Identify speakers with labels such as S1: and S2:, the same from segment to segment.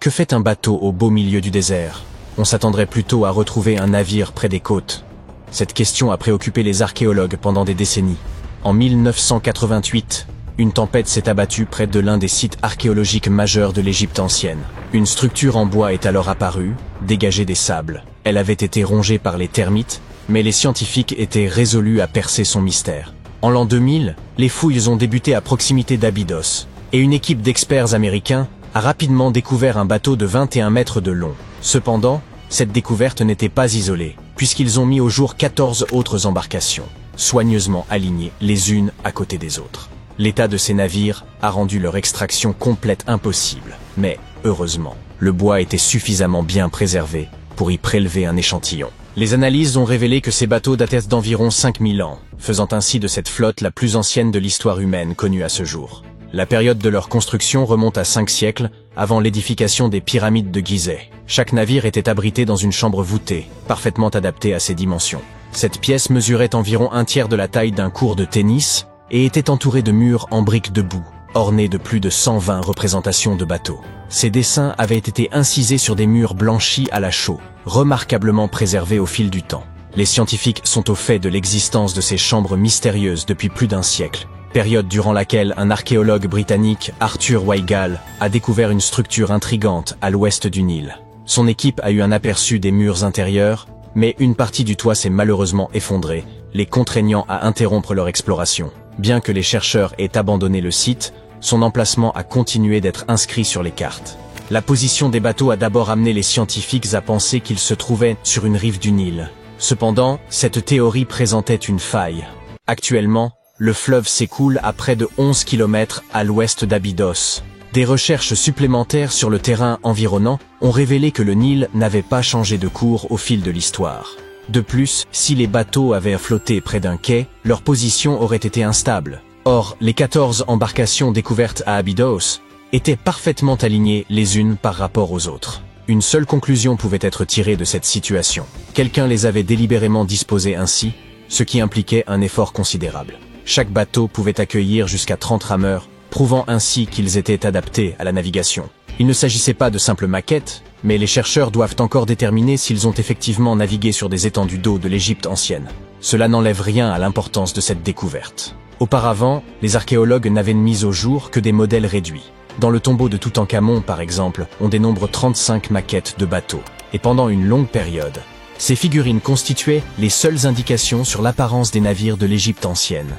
S1: Que fait un bateau au beau milieu du désert? On s'attendrait plutôt à retrouver un navire près des côtes. Cette question a préoccupé les archéologues pendant des décennies. En 1988, une tempête s'est abattue près de l'un des sites archéologiques majeurs de l'Égypte ancienne. Une structure en bois est alors apparue, dégagée des sables. Elle avait été rongée par les termites, mais les scientifiques étaient résolus à percer son mystère. En l'an 2000, les fouilles ont débuté à proximité d'Abydos, et une équipe d'experts américains a rapidement découvert un bateau de 21 mètres de long. Cependant, cette découverte n'était pas isolée, puisqu'ils ont mis au jour 14 autres embarcations, soigneusement alignées les unes à côté des autres. L'état de ces navires a rendu leur extraction complète impossible, mais, heureusement, le bois était suffisamment bien préservé pour y prélever un échantillon. Les analyses ont révélé que ces bateaux dataient d'environ 5000 ans, faisant ainsi de cette flotte la plus ancienne de l'histoire humaine connue à ce jour. La période de leur construction remonte à 5 siècles, avant l'édification des pyramides de Gizeh. Chaque navire était abrité dans une chambre voûtée, parfaitement adaptée à ses dimensions. Cette pièce mesurait environ un tiers de la taille d'un court de tennis et était entourée de murs en briques de boue, ornés de plus de 120 représentations de bateaux. Ces dessins avaient été incisés sur des murs blanchis à la chaux, remarquablement préservés au fil du temps. Les scientifiques sont au fait de l'existence de ces chambres mystérieuses depuis plus d'un siècle, période durant laquelle un archéologue britannique, Arthur Weigall, a découvert une structure intrigante à l'ouest du Nil. Son équipe a eu un aperçu des murs intérieurs, mais une partie du toit s'est malheureusement effondrée, les contraignant à interrompre leur exploration. Bien que les chercheurs aient abandonné le site, son emplacement a continué d'être inscrit sur les cartes. La position des bateaux a d'abord amené les scientifiques à penser qu'ils se trouvaient sur une rive du Nil. Cependant, cette théorie présentait une faille. Actuellement, le fleuve s'écoule à près de 11 km à l'ouest d'Abydos. Des recherches supplémentaires sur le terrain environnant ont révélé que le Nil n'avait pas changé de cours au fil de l'histoire. De plus, si les bateaux avaient flotté près d'un quai, leur position aurait été instable. Or, les 14 embarcations découvertes à Abydos étaient parfaitement alignées les unes par rapport aux autres. Une seule conclusion pouvait être tirée de cette situation. Quelqu'un les avait délibérément disposées ainsi, ce qui impliquait un effort considérable. Chaque bateau pouvait accueillir jusqu'à 30 rameurs, prouvant ainsi qu'ils étaient adaptés à la navigation. Il ne s'agissait pas de simples maquettes, mais les chercheurs doivent encore déterminer s'ils ont effectivement navigué sur des étendues d'eau de l'Égypte ancienne. Cela n'enlève rien à l'importance de cette découverte. Auparavant, les archéologues n'avaient mis au jour que des modèles réduits. Dans le tombeau de Toutankhamon, par exemple, on dénombre 35 maquettes de bateaux. Et pendant une longue période, ces figurines constituaient les seules indications sur l'apparence des navires de l'Égypte ancienne.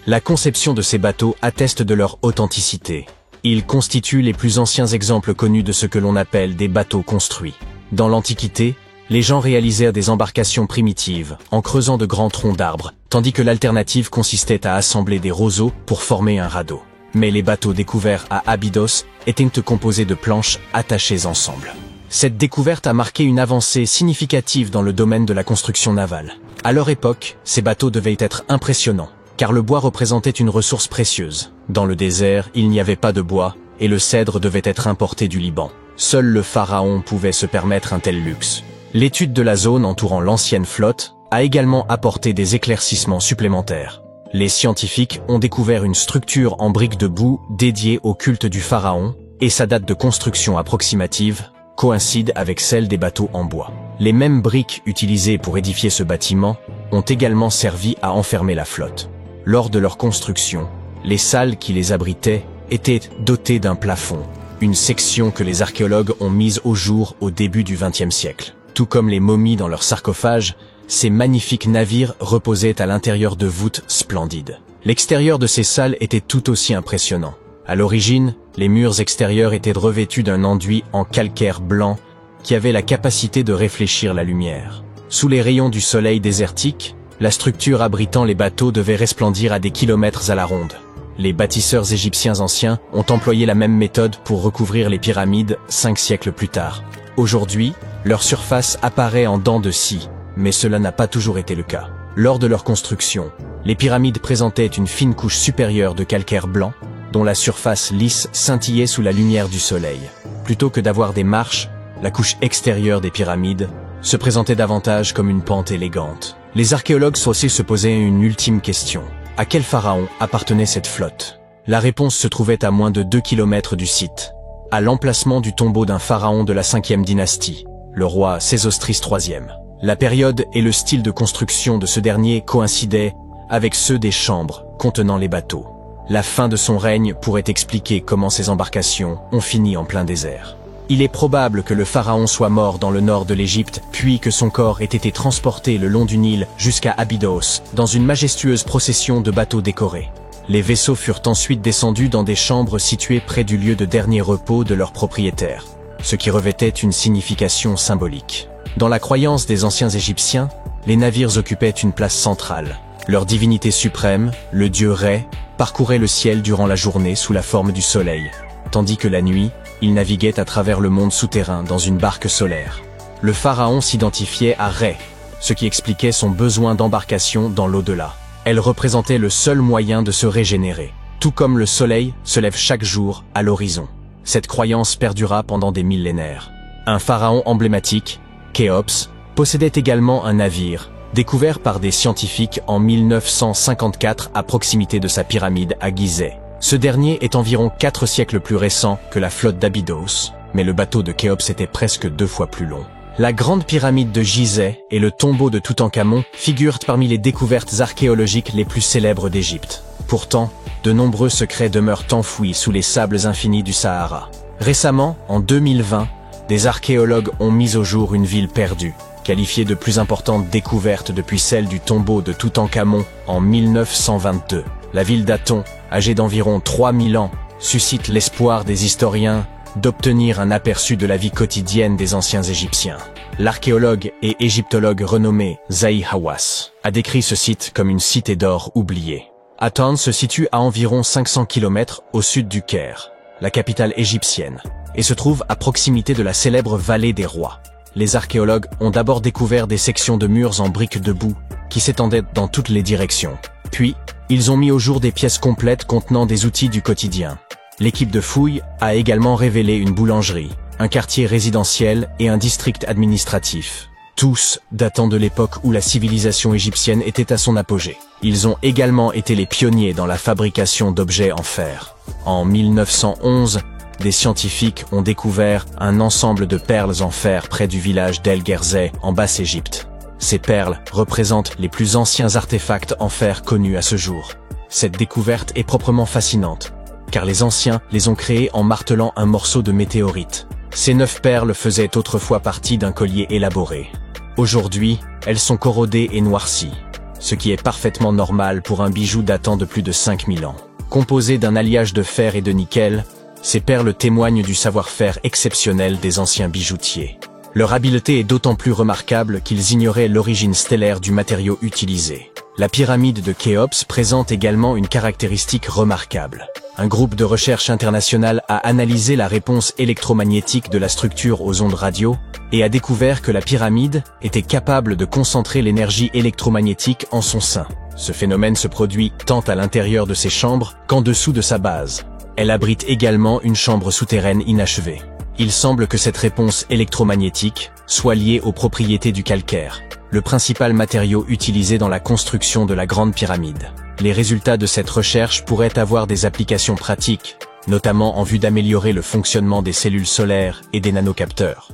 S1: La conception de ces bateaux atteste de leur authenticité. Ils constituent les plus anciens exemples connus de ce que l'on appelle des bateaux construits. Dans l'Antiquité, les gens réalisèrent des embarcations primitives, en creusant de grands troncs d'arbres, tandis que l'alternative consistait à assembler des roseaux pour former un radeau. Mais les bateaux découverts à Abydos étaient composés de planches attachées ensemble. Cette découverte a marqué une avancée significative dans le domaine de la construction navale. À leur époque, ces bateaux devaient être impressionnants, car le bois représentait une ressource précieuse. Dans le désert, il n'y avait pas de bois, et le cèdre devait être importé du Liban. Seul le pharaon pouvait se permettre un tel luxe. L'étude de la zone entourant l'ancienne flotte a également apporté des éclaircissements supplémentaires. Les scientifiques ont découvert une structure en briques de boue dédiée au culte du pharaon, et sa date de construction approximative coïncide avec celle des bateaux en bois. Les mêmes briques utilisées pour édifier ce bâtiment ont également servi à enfermer la flotte. Lors de leur construction, les salles qui les abritaient étaient dotées d'un plafond, une section que les archéologues ont mise au jour au début du XXe siècle. Tout comme les momies dans leurs sarcophages, ces magnifiques navires reposaient à l'intérieur de voûtes splendides. L'extérieur de ces salles était tout aussi impressionnant. À l'origine, les murs extérieurs étaient revêtus d'un enduit en calcaire blanc qui avait la capacité de réfléchir la lumière. Sous les rayons du soleil désertique, la structure abritant les bateaux devait resplendir à des kilomètres à la ronde. Les bâtisseurs égyptiens anciens ont employé la même méthode pour recouvrir les pyramides 5 siècles plus tard. Aujourd'hui, leur surface apparaît en dents de scie, mais cela n'a pas toujours été le cas. Lors de leur construction, les pyramides présentaient une fine couche supérieure de calcaire blanc, dont la surface lisse scintillait sous la lumière du soleil. Plutôt que d'avoir des marches, la couche extérieure des pyramides se présentait davantage comme une pente élégante. Les archéologues aussi se posaient une ultime question. À quel pharaon appartenait cette flotte? La réponse se trouvait à moins de 2 km du site. à l'emplacement du tombeau d'un pharaon de la 5e dynastie, le roi Sésostris III. La période et le style de construction de ce dernier coïncidaient avec ceux des chambres contenant les bateaux. La fin de son règne pourrait expliquer comment ces embarcations ont fini en plein désert. Il est probable que le pharaon soit mort dans le nord de l'Égypte, puis que son corps ait été transporté le long du Nil jusqu'à Abydos, dans une majestueuse procession de bateaux décorés. Les vaisseaux furent ensuite descendus dans des chambres situées près du lieu de dernier repos de leurs propriétaires, ce qui revêtait une signification symbolique. Dans la croyance des anciens Égyptiens, les navires occupaient une place centrale. Leur divinité suprême, le dieu Ré, parcourait le ciel durant la journée sous la forme du soleil, tandis que la nuit, il naviguait à travers le monde souterrain dans une barque solaire. Le pharaon s'identifiait à Ré, ce qui expliquait son besoin d'embarcation dans l'au-delà. Elle représentait le seul moyen de se régénérer, tout comme le soleil se lève chaque jour à l'horizon. Cette croyance perdura pendant des millénaires. Un pharaon emblématique, Khéops, possédait également un navire, découvert par des scientifiques en 1954 à proximité de sa pyramide à Gizeh. Ce dernier est environ 4 siècles plus récent que la flotte d'Abydos, mais le bateau de Khéops était presque 2 fois plus long. La grande pyramide de Gizeh et le tombeau de Toutankhamon figurent parmi les découvertes archéologiques les plus célèbres d'Égypte. Pourtant, de nombreux secrets demeurent enfouis sous les sables infinis du Sahara. Récemment, en 2020, des archéologues ont mis au jour une ville perdue, qualifiée de plus importante découverte depuis celle du tombeau de Toutankhamon en 1922. La ville d'Aton, âgée d'environ 3000 ans, suscite l'espoir des historiens d'obtenir un aperçu de la vie quotidienne des anciens Égyptiens. L'archéologue et égyptologue renommé Zahi Hawass a décrit ce site comme une cité d'or oubliée. Aton se situe à environ 500 km au sud du Caire, la capitale égyptienne, et se trouve à proximité de la célèbre vallée des rois. Les archéologues ont d'abord découvert des sections de murs en briques de boue qui s'étendaient dans toutes les directions. Puis, ils ont mis au jour des pièces complètes contenant des outils du quotidien. L'équipe de fouilles a également révélé une boulangerie, un quartier résidentiel et un district administratif, tous datant de l'époque où la civilisation égyptienne était à son apogée. Ils ont également été les pionniers dans la fabrication d'objets en fer. En 1911, des scientifiques ont découvert un ensemble de perles en fer près du village d'El Gerzeh en Basse-Égypte. Ces perles représentent les plus anciens artefacts en fer connus à ce jour. Cette découverte est proprement fascinante, car les anciens les ont créées en martelant un morceau de météorite. Ces 9 perles faisaient autrefois partie d'un collier élaboré. Aujourd'hui, elles sont corrodées et noircies, ce qui est parfaitement normal pour un bijou datant de plus de 5000 ans. Composées d'un alliage de fer et de nickel, ces perles témoignent du savoir-faire exceptionnel des anciens bijoutiers. Leur habileté est d'autant plus remarquable qu'ils ignoraient l'origine stellaire du matériau utilisé. La pyramide de Khéops présente également une caractéristique remarquable. Un groupe de recherche international a analysé la réponse électromagnétique de la structure aux ondes radio et a découvert que la pyramide était capable de concentrer l'énergie électromagnétique en son sein. Ce phénomène se produit tant à l'intérieur de ses chambres qu'en dessous de sa base. Elle abrite également une chambre souterraine inachevée. Il semble que cette réponse électromagnétique soit liée aux propriétés du calcaire, le principal matériau utilisé dans la construction de la Grande Pyramide. Les résultats de cette recherche pourraient avoir des applications pratiques, notamment en vue d'améliorer le fonctionnement des cellules solaires et des nanocapteurs.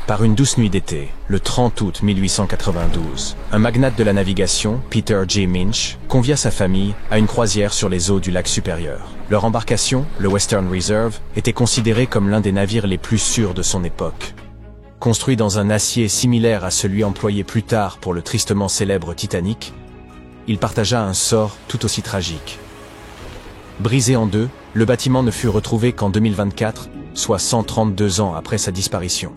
S1: Par une douce nuit d'été, le 30 août 1892, un magnate de la navigation, Peter J. Minch, convia sa famille à une croisière sur les eaux du lac supérieur. Leur embarcation, le Western Reserve, était considérée comme l'un des navires les plus sûrs de son époque. Construit dans un acier similaire à celui employé plus tard pour le tristement célèbre Titanic, il partagea un sort tout aussi tragique. Brisé en deux, le bâtiment ne fut retrouvé qu'en 2024, soit 132 ans après sa disparition.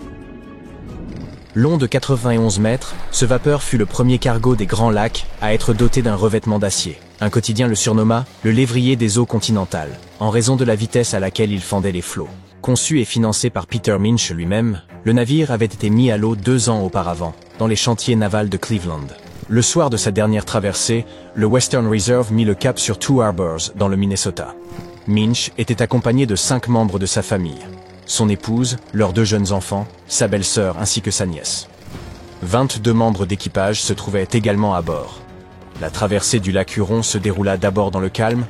S1: Long de 91 mètres, ce vapeur fut le premier cargo des Grands Lacs à être doté d'un revêtement d'acier. Un quotidien le surnomma « le lévrier des eaux continentales », en raison de la vitesse à laquelle il fendait les flots. Conçu et financé par Peter Minch lui-même, le navire avait été mis à l'eau 2 ans auparavant, dans les chantiers navals de Cleveland. Le soir de sa dernière traversée, le Western Reserve mit le cap sur Two Harbors, dans le Minnesota. Minch était accompagné de 5 membres de sa famille. Son épouse, leurs 2 jeunes enfants, sa belle-sœur ainsi que sa nièce. 22 membres d'équipage se trouvaient également à bord. La traversée du lac Huron se déroula d'abord dans le calme,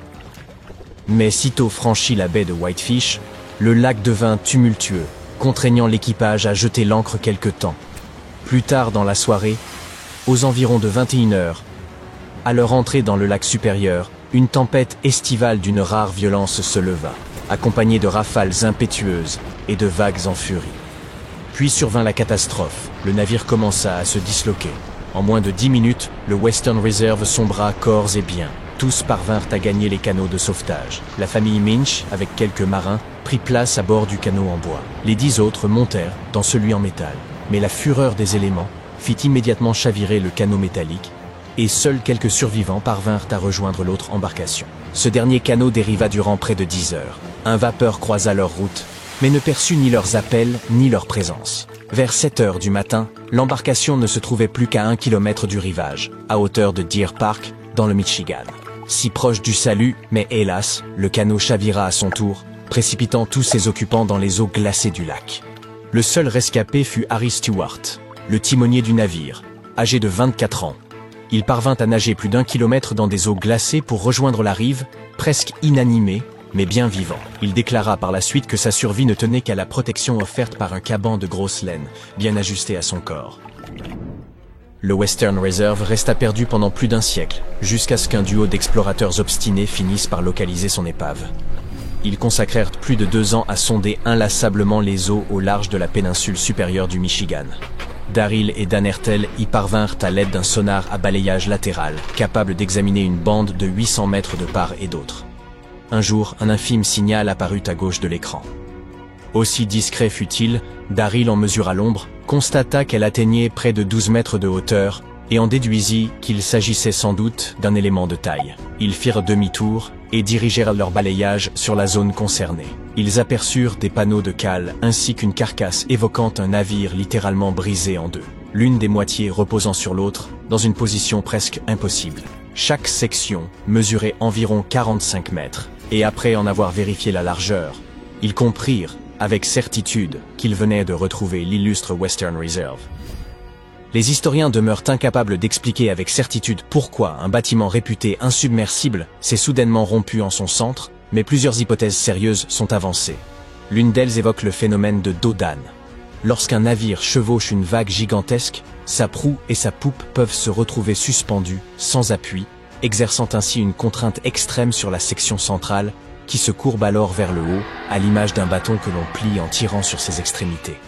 S1: mais sitôt franchi la baie de Whitefish, Le lac devint tumultueux, contraignant l'équipage à jeter l'ancre quelque temps. Plus tard dans la soirée, aux environs de 21 heures, à leur entrée dans le lac supérieur, une tempête estivale d'une rare violence se leva, accompagnée de rafales impétueuses et de vagues en furie. Puis survint la catastrophe, le navire commença à se disloquer. En moins de 10 minutes, le Western Reserve sombra corps et biens. Tous parvinrent à gagner les canots de sauvetage. La famille Minch, avec quelques marins, prit place à bord du canot en bois. Les 10 autres montèrent dans celui en métal. Mais la fureur des éléments fit immédiatement chavirer le canot métallique, et seuls quelques survivants parvinrent à rejoindre l'autre embarcation. Ce dernier canot dériva durant près de 10 heures. Un vapeur croisa leur route, mais ne perçut ni leurs appels ni leur présence. Vers 7 heures du matin, l'embarcation ne se trouvait plus qu'à 1 kilomètre du rivage, à hauteur de Deer Park, dans le Michigan. Si proche du salut, mais hélas, le canot chavira à son tour, précipitant tous ses occupants dans les eaux glacées du lac. Le seul rescapé fut Harry Stewart, le timonier du navire, âgé de 24 ans. Il parvint à nager plus d'1 kilomètre dans des eaux glacées pour rejoindre la rive, presque inanimé, mais bien vivant. Il déclara par la suite que sa survie ne tenait qu'à la protection offerte par un caban de grosse laine, bien ajusté à son corps. Le Western Reserve resta perdu pendant plus d'1 siècle, jusqu'à ce qu'un duo d'explorateurs obstinés finisse par localiser son épave. Ils consacrèrent plus de 2 ans à sonder inlassablement les eaux au large de la péninsule supérieure du Michigan. Daryl et Dan Hertel y parvinrent à l'aide d'un sonar à balayage latéral, capable d'examiner une bande de 800 mètres de part et d'autre. Un jour, un infime signal apparut à gauche de l'écran. Aussi discret fut-il, Daryl en mesura l'ombre, constata qu'elle atteignait près de 12 mètres de hauteur, et en déduisit qu'il s'agissait sans doute d'un élément de taille. Ils firent demi-tour et dirigèrent leur balayage sur la zone concernée. Ils aperçurent des panneaux de cale ainsi qu'une carcasse évoquant un navire littéralement brisé en deux, l'une des moitiés reposant sur l'autre, dans une position presque impossible. Chaque section mesurait environ 45 mètres, et après en avoir vérifié la largeur, ils comprirent, avec certitude, qu'ils venaient de retrouver l'illustre Western Reserve. Les historiens demeurent incapables d'expliquer avec certitude pourquoi un bâtiment réputé insubmersible s'est soudainement rompu en son centre, mais plusieurs hypothèses sérieuses sont avancées. L'une d'elles évoque le phénomène de dos d'âne. Lorsqu'un navire chevauche une vague gigantesque, sa proue et sa poupe peuvent se retrouver suspendues, sans appui, exerçant ainsi une contrainte extrême sur la section centrale, qui se courbe alors vers le haut, à l'image d'un bâton que l'on plie en tirant sur ses extrémités.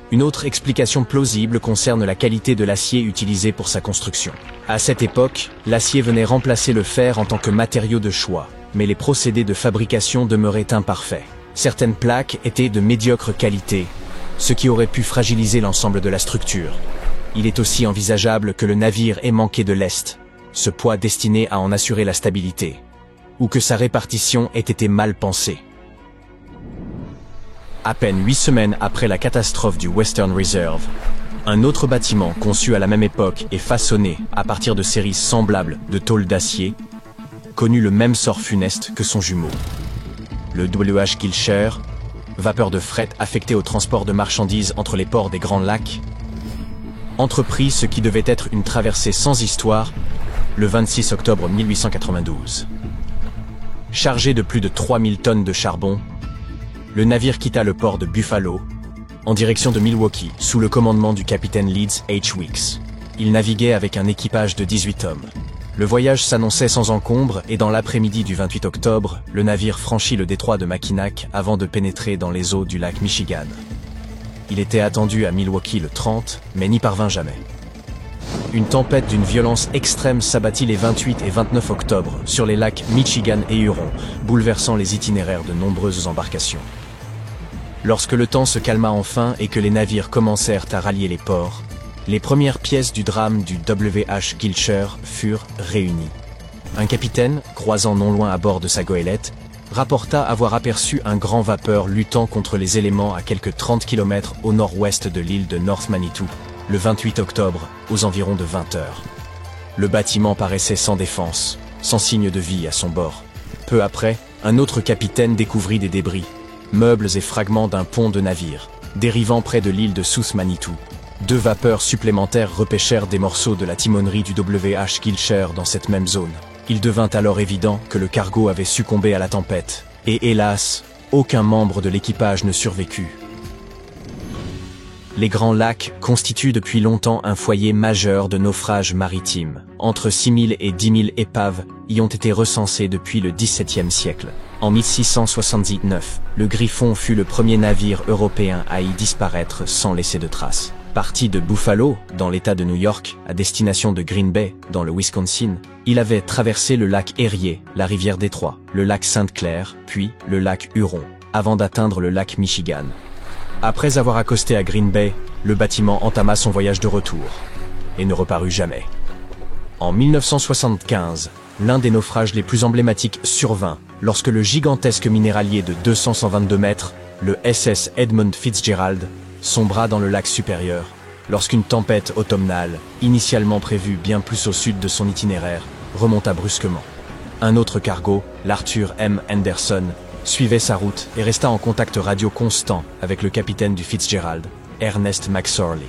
S1: Une autre explication plausible concerne la qualité de l'acier utilisé pour sa construction. À cette époque, l'acier venait remplacer le fer en tant que matériau de choix, mais les procédés de fabrication demeuraient imparfaits. Certaines plaques étaient de médiocre qualité, ce qui aurait pu fragiliser l'ensemble de la structure. Il est aussi envisageable que le navire ait manqué de lest, ce poids destiné à en assurer la stabilité, ou que sa répartition ait été mal pensée. À peine 8 semaines après la catastrophe du Western Reserve, un autre bâtiment conçu à la même époque et façonné à partir de séries semblables de tôles d'acier connut le même sort funeste que son jumeau. Le W.H. Gilshire, vapeur de fret affecté au transport de marchandises entre les ports des Grands Lacs, entreprit ce qui devait être une traversée sans histoire le 26 octobre 1892. Chargé de plus de 3000 tonnes de charbon, le navire quitta le port de Buffalo, en direction de Milwaukee, sous le commandement du capitaine Leeds H. Weeks. Il naviguait avec un équipage de 18 hommes. Le voyage s'annonçait sans encombre et dans l'après-midi du 28 octobre, le navire franchit le détroit de Mackinac avant de pénétrer dans les eaux du lac Michigan. Il était attendu à Milwaukee le 30, mais n'y parvint jamais. Une tempête d'une violence extrême s'abattit les 28 et 29 octobre sur les lacs Michigan et Huron, bouleversant les itinéraires de nombreuses embarcations. Lorsque le temps se calma enfin et que les navires commencèrent à rallier les ports, les premières pièces du drame du W.H. Gilshire furent réunies. Un capitaine, croisant non loin à bord de sa goélette, rapporta avoir aperçu un grand vapeur luttant contre les éléments à quelques 30 km au nord-ouest de l'île de North Manitou, le 28 octobre, aux environs de 20 heures. Le bâtiment paraissait sans défense, sans signe de vie à son bord. Peu après, un autre capitaine découvrit des débris, meubles et fragments d'un pont de navire, dérivant près de l'île de South Manitou. 2 vapeurs supplémentaires repêchèrent des morceaux de la timonerie du W.H. Gilshire dans cette même zone. Il devint alors évident que le cargo avait succombé à la tempête, et hélas, aucun membre de l'équipage ne survécut. Les Grands Lacs constituent depuis longtemps un foyer majeur de naufrages maritimes. Entre 6 000 et 10 000 épaves y ont été recensées depuis le XVIIe siècle. En 1679, le Griffon fut le premier navire européen à y disparaître sans laisser de traces. Parti de Buffalo, dans l'État de New York, à destination de Green Bay, dans le Wisconsin, il avait traversé le lac Erie, la rivière Détroit, le lac Sainte-Claire, puis le lac Huron, avant d'atteindre le lac Michigan. Après avoir accosté à Green Bay, le bâtiment entama son voyage de retour, et ne reparut jamais. En 1975, l'un des naufrages les plus emblématiques survint, lorsque le gigantesque minéralier de 222 mètres, le SS Edmund Fitzgerald, sombra dans le lac supérieur, lorsqu'une tempête automnale, initialement prévue bien plus au sud de son itinéraire, remonta brusquement. Un autre cargo, l'Arthur M. Anderson, suivait sa route et resta en contact radio constant avec le capitaine du Fitzgerald, Ernest McSorley.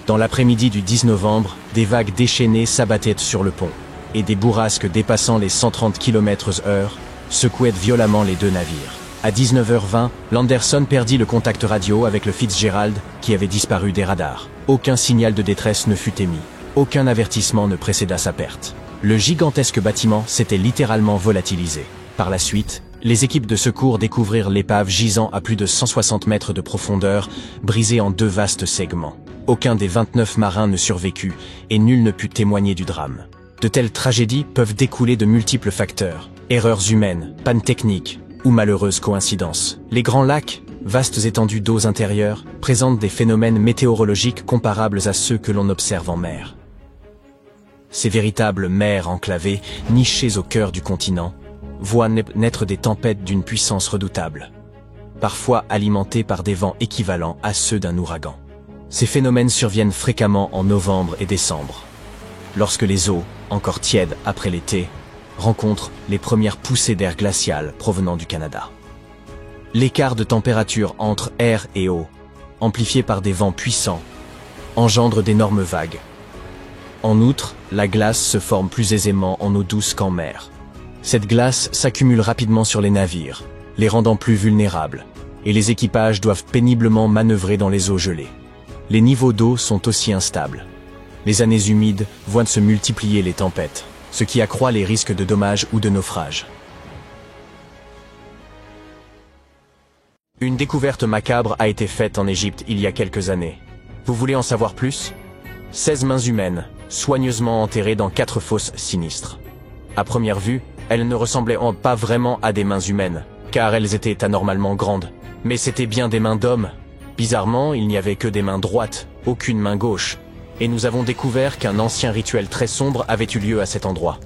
S1: Dans l'après-midi du 10 novembre, des vagues déchaînées s'abattaient sur le pont, et des bourrasques dépassant les 130 km/h secouaient violemment les deux navires. À 19h20, l'Anderson perdit le contact radio avec le Fitzgerald, qui avait disparu des radars. Aucun signal de détresse ne fut émis. Aucun avertissement ne précéda sa perte. Le gigantesque bâtiment s'était littéralement volatilisé. Par la suite, les équipes de secours découvrirent l'épave gisant à plus de 160 mètres de profondeur, brisée en 2 vastes segments. Aucun des 29 marins ne survécut, et nul ne put témoigner du drame. De telles tragédies peuvent découler de multiples facteurs. Erreurs humaines, pannes techniques, ou malheureuses coïncidences. Les Grands Lacs, vastes étendues d'eaux intérieures, présentent des phénomènes météorologiques comparables à ceux que l'on observe en mer. Ces véritables mers enclavées, nichées au cœur du continent, voient naître des tempêtes d'une puissance redoutable, parfois alimentées par des vents équivalents à ceux d'un ouragan. Ces phénomènes surviennent fréquemment en novembre et décembre, lorsque les eaux, encore tièdes après l'été, rencontrent les premières poussées d'air glacial provenant du Canada. L'écart de température entre air et eau, amplifié par des vents puissants, engendre d'énormes vagues. En outre, la glace se forme plus aisément en eau douce qu'en mer. Cette glace s'accumule rapidement sur les navires, les rendant plus vulnérables, et les équipages doivent péniblement manœuvrer dans les eaux gelées. Les niveaux d'eau sont aussi instables. Les années humides voient se multiplier les tempêtes, ce qui accroît les risques de dommages ou de naufrages. Une découverte macabre a été faite en Égypte il y a quelques années. Vous voulez en savoir plus ? 16 mains humaines, soigneusement enterrées dans 4 fosses sinistres. À première vue, elles ne ressemblaient pas vraiment à des mains humaines, car elles étaient anormalement grandes. Mais c'étaient bien des mains d'hommes. Bizarrement, il n'y avait que des mains droites, aucune main gauche. Et nous avons découvert qu'un ancien rituel très sombre avait eu lieu à cet endroit.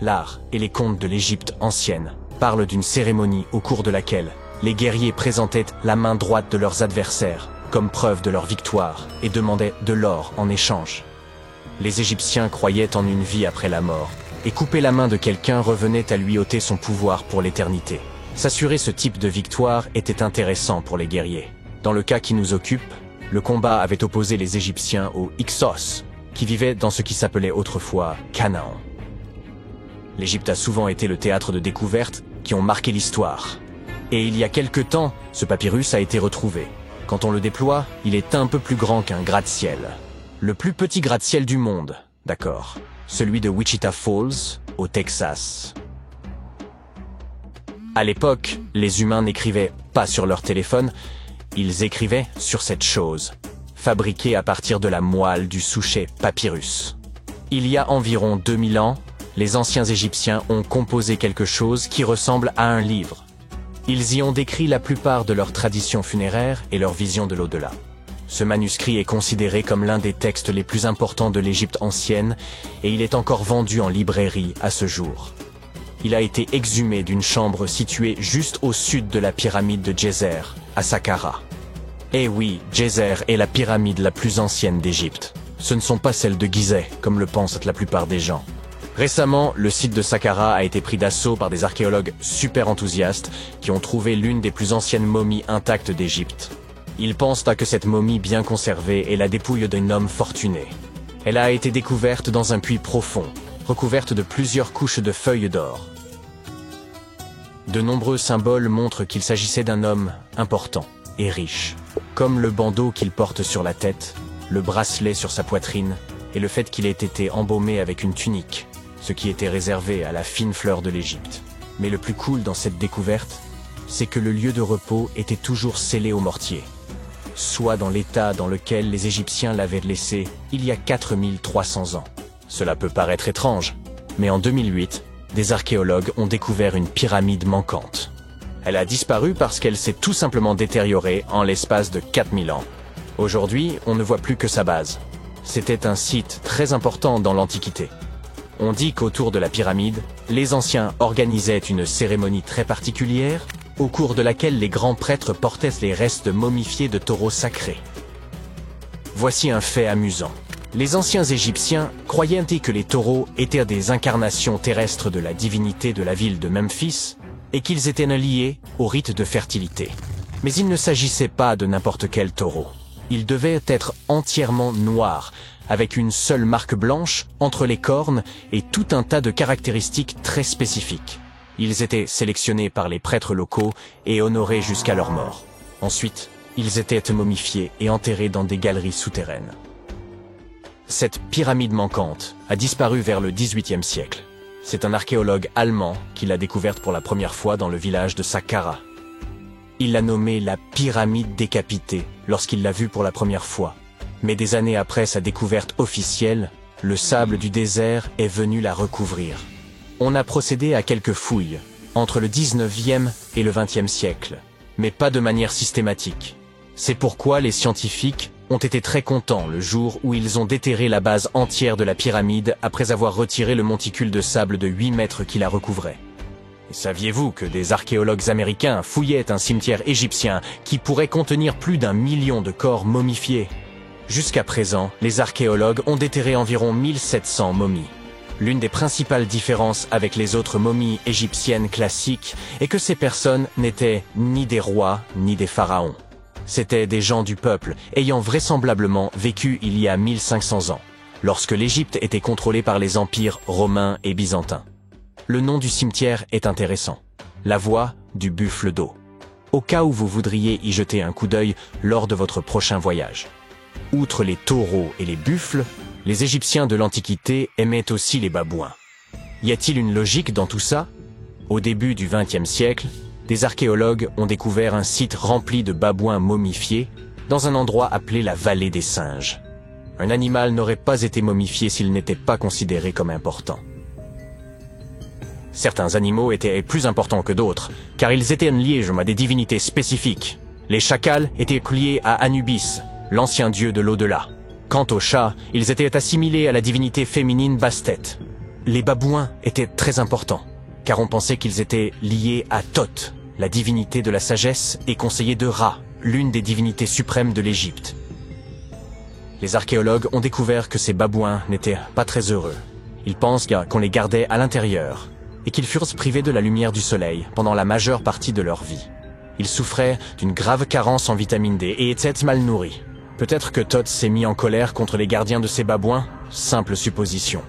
S1: L'art et les contes de l'Égypte ancienne parlent d'une cérémonie au cours de laquelle les guerriers présentaient la main droite de leurs adversaires comme preuve de leur victoire et demandaient de l'or en échange. Les Égyptiens croyaient en une vie après la mort, et couper la main de quelqu'un revenait à lui ôter son pouvoir pour l'éternité. S'assurer ce type de victoire était intéressant pour les guerriers. Dans le cas qui nous occupe, le combat avait opposé les Égyptiens aux Hyksos, qui vivaient dans ce qui s'appelait autrefois Canaan. L'Égypte a souvent été le théâtre de découvertes qui ont marqué l'histoire. Et il y a quelque temps, ce papyrus a été retrouvé. Quand on le déploie, il est un peu plus grand qu'un gratte-ciel. Le plus petit gratte-ciel du monde, d'accord. Celui de Wichita Falls, au Texas. À l'époque, les humains n'écrivaient pas sur leur téléphone, ils écrivaient sur cette chose, fabriquée à partir de la moelle du souchet papyrus. Il y a environ 2000 ans, les anciens Égyptiens ont composé quelque chose qui ressemble à un livre. Ils y ont décrit la plupart de leurs traditions funéraires et leur vision de l'au-delà. Ce manuscrit est considéré comme l'un des textes les plus importants de l'Égypte ancienne et il est encore vendu en librairie à ce jour. Il a été exhumé d'une chambre située juste au sud de la pyramide de Djeser, à Saqqara. Eh oui, Djeser est la pyramide la plus ancienne d'Égypte. Ce ne sont pas celles de Gizeh, comme le pensent la plupart des gens. Récemment, le site de Saqqara a été pris d'assaut par des archéologues super enthousiastes qui ont trouvé l'une des plus anciennes momies intactes d'Égypte. Ils pensent que cette momie bien conservée est la dépouille d'un homme fortuné. Elle a été découverte dans un puits profond, recouverte de plusieurs couches de feuilles d'or. De nombreux symboles montrent qu'il s'agissait d'un homme important et riche, comme le bandeau qu'il porte sur la tête, le bracelet sur sa poitrine et le fait qu'il ait été embaumé avec une tunique, ce qui était réservé à la fine fleur de l'Égypte. Mais le plus cool dans cette découverte, c'est que le lieu de repos était toujours scellé au mortier, soit dans l'état dans lequel les Égyptiens l'avaient laissé il y a 4300 ans. Cela peut paraître étrange, mais en 2008, des archéologues ont découvert une pyramide manquante. Elle a disparu parce qu'elle s'est tout simplement détériorée en l'espace de 4000 ans. Aujourd'hui, on ne voit plus que sa base. C'était un site très important dans l'Antiquité. On dit qu'autour de la pyramide, les anciens organisaient une cérémonie très particulière, au cours de laquelle les grands prêtres portaient les restes momifiés de taureaux sacrés. Voici un fait amusant. Les anciens Égyptiens croyaient que les taureaux étaient des incarnations terrestres de la divinité de la ville de Memphis et qu'ils étaient liés au rite de fertilité. Mais il ne s'agissait pas de n'importe quel taureau. Ils devaient être entièrement noirs, avec une seule marque blanche entre les cornes et tout un tas de caractéristiques très spécifiques. Ils étaient sélectionnés par les prêtres locaux et honorés jusqu'à leur mort. Ensuite, ils étaient momifiés et enterrés dans des galeries souterraines. Cette pyramide manquante a disparu vers le XVIIIe siècle. C'est un archéologue allemand qui l'a découverte pour la première fois dans le village de Saqqara. Il l'a nommée la pyramide décapitée lorsqu'il l'a vue pour la première fois. Mais des années après sa découverte officielle, le sable du désert est venu la recouvrir. On a procédé à quelques fouilles, entre le 19e et le 20e siècle, mais pas de manière systématique. C'est pourquoi les scientifiques ont été très contents le jour où ils ont déterré la base entière de la pyramide après avoir retiré le monticule de sable de 8 mètres qui la recouvrait. Et saviez-vous que des archéologues américains fouillaient un cimetière égyptien qui pourrait contenir plus d'1 million de corps momifiés? Jusqu'à présent, les archéologues ont déterré environ 1700 momies. L'une des principales différences avec les autres momies égyptiennes classiques est que ces personnes n'étaient ni des rois ni des pharaons. C'étaient des gens du peuple ayant vraisemblablement vécu il y a 1500 ans, lorsque l'Égypte était contrôlée par les empires romains et byzantins. Le nom du cimetière est intéressant, la voie du buffle d'eau, au cas où vous voudriez y jeter un coup d'œil lors de votre prochain voyage. Outre les taureaux et les buffles, les Égyptiens de l'Antiquité aimaient aussi les babouins. Y a-t-il une logique dans tout ça? Au début du XXe siècle, des archéologues ont découvert un site rempli de babouins momifiés dans un endroit appelé la vallée des singes. Un animal n'aurait pas été momifié s'il n'était pas considéré comme important. Certains animaux étaient plus importants que d'autres, car ils étaient liés à des divinités spécifiques. Les chacals étaient liés à Anubis, l'ancien dieu de l'au-delà. Quant aux chats, ils étaient assimilés à la divinité féminine Bastet. Les babouins étaient très importants, car on pensait qu'ils étaient liés à Thoth, la divinité de la sagesse et conseiller de Ra, l'une des divinités suprêmes de l'Égypte. Les archéologues ont découvert que ces babouins n'étaient pas très heureux. Ils pensent qu'on les gardait à l'intérieur et qu'ils furent privés de la lumière du soleil pendant la majeure partie de leur vie. Ils souffraient d'une grave carence en vitamine D et étaient mal nourris. Peut-être que Thoth s'est mis en colère contre les gardiens de ces babouins, simple supposition.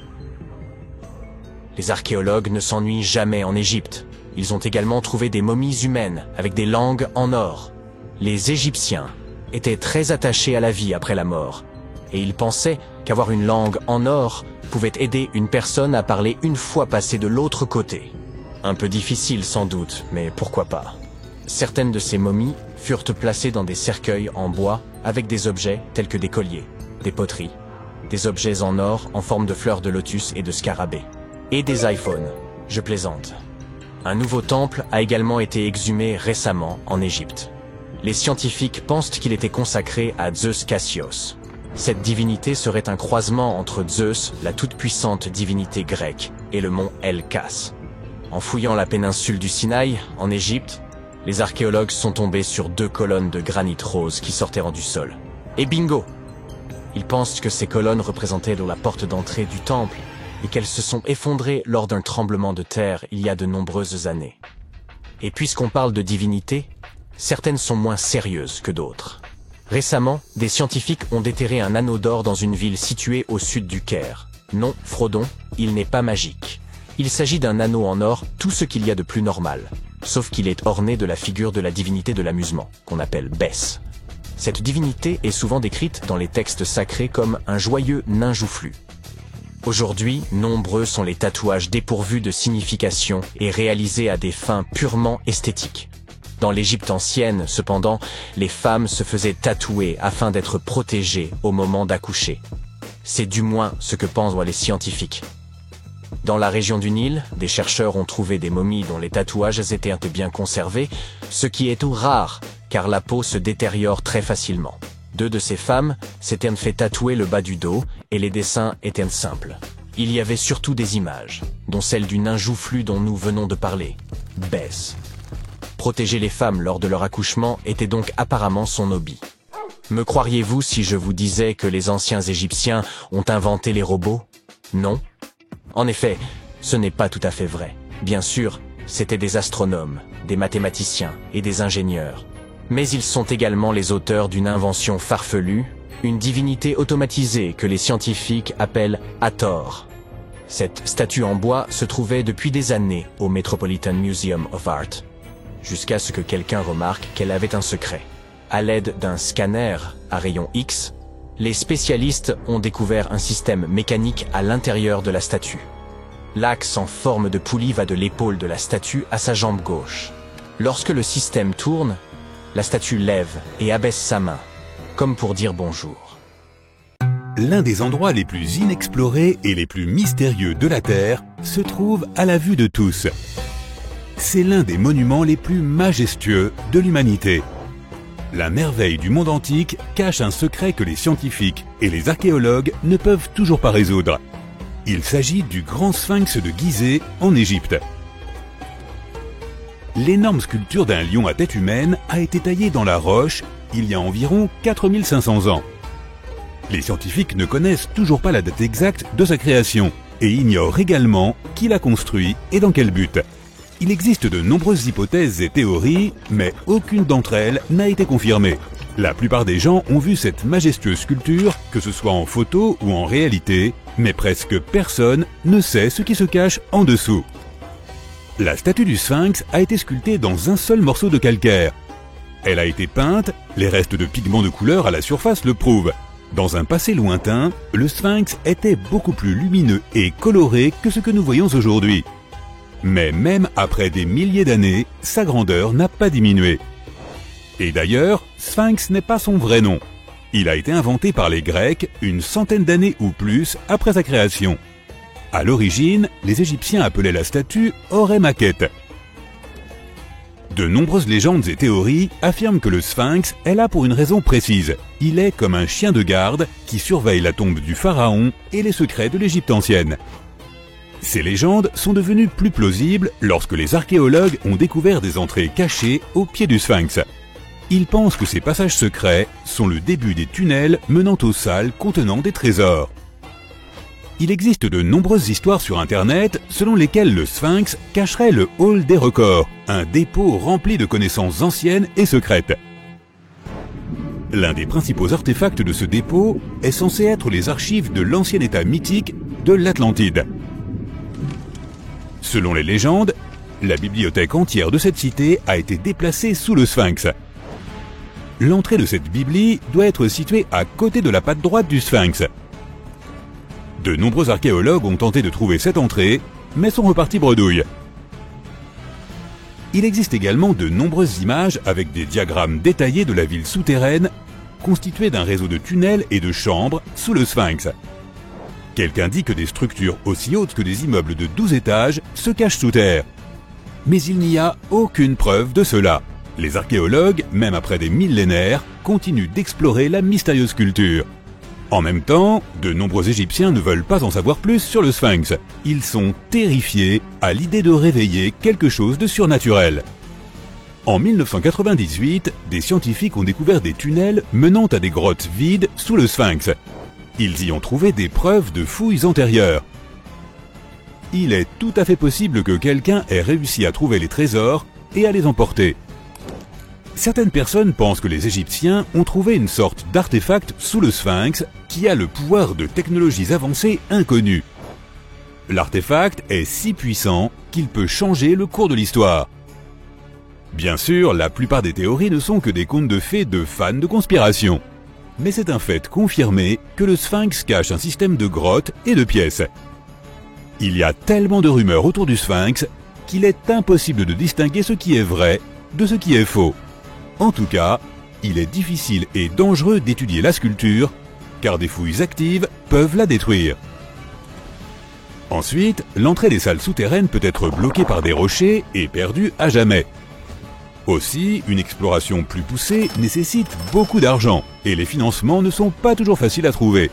S1: Les archéologues ne s'ennuient jamais en Égypte. Ils ont également trouvé des momies humaines avec des langues en or. Les Égyptiens étaient très attachés à la vie après la mort, et ils pensaient qu'avoir une langue en or pouvait aider une personne à parler une fois passée de l'autre côté. Un peu difficile sans doute, mais pourquoi pas. Certaines de ces momies furent placées dans des cercueils en bois avec des objets tels que des colliers, des poteries, des objets en or en forme de fleurs de lotus et de scarabées, et des iPhones. Je plaisante. Un nouveau temple a également été exhumé récemment en Égypte. Les scientifiques pensent qu'il était consacré à Zeus Cassios. Cette divinité serait un croisement entre Zeus, la toute-puissante divinité grecque, et le mont El-Kas. En fouillant la péninsule du Sinaï, en Égypte, les archéologues sont tombés sur 2 colonnes de granit rose qui sortaient du sol. Et bingo! Ils pensent que ces colonnes représentaient la porte d'entrée du temple et qu'elles se sont effondrées lors d'un tremblement de terre il y a de nombreuses années. Et puisqu'on parle de divinité, certaines sont moins sérieuses que d'autres. Récemment, des scientifiques ont déterré un anneau d'or dans une ville située au sud du Caire. Non, Frodon, il n'est pas magique. Il s'agit d'un anneau en or, tout ce qu'il y a de plus normal. sauf qu'il est orné de la figure de la divinité de l'amusement, qu'on appelle Bès. Cette divinité est souvent décrite dans les textes sacrés comme un joyeux nain joufflu. Aujourd'hui, nombreux sont les tatouages dépourvus de signification et réalisés à des fins purement esthétiques. Dans l'Égypte ancienne, cependant, les femmes se faisaient tatouer afin d'être protégées au moment d'accoucher. C'est du moins ce que pensent les scientifiques. Dans la région du Nil, des chercheurs ont trouvé des momies dont les tatouages étaient bien conservés, ce qui est tout rare, car la peau se détériore très facilement. 2 de ces femmes s'étaient fait tatouer le bas du dos, et les dessins étaient simples. Il y avait surtout des images, dont celle du nain joufflu dont nous venons de parler, Bès. Protéger les femmes lors de leur accouchement était donc apparemment son hobby. Me croiriez-vous si je vous disais que les anciens Égyptiens ont inventé les robots? Non. En effet, ce n'est pas tout à fait vrai. Bien sûr, c'étaient des astronomes, des mathématiciens et des ingénieurs. Mais ils sont également les auteurs d'une invention farfelue, une divinité automatisée que les scientifiques appellent Hathor. Cette statue en bois se trouvait depuis des années au Metropolitan Museum of Art, jusqu'à ce que quelqu'un remarque qu'elle avait un secret. À l'aide d'un scanner à rayon X, les spécialistes ont découvert un système mécanique à l'intérieur de la statue. L'axe en forme de poulie va de l'épaule de la statue à sa jambe gauche. Lorsque le système tourne, la statue lève et abaisse sa main, comme pour dire bonjour.
S2: L'un des endroits les plus inexplorés et les plus mystérieux de la Terre se trouve à la vue de tous. C'est l'un des monuments les plus majestueux de l'humanité. La merveille du monde antique cache un secret que les scientifiques et les archéologues ne peuvent toujours pas résoudre. Il s'agit du grand sphinx de Gizeh en Égypte. L'énorme sculpture d'un lion à tête humaine a été taillée dans la roche il y a environ 4500 ans. Les scientifiques ne connaissent toujours pas la date exacte de sa création et ignorent également qui l'a construit et dans quel but. Il existe de nombreuses hypothèses et théories, mais aucune d'entre elles n'a été confirmée. La plupart des gens ont vu cette majestueuse sculpture, que ce soit en photo ou en réalité, mais presque personne ne sait ce qui se cache en dessous. La statue du Sphinx a été sculptée dans un seul morceau de calcaire. Elle a été peinte, les restes de pigments de couleur à la surface le prouvent. Dans un passé lointain, le Sphinx était beaucoup plus lumineux et coloré que ce que nous voyons aujourd'hui. Mais même après des milliers d'années, sa grandeur n'a pas diminué. Et d'ailleurs, Sphinx n'est pas son vrai nom. Il a été inventé par les Grecs une centaine d'années ou plus après sa création. À l'origine, les Égyptiens appelaient la statue Horemhakhet. De nombreuses légendes et théories affirment que le Sphinx est là pour une raison précise. Il est comme un chien de garde qui surveille la tombe du pharaon et les secrets de l'Égypte ancienne. Ces légendes sont devenues plus plausibles lorsque les archéologues ont découvert des entrées cachées au pied du Sphinx. Ils pensent que ces passages secrets sont le début des tunnels menant aux salles contenant des trésors. Il existe de nombreuses histoires sur Internet selon lesquelles le Sphinx cacherait le Hall des records, un dépôt rempli de connaissances anciennes et secrètes. L'un des principaux artefacts de ce dépôt est censé être les archives de l'ancien état mythique de l'Atlantide. Selon les légendes, la bibliothèque entière de cette cité a été déplacée sous le Sphinx. L'entrée de cette bibli doit être située à côté de la patte droite du Sphinx. De nombreux archéologues ont tenté de trouver cette entrée, mais sont repartis bredouille. Il existe également de nombreuses images avec des diagrammes détaillés de la ville souterraine, constituée d'un réseau de tunnels et de chambres sous le Sphinx. Quelqu'un dit que des structures aussi hautes que des immeubles de 12 étages se cachent sous terre. Mais il n'y a aucune preuve de cela. Les archéologues, même après des millénaires, continuent d'explorer la mystérieuse sculpture. En même temps, de nombreux Égyptiens ne veulent pas en savoir plus sur le Sphinx. Ils sont terrifiés à l'idée de réveiller quelque chose de surnaturel. En 1998, des scientifiques ont découvert des tunnels menant à des grottes vides sous le Sphinx. Ils y ont trouvé des preuves de fouilles antérieures. Il est tout à fait possible que quelqu'un ait réussi à trouver les trésors et à les emporter. Certaines personnes pensent que les Égyptiens ont trouvé une sorte d'artefact sous le Sphinx qui a le pouvoir de technologies avancées inconnues. L'artefact est si puissant qu'il peut changer le cours de l'histoire. Bien sûr, la plupart des théories ne sont que des contes de fées de fans de conspiration. Mais c'est un fait confirmé que le Sphinx cache un système de grottes et de pièces. Il y a tellement de rumeurs autour du Sphinx qu'il est impossible de distinguer ce qui est vrai de ce qui est faux. En tout cas, il est difficile et dangereux d'étudier la sculpture, car des fouilles actives peuvent la détruire. Ensuite, l'entrée des salles souterraines peut être bloquée par des rochers et perdue à jamais. Aussi, une exploration plus poussée nécessite beaucoup d'argent, et les financements ne sont pas toujours faciles à trouver.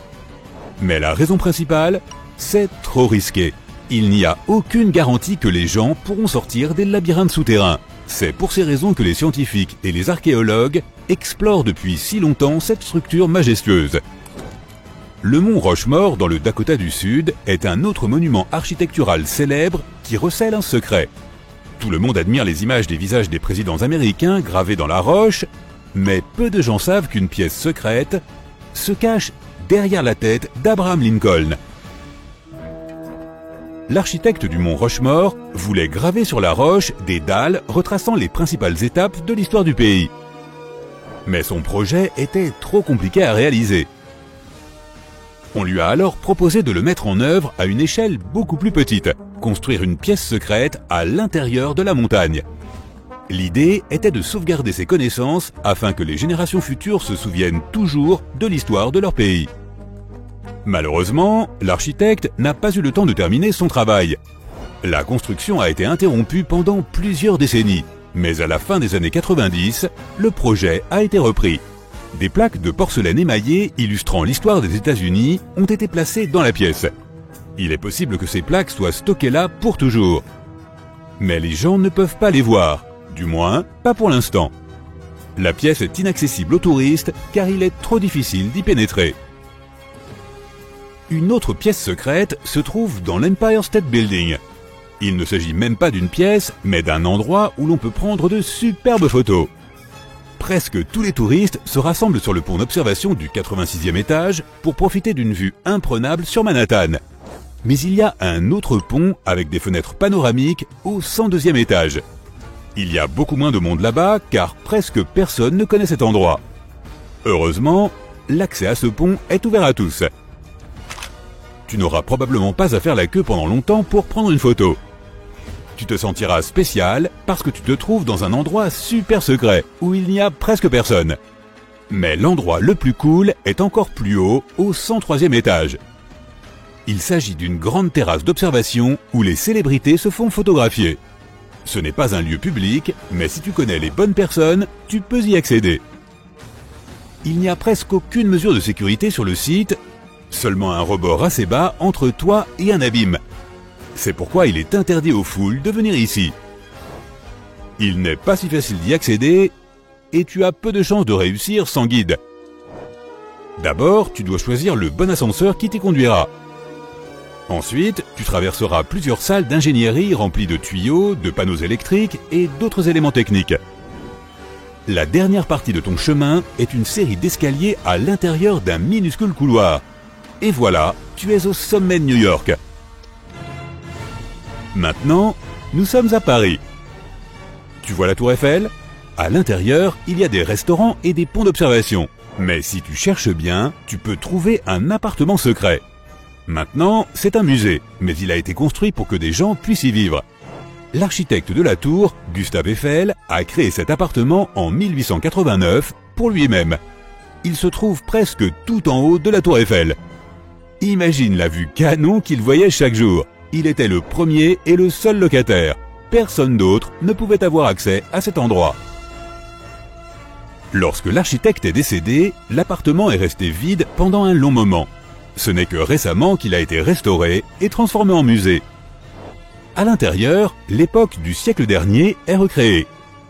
S2: Mais la raison principale, c'est trop risqué. Il n'y a aucune garantie que les gens pourront sortir des labyrinthes souterrains. C'est pour ces raisons que les scientifiques et les archéologues explorent depuis si longtemps cette structure majestueuse. Le mont Rushmore, dans le Dakota du Sud, est un autre monument architectural célèbre qui recèle un secret. Tout le monde admire les images des visages des présidents américains gravés dans la roche, mais peu de gens savent qu'une pièce secrète se cache derrière la tête d'Abraham Lincoln. L'architecte du mont Rushmore voulait graver sur la roche des dalles retraçant les principales étapes de l'histoire du pays. Mais son projet était trop compliqué à réaliser. On lui a alors proposé de le mettre en œuvre à une échelle beaucoup plus petite, construire une pièce secrète à l'intérieur de la montagne. L'idée était de sauvegarder ses connaissances afin que les générations futures se souviennent toujours de l'histoire de leur pays. Malheureusement, l'architecte n'a pas eu le temps de terminer son travail. La construction a été interrompue pendant plusieurs décennies, mais à la fin des années 90, le projet a été repris. Des plaques de porcelaine émaillée illustrant l'histoire des États-Unis ont été placées dans la pièce. Il est possible que ces plaques soient stockées là pour toujours. Mais les gens ne peuvent pas les voir, du moins pas pour l'instant. La pièce est inaccessible aux touristes car il est trop difficile d'y pénétrer. Une autre pièce secrète se trouve dans l'Empire State Building. Il ne s'agit même pas d'une pièce, mais d'un endroit où l'on peut prendre de superbes photos. Presque tous les touristes se rassemblent sur le pont d'observation du 86e étage pour profiter d'une vue imprenable sur Manhattan. Mais il y a un autre pont avec des fenêtres panoramiques au 102e étage. Il y a beaucoup moins de monde là-bas car presque personne ne connaît cet endroit. Heureusement, l'accès à ce pont est ouvert à tous. Tu n'auras probablement pas à faire la queue pendant longtemps pour prendre une photo. Tu te sentiras spécial parce que tu te trouves dans un endroit super secret où il n'y a presque personne. Mais l'endroit le plus cool est encore plus haut, au 103e étage. Il s'agit d'une grande terrasse d'observation où les célébrités se font photographier. Ce n'est pas un lieu public, mais si tu connais les bonnes personnes, tu peux y accéder. Il n'y a presque aucune mesure de sécurité sur le site, seulement un rebord assez bas entre toi et un abîme. C'est pourquoi il est interdit aux foules de venir ici. Il n'est pas si facile d'y accéder et tu as peu de chances de réussir sans guide. D'abord, tu dois choisir le bon ascenseur qui t'y conduira. Ensuite, tu traverseras plusieurs salles d'ingénierie remplies de tuyaux, de panneaux électriques et d'autres éléments techniques. La dernière partie de ton chemin est une série d'escaliers à l'intérieur d'un minuscule couloir. Et voilà, tu es au sommet de New York. Maintenant, nous sommes à Paris. Tu vois la tour Eiffel ? À l'intérieur, il y a des restaurants et des ponts d'observation. Mais si tu cherches bien, tu peux trouver un appartement secret. Maintenant, c'est un musée, mais il a été construit pour que des gens puissent y vivre. L'architecte de la tour, Gustave Eiffel, a créé cet appartement en 1889 pour lui-même. Il se trouve presque tout en haut de la tour Eiffel. Imagine la vue canon qu'il voyait chaque jour. Il était le premier et le seul locataire. Personne d'autre ne pouvait avoir accès à cet endroit. Lorsque l'architecte est décédé, l'appartement est resté vide pendant un long moment. Ce n'est que récemment qu'il a été restauré et transformé en musée. À l'intérieur, l'époque du siècle dernier est recréée.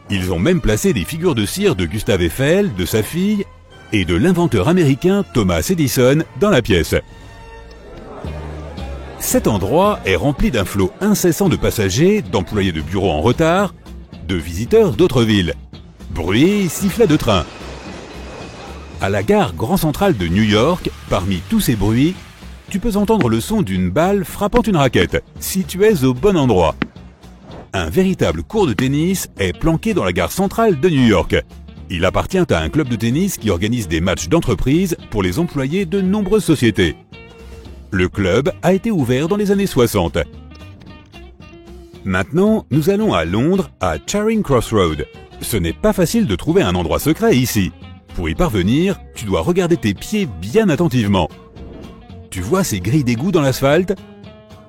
S2: Ils ont même placé des figures de cire de Gustave Eiffel, de sa fille et de l'inventeur américain Thomas Edison dans la pièce. Cet endroit est rempli d'un flot incessant de passagers, d'employés de bureaux en retard, de visiteurs d'autres villes. Bruit, sifflet de train. À la gare Grand Central de New York, parmi tous ces bruits, tu peux entendre le son d'une balle frappant une raquette, si tu es au bon endroit. un véritable court de tennis est planqué dans la gare centrale de New York. Il appartient à un club de tennis qui organise des matchs d'entreprise pour les employés de nombreuses sociétés. Le club a été ouvert dans les années 60. Maintenant, nous allons à Londres, à Charing Cross Road. Ce n'est pas facile de trouver un endroit secret ici. Pour y parvenir, tu dois regarder tes pieds bien attentivement. Tu vois ces grilles d'égout dans l'asphalte ?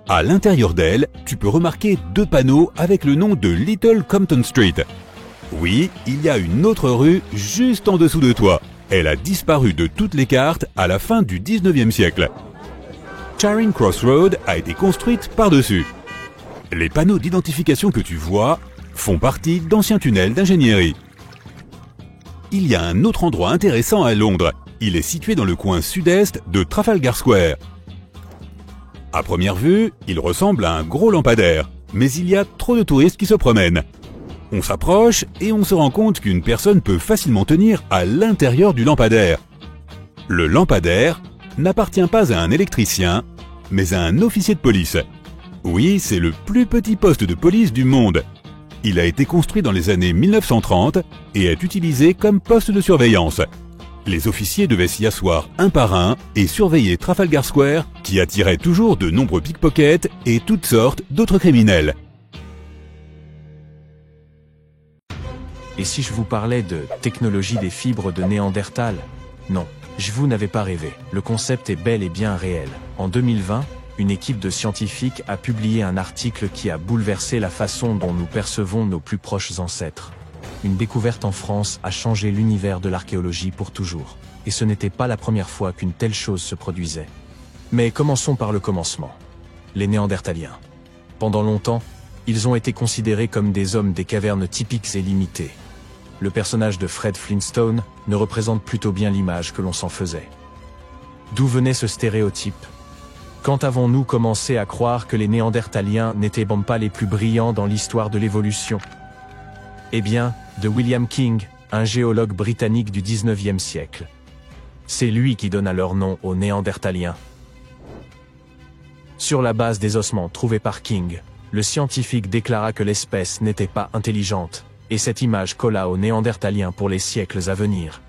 S2: À l'intérieur d'elles, tu peux remarquer 2 panneaux avec le nom de Little Compton Street. Oui, il y a une autre rue juste en dessous de toi. Elle a disparu de toutes les cartes à la fin du 19e siècle. Charing Cross Road a été construite par-dessus. Les panneaux d'identification que tu vois font partie d'anciens tunnels d'ingénierie. Il y a un autre endroit intéressant à Londres. Il est situé dans le coin sud-est de Trafalgar Square. À première vue, il ressemble à un gros lampadaire, mais il y a trop de touristes qui se promènent. On s'approche et on se rend compte qu'une personne peut facilement tenir à l'intérieur du lampadaire. Le lampadaire n'appartient pas à un électricien, mais à un officier de police. Oui, c'est le plus petit poste de police du monde. Il a été construit dans les années 1930 et est utilisé comme poste de surveillance. Les officiers devaient s'y asseoir un par un et surveiller Trafalgar Square, qui attirait toujours de nombreux pickpockets et toutes sortes d'autres criminels.
S1: Et si je vous parlais de technologie des fibres de Néandertal? Non, je vous n'avais pas rêvé. Le concept est bel et bien réel. En 2020, une équipe de scientifiques a publié un article qui a bouleversé la façon dont nous percevons nos plus proches ancêtres. Une découverte en France a changé l'univers de l'archéologie pour toujours. Et ce n'était pas la première fois qu'une telle chose se produisait. Mais commençons par le commencement. Les Néandertaliens. Pendant longtemps, ils ont été considérés comme des hommes des cavernes typiques et limités. Le personnage de Fred Flintstone ne représente plutôt bien l'image que l'on s'en faisait. D'où venait ce stéréotype ? Quand avons-nous commencé à croire que les Néandertaliens n'étaient pas les plus brillants dans l'histoire de l'évolution ? Eh bien, de William King, un géologue britannique du 19e siècle. C'est lui qui donna leur nom aux Néandertaliens. Sur la base des ossements trouvés par King, le scientifique déclara que l'espèce n'était pas intelligente, et cette image colla aux Néandertaliens pour les siècles à venir.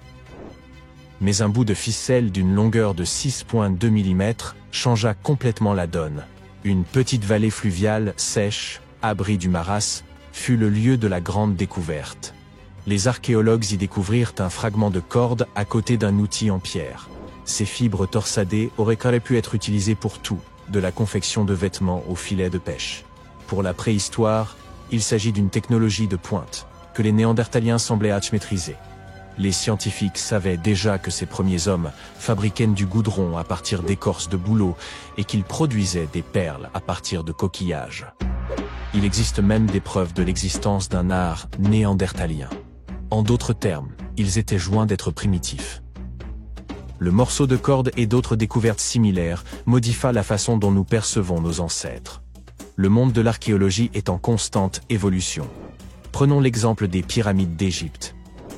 S1: Mais un bout de ficelle d'une longueur de 6,2 mm changea complètement la donne. Une petite vallée fluviale, sèche, abri du maras, fut le lieu de la grande découverte. Les archéologues y découvrirent un fragment de corde à côté d'un outil en pierre. Ces fibres torsadées auraient pu être utilisées pour tout, de la confection de vêtements aux filets de pêche. Pour la préhistoire, il s'agit d'une technologie de pointe, que les Néandertaliens semblaient maîtriser. Les scientifiques savaient déjà que ces premiers hommes fabriquaient du goudron à partir d'écorces de bouleau et qu'ils produisaient des perles à partir de coquillages. Il existe même des preuves de l'existence d'un art néandertalien. En d'autres termes, ils étaient loin d'être primitifs. Le morceau de corde et d'autres découvertes similaires modifient la façon dont nous percevons nos ancêtres. Le monde de l'archéologie est en constante évolution. Prenons l'exemple des pyramides d'Égypte.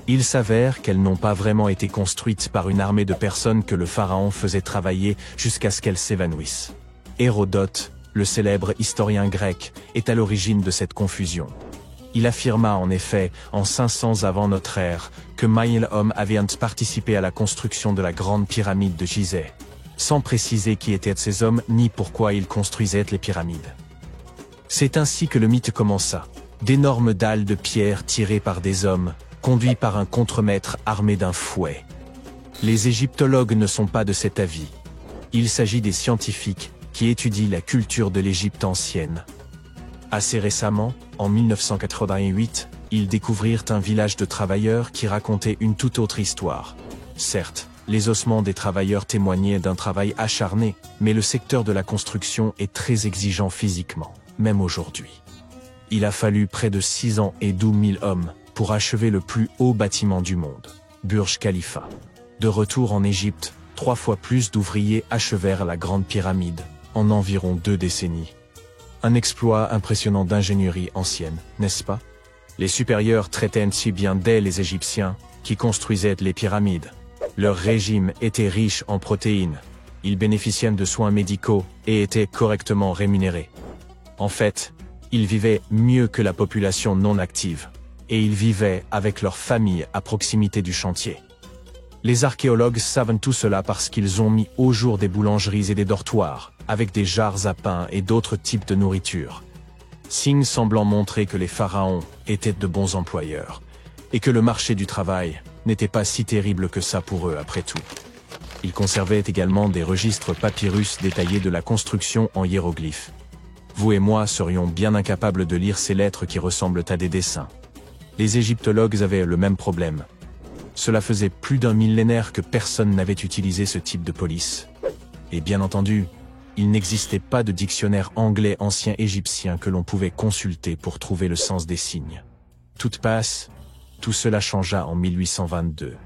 S1: Il s'avère qu'elles n'ont pas vraiment été construites par une armée de personnes que le pharaon faisait travailler jusqu'à ce qu'elles s'évanouissent. Hérodote, le célèbre historien grec, est à l'origine de cette confusion. Il affirma en effet, en 500 avant notre ère, que 1000 hommes avaient participé à la construction de la grande pyramide de Gizeh, sans préciser qui étaient ces hommes ni pourquoi ils construisaient les pyramides. C'est ainsi que le mythe commença. D'énormes dalles de pierre tirées par des hommes, conduits par un contremaître armé d'un fouet. Les égyptologues ne sont pas de cet avis. Il s'agit des scientifiques qui étudient la culture de l'Égypte ancienne. Assez récemment, en 1988, ils découvrirent un village de travailleurs qui racontait une toute autre histoire. Certes, les ossements des travailleurs témoignaient d'un travail acharné, mais le secteur de la construction est très exigeant physiquement, même aujourd'hui. Il a fallu près de 6 ans et 12 000 hommes pour achever le plus haut bâtiment du monde, Burj Khalifa. De retour en Égypte, 3 fois plus d'ouvriers achevèrent la Grande Pyramide, en environ 2 décennies. Un exploit impressionnant d'ingénierie ancienne, n'est-ce pas? Les supérieurs traitaient si bien d'eux les Égyptiens, qui construisaient les pyramides. Leur régime était riche en protéines. Ils bénéficiaient de soins médicaux et étaient correctement rémunérés. En fait, Ils vivaient mieux que la population non active, et ils vivaient avec leurs familles à proximité du chantier. Les archéologues savent tout cela parce qu'ils ont mis au jour des boulangeries et des dortoirs, avec des jarres à pain et d'autres types de nourriture. Signes semblant montrer que les pharaons étaient de bons employeurs, et que le marché du travail n'était pas si terrible que ça pour eux après tout. Ils conservaient également des registres papyrus détaillés de la construction en hiéroglyphes. Vous et moi serions bien incapables de lire ces lettres qui ressemblent à des dessins. Les égyptologues avaient le même problème. Cela faisait plus d'un millénaire que personne n'avait utilisé ce type de police. Et bien entendu, il n'existait pas de dictionnaire anglais ancien égyptien que l'on pouvait consulter pour trouver le sens des signes. Tout passe, tout cela changea en 1822.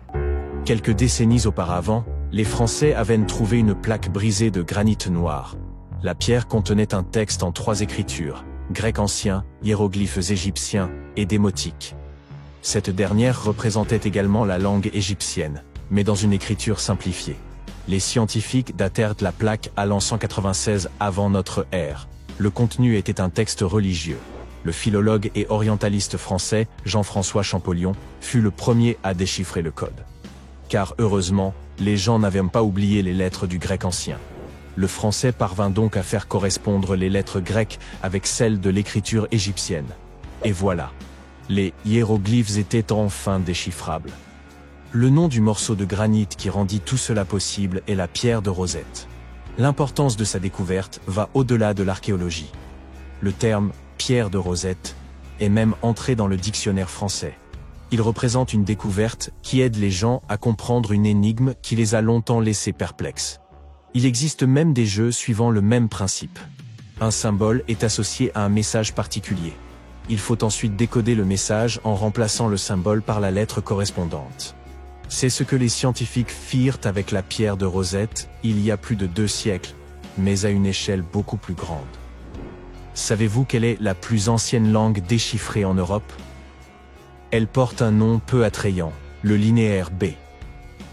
S1: Quelques décennies auparavant, les Français avaient trouvé une plaque brisée de granit noir. La pierre contenait un texte en 3 écritures, grec ancien, hiéroglyphes égyptiens et démotiques. Cette dernière représentait également la langue égyptienne, mais dans une écriture simplifiée. Les scientifiques datèrent la plaque à l'an 196 avant notre ère. Le contenu était un texte religieux. Le philologue et orientaliste français Jean-François Champollion fut le premier à déchiffrer le code. Car heureusement, les gens n'avaient pas oublié les lettres du grec ancien. Le français parvint donc à faire correspondre les lettres grecques avec celles de l'écriture égyptienne. Et voilà. Les hiéroglyphes étaient enfin déchiffrables. Le nom du morceau de granit qui rendit tout cela possible est la pierre de Rosette. L'importance de sa découverte va au-delà de l'archéologie. Le terme « pierre de Rosette » est même entré dans le dictionnaire français. Il représente une découverte qui aide les gens à comprendre une énigme qui les a longtemps laissés perplexes. Il existe même des jeux suivant le même principe. Un symbole est associé à un message particulier. Il faut ensuite décoder le message en remplaçant le symbole par la lettre correspondante. C'est ce que les scientifiques firent avec la pierre de Rosette il y a plus de 2 siècles, mais à une échelle beaucoup plus grande. Savez-vous quelle est la plus ancienne langue déchiffrée en Europe? Elle porte un nom peu attrayant, le linéaire B.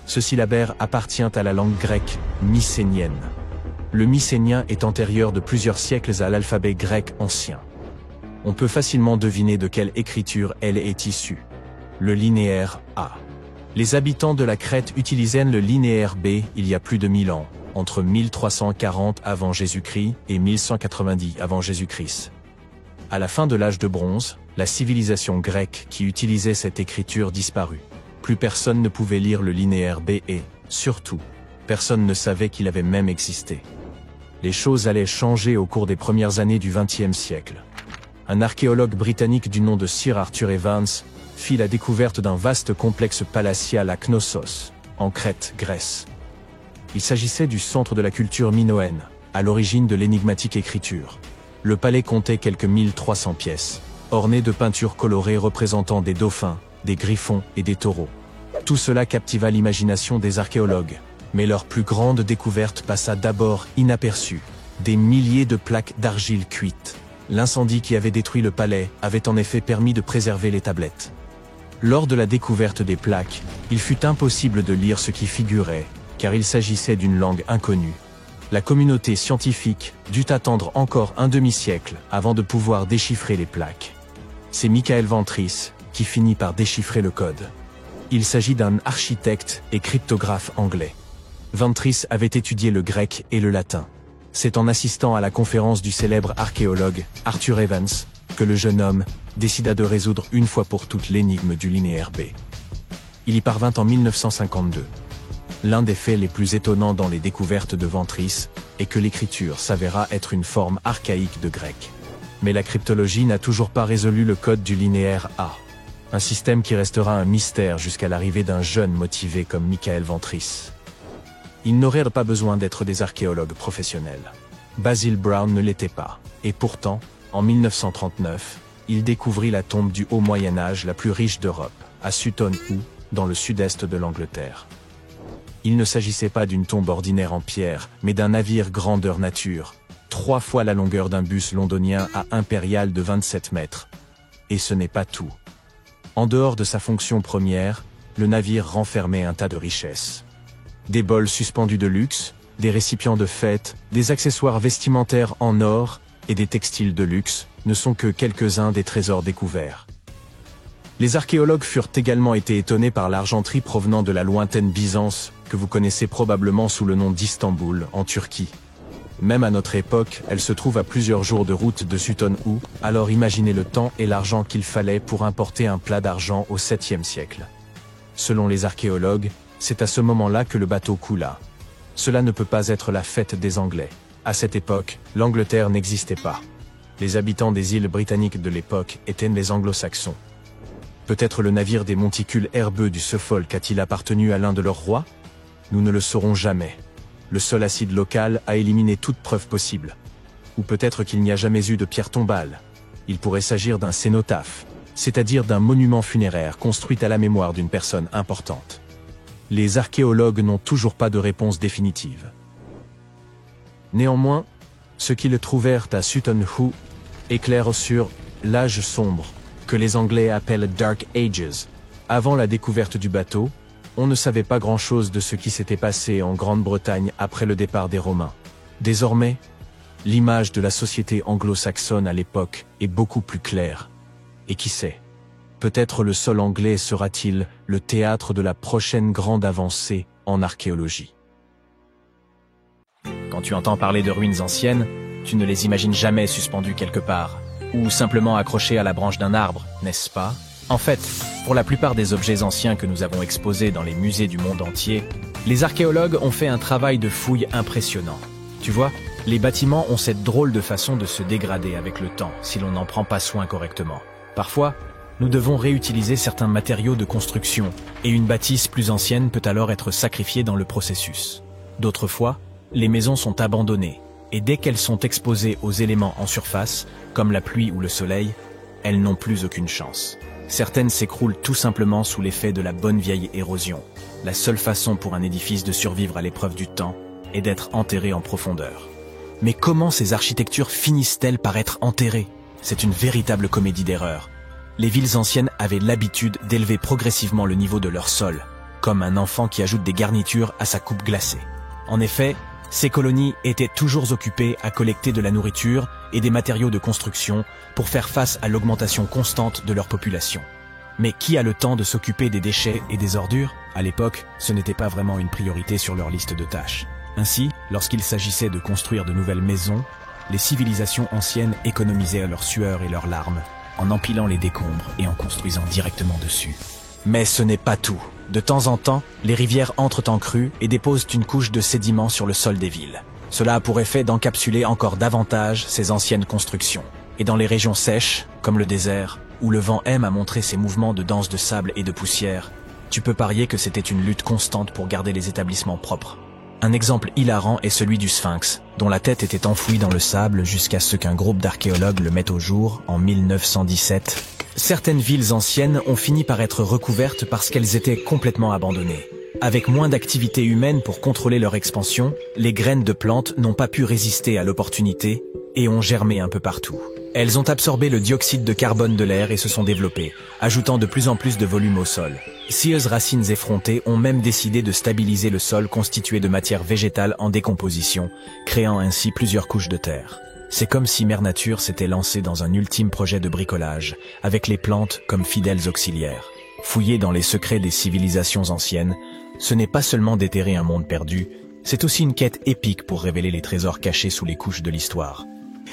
S1: Ce syllabaire appartient à la langue grecque mycénienne. Le mycénien est antérieur de plusieurs siècles à l'alphabet grec ancien. On peut facilement deviner de quelle écriture elle est issue. Le linéaire A. Les habitants de la Crète utilisaient le linéaire B il y a plus de 1000 ans, entre 1340 avant Jésus-Christ et 1190 avant Jésus-Christ. À la fin de l'âge de bronze, la civilisation grecque qui utilisait cette écriture disparut. Plus personne ne pouvait lire le linéaire B et, surtout, personne ne savait qu'il avait même existé. Les choses allaient changer au cours des premières années du XXe siècle. Un archéologue britannique du nom de Sir Arthur Evans fit la découverte d'un vaste complexe palatial à Knossos, en Crète, Grèce. Il s'agissait du centre de la culture minoenne, à l'origine de l'énigmatique écriture. Le palais comptait quelques 1300 pièces, ornées de peintures colorées représentant des dauphins, des griffons et des taureaux. Tout cela captiva l'imagination des archéologues, mais leur plus grande découverte passa d'abord inaperçue. Des milliers de plaques d'argile cuites. L'incendie qui avait détruit le palais avait en effet permis de préserver les tablettes. Lors de la découverte des plaques, il fut impossible de lire ce qui figurait, car il s'agissait d'une langue inconnue. La communauté scientifique dut attendre encore un demi-siècle avant de pouvoir déchiffrer les plaques. C'est Michael Ventris qui finit par déchiffrer le code. Il s'agit d'un architecte et cryptographe anglais. Ventris avait étudié le grec et le latin. C'est en assistant à la conférence du célèbre archéologue Arthur Evans que le jeune homme décida de résoudre une fois pour toutes l'énigme du linéaire B. Il y parvint en 1952. L'un des faits les plus étonnants dans les découvertes de Ventris est que l'écriture s'avéra être une forme archaïque de grec. Mais la cryptologie n'a toujours pas résolu le code du linéaire A. Un système qui restera un mystère jusqu'à l'arrivée d'un jeune motivé comme Michael Ventris. Ils n'auraient pas besoin d'être des archéologues professionnels. Basil Brown ne l'était pas, et pourtant, en 1939, il découvrit la tombe du Haut Moyen-Âge la plus riche d'Europe, à Sutton Hoo, dans le sud-est de l'Angleterre. Il ne s'agissait pas d'une tombe ordinaire en pierre, mais d'un navire grandeur nature, 3 fois la longueur d'un bus londonien à impérial de 27 mètres. Et ce n'est pas tout. En dehors de sa fonction première, le navire renfermait un tas de richesses. Des bols suspendus de luxe, des récipients de fête, des accessoires vestimentaires en or et des textiles de luxe, ne sont que quelques-uns des trésors découverts. Les archéologues furent également été étonnés par l'argenterie provenant de la lointaine Byzance, que vous connaissez probablement sous le nom d'Istanbul, en Turquie. Même à notre époque, elle se trouve à plusieurs jours de route de Sultan-Hou, alors imaginez le temps et l'argent qu'il fallait pour importer un plat d'argent au 7e siècle. Selon les archéologues, c'est à ce moment-là que le bateau coula. Cela ne peut pas être la fête des Anglais. À cette époque, l'Angleterre n'existait pas. Les habitants des îles britanniques de l'époque étaient les anglo-saxons. Peut-être le navire des monticules herbeux du Suffolk a-t-il appartenu à l'un de leurs rois? Nous ne le saurons jamais. Le sol acide local a éliminé toute preuve possible. Ou peut-être qu'il n'y a jamais eu de pierre tombale. Il pourrait s'agir d'un cénotaphe, c'est-à-dire d'un monument funéraire construit à la mémoire d'une personne importante. Les archéologues n'ont toujours pas de réponse définitive. Néanmoins, ce qu'ils trouvèrent à Sultan-Hou éclaire sur l'âge sombre, que les Anglais appellent Dark Ages. Avant la découverte du bateau, on ne savait pas grand-chose de ce qui s'était passé en Grande-Bretagne après le départ des Romains. Désormais, l'image de la société anglo-saxonne à l'époque est beaucoup plus claire. Et qui sait, peut-être le sol anglais sera-t-il le théâtre de la prochaine grande avancée en archéologie.
S3: Quand tu entends parler de ruines anciennes, tu ne les imagines jamais suspendues quelque part, ou simplement accrochées à la branche d'un arbre, n'est-ce pas? En fait, pour la plupart des objets anciens que nous avons exposés dans les musées du monde entier, les archéologues ont fait un travail de fouille impressionnant. Tu vois, les bâtiments ont cette drôle de façon de se dégrader avec le temps si l'on n'en prend pas soin correctement. Parfois, nous devons réutiliser certains matériaux de construction, et une bâtisse plus ancienne peut alors être sacrifiée dans le processus. D'autres fois, les maisons sont abandonnées, et dès qu'elles sont exposées aux éléments en surface, comme la pluie ou le soleil, elles n'ont plus aucune chance. Certaines s'écroulent tout simplement sous l'effet de la bonne vieille érosion. La seule façon pour un édifice de survivre à l'épreuve du temps est d'être enterré en profondeur. Mais comment ces architectures finissent-elles par être enterrées? C'est une véritable comédie d'erreurs. Les villes anciennes avaient l'habitude d'élever progressivement le niveau de leur sol, comme un enfant qui ajoute des garnitures à sa coupe glacée. En effet, ces colonies étaient toujours occupées à collecter de la nourriture et des matériaux de construction pour faire face à l'augmentation constante de leur population. Mais qui a le temps de s'occuper des déchets et des ordures? À l'époque, ce n'était pas vraiment une priorité sur leur liste de tâches. Ainsi, lorsqu'il s'agissait de construire de nouvelles maisons, les civilisations anciennes économisaient leur sueur et leurs larmes en empilant les décombres et en construisant directement dessus. Mais ce n'est pas tout. De temps en temps, les rivières entrent en crue et déposent une couche de sédiments sur le sol des villes. Cela a pour effet d'encapsuler encore davantage ces anciennes constructions. Et dans les régions sèches, comme le désert, où le vent aime à montrer ses mouvements de danse de sable et de poussière, tu peux parier que c'était une lutte constante pour garder les établissements propres. Un exemple hilarant est celui du Sphinx, dont la tête était enfouie dans le sable jusqu'à ce qu'un groupe d'archéologues le mette au jour en 1917. Certaines villes anciennes ont fini par être recouvertes parce qu'elles étaient complètement abandonnées. Avec moins d'activité humaine pour contrôler leur expansion, les graines de plantes n'ont pas pu résister à l'opportunité et ont germé un peu partout. Elles ont absorbé le dioxyde de carbone de l'air et se sont développées, ajoutant de plus en plus de volume au sol. Scieuses racines effrontées ont même décidé de stabiliser le sol constitué de matière végétale en décomposition, créant ainsi plusieurs couches de terre. C'est comme si Mère Nature s'était lancée dans un ultime projet de bricolage, avec les plantes comme fidèles auxiliaires. Fouiller dans les secrets des civilisations anciennes, ce n'est pas seulement déterrer un monde perdu, c'est aussi une quête épique pour révéler les trésors cachés sous les couches de l'histoire.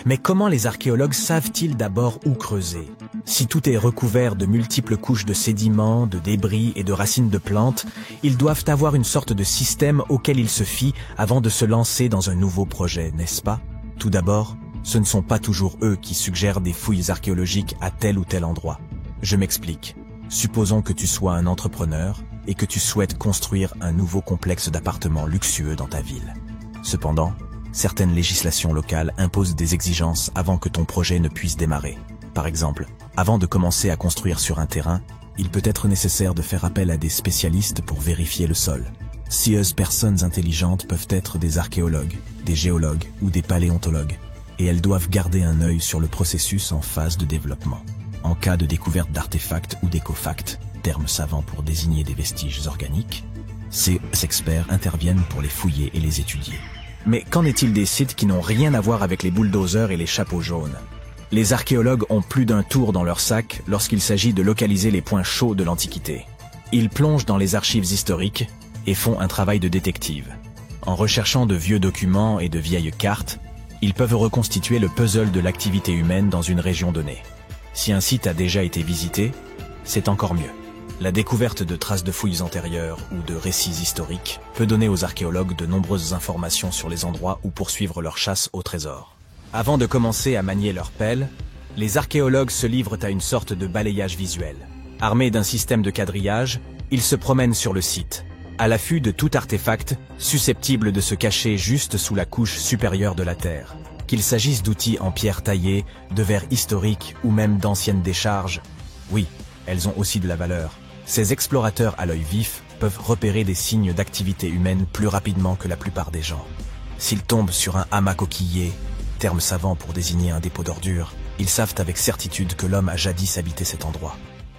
S3: Mais comment les archéologues savent-ils d'abord où creuser? Si tout est recouvert de multiples couches de sédiments, de débris et de racines de plantes, ils doivent avoir une sorte de système auquel ils se fient avant de se lancer dans un nouveau projet, n'est-ce pas? Tout d'abord, ce ne sont pas toujours eux qui suggèrent des fouilles archéologiques à tel ou tel endroit. Je m'explique. Supposons que tu sois un entrepreneur et que tu souhaites construire un nouveau complexe d'appartements luxueux dans ta ville. Cependant, certaines législations locales imposent des exigences avant que ton projet ne puisse démarrer. Par exemple, avant de commencer à construire sur un terrain, il peut être nécessaire de faire appel à des spécialistes pour vérifier le sol. Scieuses personnes intelligentes peuvent être des archéologues, des géologues ou des paléontologues, et elles doivent garder un œil sur le processus en phase de développement. En cas de découverte d'artefacts ou d'écofacts, termes savants pour désigner des vestiges organiques, ces experts interviennent pour les fouiller et les étudier. Mais qu'en est-il des sites qui n'ont rien à voir avec les bulldozers et les chapeaux jaunes? Les archéologues ont plus d'un tour dans leur sac lorsqu'il s'agit de localiser les points chauds de l'Antiquité. Ils plongent dans les archives historiques et font un travail de détective. En recherchant de vieux documents et de vieilles cartes, ils peuvent reconstituer le puzzle de l'activité humaine dans une région donnée. Si un site a déjà été visité, c'est encore mieux. La découverte de traces de fouilles antérieures ou de récits historiques peut donner aux archéologues de nombreuses informations sur les endroits où poursuivre leur chasse au trésor. Avant de commencer à manier leur pelle, les archéologues se livrent à une sorte de balayage visuel. Armés d'un système de quadrillage, ils se promènent sur le site, à l'affût de tout artefact susceptible de se cacher juste sous la couche supérieure de la Terre. Qu'il s'agisse d'outils en pierre taillée, de verres historiques ou même d'anciennes décharges, oui, elles ont aussi de la valeur. Ces explorateurs à l'œil vif peuvent repérer des signes d'activité humaine plus rapidement que la plupart des gens. S'ils tombent sur un hamac coquillé, terme savant pour désigner un dépôt d'ordures, ils savent avec certitude que l'homme a jadis habité cet endroit.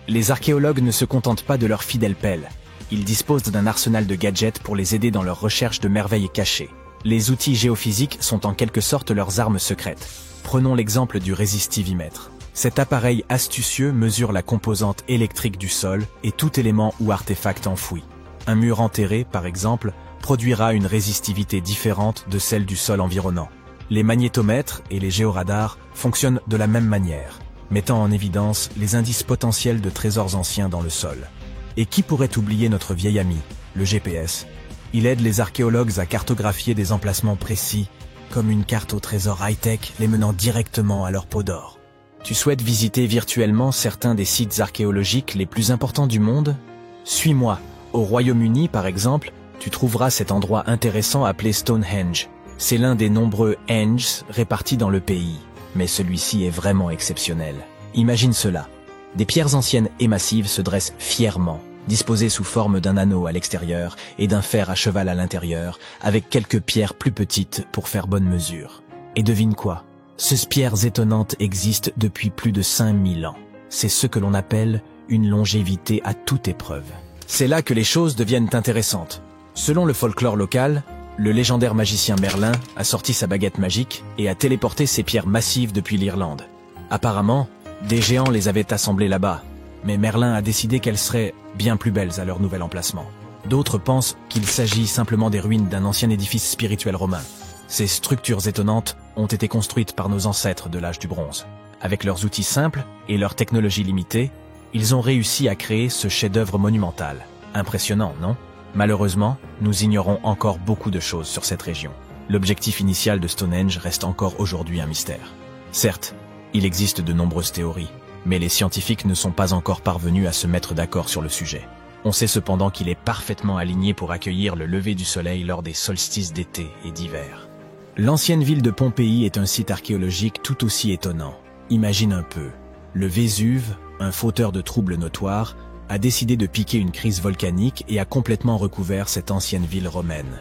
S3: Les archéologues ne se contentent pas de leur fidèle pelle. Ils disposent d'un arsenal de gadgets pour les aider dans leur recherche de merveilles cachées. Les outils géophysiques sont en quelque sorte leurs armes secrètes. Prenons l'exemple du résistivimètre. Cet appareil astucieux mesure la composante électrique du sol et tout élément ou artefact enfoui. Un mur enterré, par exemple, produira une résistivité différente de celle du sol environnant. Les magnétomètres et les géoradars fonctionnent de la même manière, mettant en évidence les indices potentiels de trésors anciens dans le sol. Et qui pourrait oublier notre vieil ami, le GPS? Il aide les archéologues à cartographier des emplacements précis, comme une carte au trésor high-tech les menant directement à leur peau d'or. Tu souhaites visiter virtuellement certains des sites archéologiques les plus importants du monde? Suis-moi. Au Royaume-Uni, par exemple, tu trouveras cet endroit intéressant appelé Stonehenge. C'est l'un des nombreux Henges répartis dans le pays, mais celui-ci est vraiment exceptionnel. Imagine cela. Des pierres anciennes et massives se dressent fièrement, disposées sous forme d'un anneau à l'extérieur et d'un fer à cheval à l'intérieur, avec quelques pierres plus petites pour faire bonne mesure. Et devine quoi? Ces pierres étonnantes existent depuis plus de 5000 ans. C'est ce que l'on appelle une longévité à toute épreuve. C'est là que les choses deviennent intéressantes. Selon le folklore local, le légendaire magicien Merlin a sorti sa baguette magique et a téléporté ces pierres massives depuis l'Irlande. Apparemment, des géants les avaient assemblées là-bas, mais Merlin a décidé qu'elles seraient bien plus belles à leur nouvel emplacement. D'autres pensent qu'il s'agit simplement des ruines d'un ancien édifice spirituel romain. Ces structures étonnantes ont été construites par nos ancêtres de l'âge du bronze. Avec leurs outils simples et leur technologie limitée, ils ont réussi à créer ce chef-d'œuvre monumental. Impressionnant, non? Malheureusement, nous ignorons encore beaucoup de choses sur cette région. L'objectif initial de Stonehenge reste encore aujourd'hui un mystère. Certes, il existe de nombreuses théories, mais les scientifiques ne sont pas encore parvenus à se mettre d'accord sur le sujet. On sait cependant qu'il est parfaitement aligné pour accueillir le lever du soleil lors des solstices d'été et d'hiver. L'ancienne ville de Pompéi est un site archéologique tout aussi étonnant. Imagine un peu, le Vésuve, un fauteur de troubles notoires, a décidé de piquer une crise volcanique et a complètement recouvert cette ancienne ville romaine.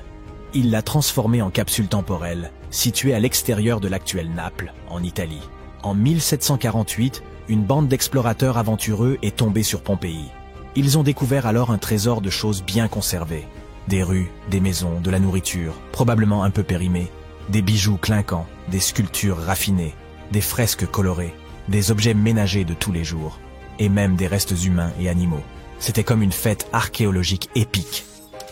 S3: Il l'a transformée en capsule temporelle, située à l'extérieur de l'actuelle Naples, en Italie. En 1748, une bande d'explorateurs aventureux est tombée sur Pompéi. Ils ont découvert alors un trésor de choses bien conservées. Des rues, des maisons, de la nourriture, probablement un peu périmée, des bijoux clinquants, des sculptures raffinées, des fresques colorées, des objets ménagers de tous les jours, et même des restes humains et animaux. C'était comme une fête archéologique épique.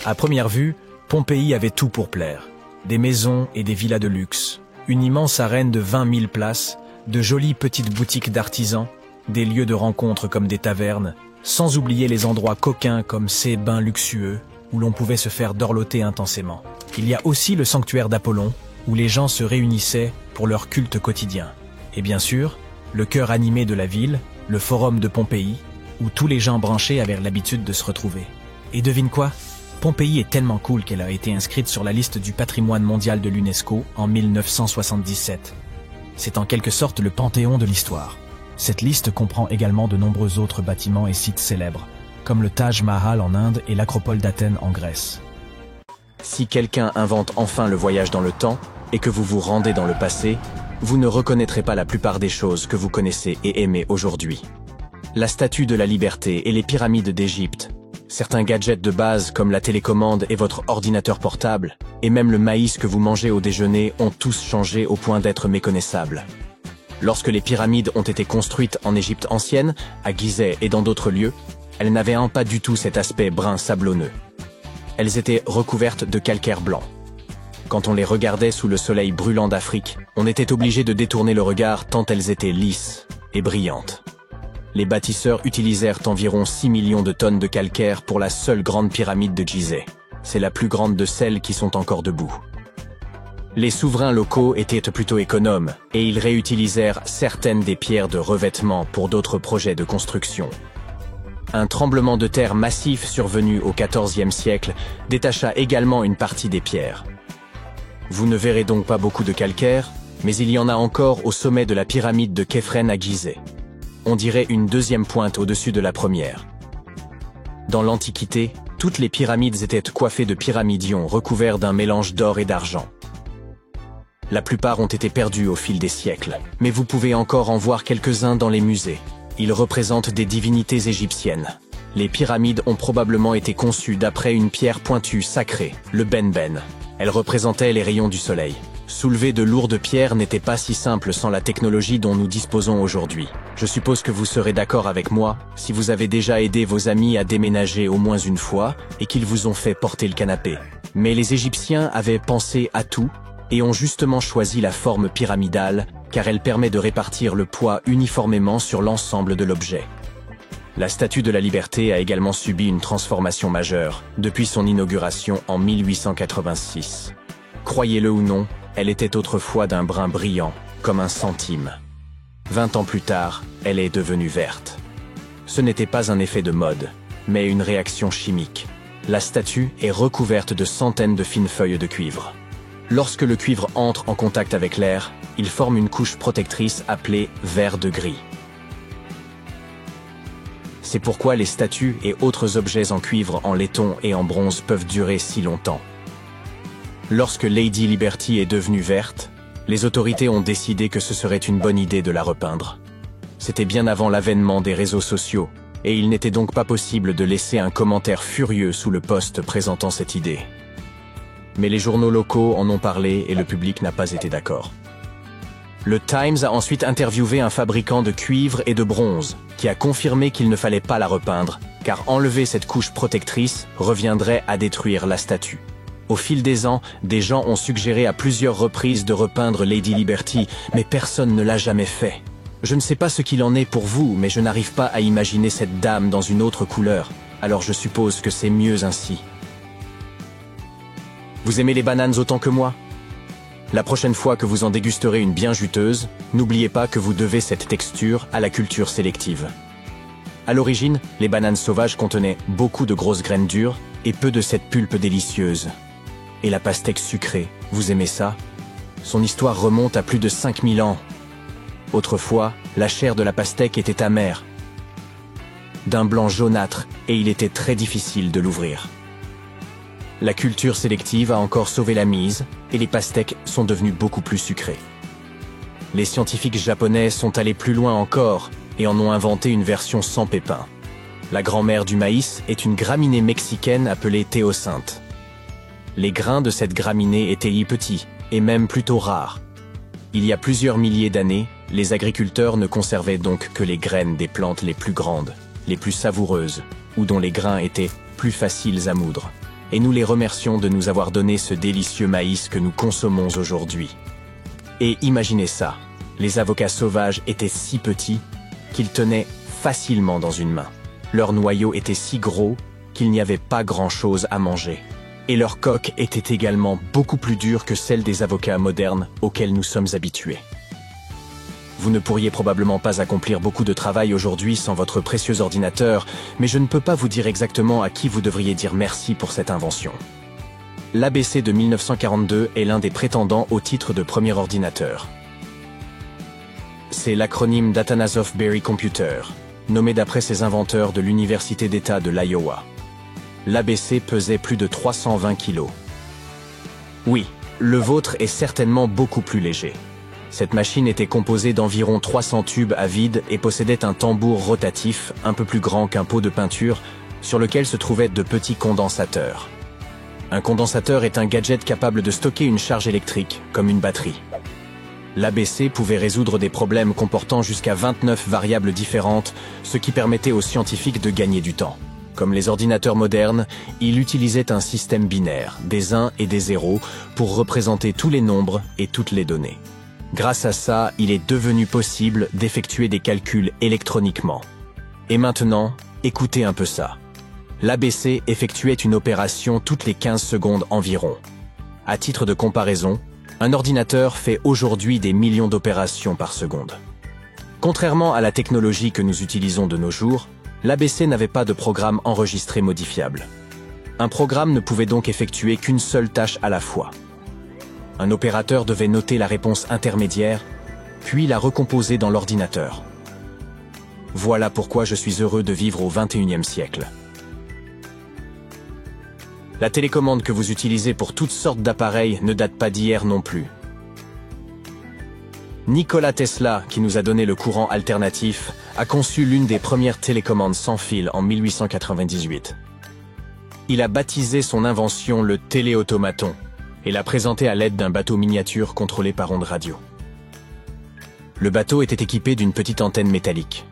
S3: À première vue, Pompéi avait tout pour plaire. Des maisons et des villas de luxe, une immense arène de 20 000 places, de jolies petites boutiques d'artisans, des lieux de rencontre comme des tavernes, sans oublier les endroits coquins comme ces bains luxueux, où l'on pouvait se faire dorloter intensément. Il y a aussi le sanctuaire d'Apollon, où les gens se réunissaient pour leur culte quotidien. Et bien sûr, le cœur animé de la ville, le forum de Pompéi, où tous les gens branchés avaient l'habitude de se retrouver. Et devine quoi? Pompéi est tellement cool qu'elle a été inscrite sur la liste du patrimoine mondial de l'UNESCO en 1977. C'est en quelque sorte le panthéon de l'histoire. Cette liste comprend également de nombreux autres bâtiments et sites célèbres, comme le Taj Mahal en Inde et l'Acropole d'Athènes en Grèce. Si quelqu'un invente enfin le voyage dans le temps et que vous vous rendez dans le passé, vous ne reconnaîtrez pas la plupart des choses que vous connaissez et aimez aujourd'hui. La Statue de la Liberté et les pyramides d'Égypte, certains gadgets de base comme la télécommande et votre ordinateur portable, et même le maïs que vous mangez au déjeuner ont tous changé au point d'être méconnaissables.
S1: Lorsque les pyramides ont été construites en Égypte ancienne, à Gizeh et dans d'autres lieux, elles n'avaient pas du tout cet aspect brun sablonneux. Elles étaient recouvertes de calcaire blanc. Quand on les regardait sous le soleil brûlant d'Afrique, on était obligé de détourner le regard tant elles étaient lisses et brillantes. Les bâtisseurs utilisèrent environ 6 millions de tonnes de calcaire pour la seule grande pyramide de Gizeh. C'est la plus grande de celles qui sont encore debout. Les souverains locaux étaient plutôt économes et ils réutilisèrent certaines des pierres de revêtement pour d'autres projets de construction. Un tremblement de terre massif survenu au XIVe siècle détacha également une partie des pierres. Vous ne verrez donc pas beaucoup de calcaire, mais il y en a encore au sommet de la pyramide de Khéphren à Gizeh. On dirait une deuxième pointe au-dessus de la première. Dans l'Antiquité, toutes les pyramides étaient coiffées de pyramidions recouverts d'un mélange d'or et d'argent. La plupart ont été perdus au fil des siècles, mais vous pouvez encore en voir quelques-uns dans les musées. Ils représentent des divinités égyptiennes. Les pyramides ont probablement été conçues d'après une pierre pointue sacrée, le benben. Elles représentaient les rayons du soleil. Soulever de lourdes pierres n'était pas si simple sans la technologie dont nous disposons aujourd'hui. Je suppose que vous serez d'accord avec moi si vous avez déjà aidé vos amis à déménager au moins une fois et qu'ils vous ont fait porter le canapé. Mais les Égyptiens avaient pensé à tout et ont justement choisi la forme pyramidale car elle permet de répartir le poids uniformément sur l'ensemble de l'objet. La Statue de la Liberté a également subi une transformation majeure depuis son inauguration en 1886. Croyez-le ou non, elle était autrefois d'un brun brillant, comme un centime. 20 ans plus tard, elle est devenue verte. Ce n'était pas un effet de mode, mais une réaction chimique. La statue est recouverte de centaines de fines feuilles de cuivre. Lorsque le cuivre entre en contact avec l'air, il forme une couche protectrice appelée verre de gris. C'est pourquoi les statues et autres objets en cuivre, en laiton et en bronze peuvent durer si longtemps. Lorsque Lady Liberty est devenue verte, les autorités ont décidé que ce serait une bonne idée de la repeindre. C'était bien avant l'avènement des réseaux sociaux, et il n'était donc pas possible de laisser un commentaire furieux sous le post présentant cette idée. Mais les journaux locaux en ont parlé et le public n'a pas été d'accord. Le Times a ensuite interviewé un fabricant de cuivre et de bronze, qui a confirmé qu'il ne fallait pas la repeindre, car enlever cette couche protectrice reviendrait à détruire la statue. Au fil des ans, des gens ont suggéré à plusieurs reprises de repeindre Lady Liberty, mais personne ne l'a jamais fait. Je ne sais pas ce qu'il en est pour vous, mais je n'arrive pas à imaginer cette dame dans une autre couleur, alors je suppose que c'est mieux ainsi. Vous aimez les bananes autant que moi ? La prochaine fois que vous en dégusterez une bien juteuse, n'oubliez pas que vous devez cette texture à la culture sélective. À l'origine, les bananes sauvages contenaient beaucoup de grosses graines dures et peu de cette pulpe délicieuse. Et la pastèque sucrée, vous aimez ça ? Son histoire remonte à plus de 5000 ans. Autrefois, la chair de la pastèque était amère, d'un blanc jaunâtre, et il était très difficile de l'ouvrir. La culture sélective a encore sauvé la mise, et les pastèques sont devenues beaucoup plus sucrées. Les scientifiques japonais sont allés plus loin encore, et en ont inventé une version sans pépins. La grand-mère du maïs est une graminée mexicaine appelée théocinthe. Les grains de cette graminée étaient petits, et même plutôt rares. Il y a plusieurs milliers d'années, les agriculteurs ne conservaient donc que les graines des plantes les plus grandes, les plus savoureuses, ou dont les grains étaient plus faciles à moudre. Et nous les remercions de nous avoir donné ce délicieux maïs que nous consommons aujourd'hui. Et imaginez ça, les avocats sauvages étaient si petits qu'ils tenaient facilement dans une main. Leur noyau était si gros qu'il n'y avait pas grand-chose à manger. Et leur coque était également beaucoup plus dure que celle des avocats modernes auxquels nous sommes habitués. Vous ne pourriez probablement pas accomplir beaucoup de travail aujourd'hui sans votre précieux ordinateur, mais je ne peux pas vous dire exactement à qui vous devriez dire merci pour cette invention. L'ABC de 1942 est l'un des prétendants au titre de premier ordinateur. C'est l'acronyme d'Atanasoff Berry Computer, nommé d'après ses inventeurs de l'Université d'État de l'Iowa. L'ABC pesait plus de 320 kg. Oui, le vôtre est certainement beaucoup plus léger. Cette machine était composée d'environ 300 tubes à vide et possédait un tambour rotatif, un peu plus grand qu'un pot de peinture, sur lequel se trouvaient de petits condensateurs. Un condensateur est un gadget capable de stocker une charge électrique, comme une batterie. L'ABC pouvait résoudre des problèmes comportant jusqu'à 29 variables différentes, ce qui permettait aux scientifiques de gagner du temps. Comme les ordinateurs modernes, il utilisait un système binaire, des 1 et des 0, pour représenter tous les nombres et toutes les données. Grâce à ça, il est devenu possible d'effectuer des calculs électroniquement. Et maintenant, écoutez un peu ça. L'ABC effectuait une opération toutes les 15 secondes environ. À titre de comparaison, un ordinateur fait aujourd'hui des millions d'opérations par seconde. Contrairement à la technologie que nous utilisons de nos jours, l'ABC n'avait pas de programme enregistré modifiable. Un programme ne pouvait donc effectuer qu'une seule tâche à la fois. Un opérateur devait noter la réponse intermédiaire, puis la recomposer dans l'ordinateur. Voilà pourquoi je suis heureux de vivre au XXIe siècle. La télécommande que vous utilisez pour toutes sortes d'appareils ne date pas d'hier non plus. Nikola Tesla, qui nous a donné le courant alternatif, a conçu l'une des premières télécommandes sans fil en 1898. Il a baptisé son invention le téléautomaton et l'a présenté à l'aide d'un bateau miniature contrôlé par ondes radio. Le bateau était équipé d'une petite antenne métallique.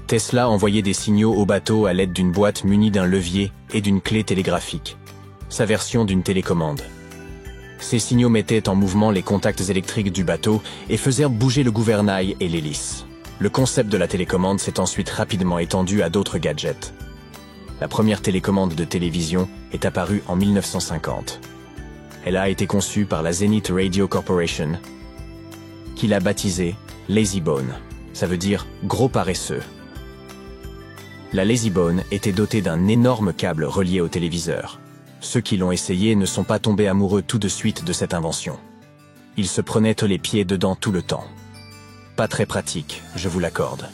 S1: Tesla envoyait des signaux au bateau à l'aide d'une boîte munie d'un levier et d'une clé télégraphique, sa version d'une télécommande. Ces signaux mettaient en mouvement les contacts électriques du bateau et faisaient bouger le gouvernail et l'hélice. Le concept de la télécommande s'est ensuite rapidement étendu à d'autres gadgets. La première télécommande de télévision est apparue en 1950. Elle a été conçue par la Zenith Radio Corporation, qui l'a baptisée LazyBone. Ça veut dire gros paresseux. La LazyBone était dotée d'un énorme câble relié au téléviseur. Ceux qui l'ont essayé ne sont pas tombés amoureux tout de suite de cette invention. Ils se prenaient les pieds dedans tout le temps. Pas très pratique, je vous l'accorde.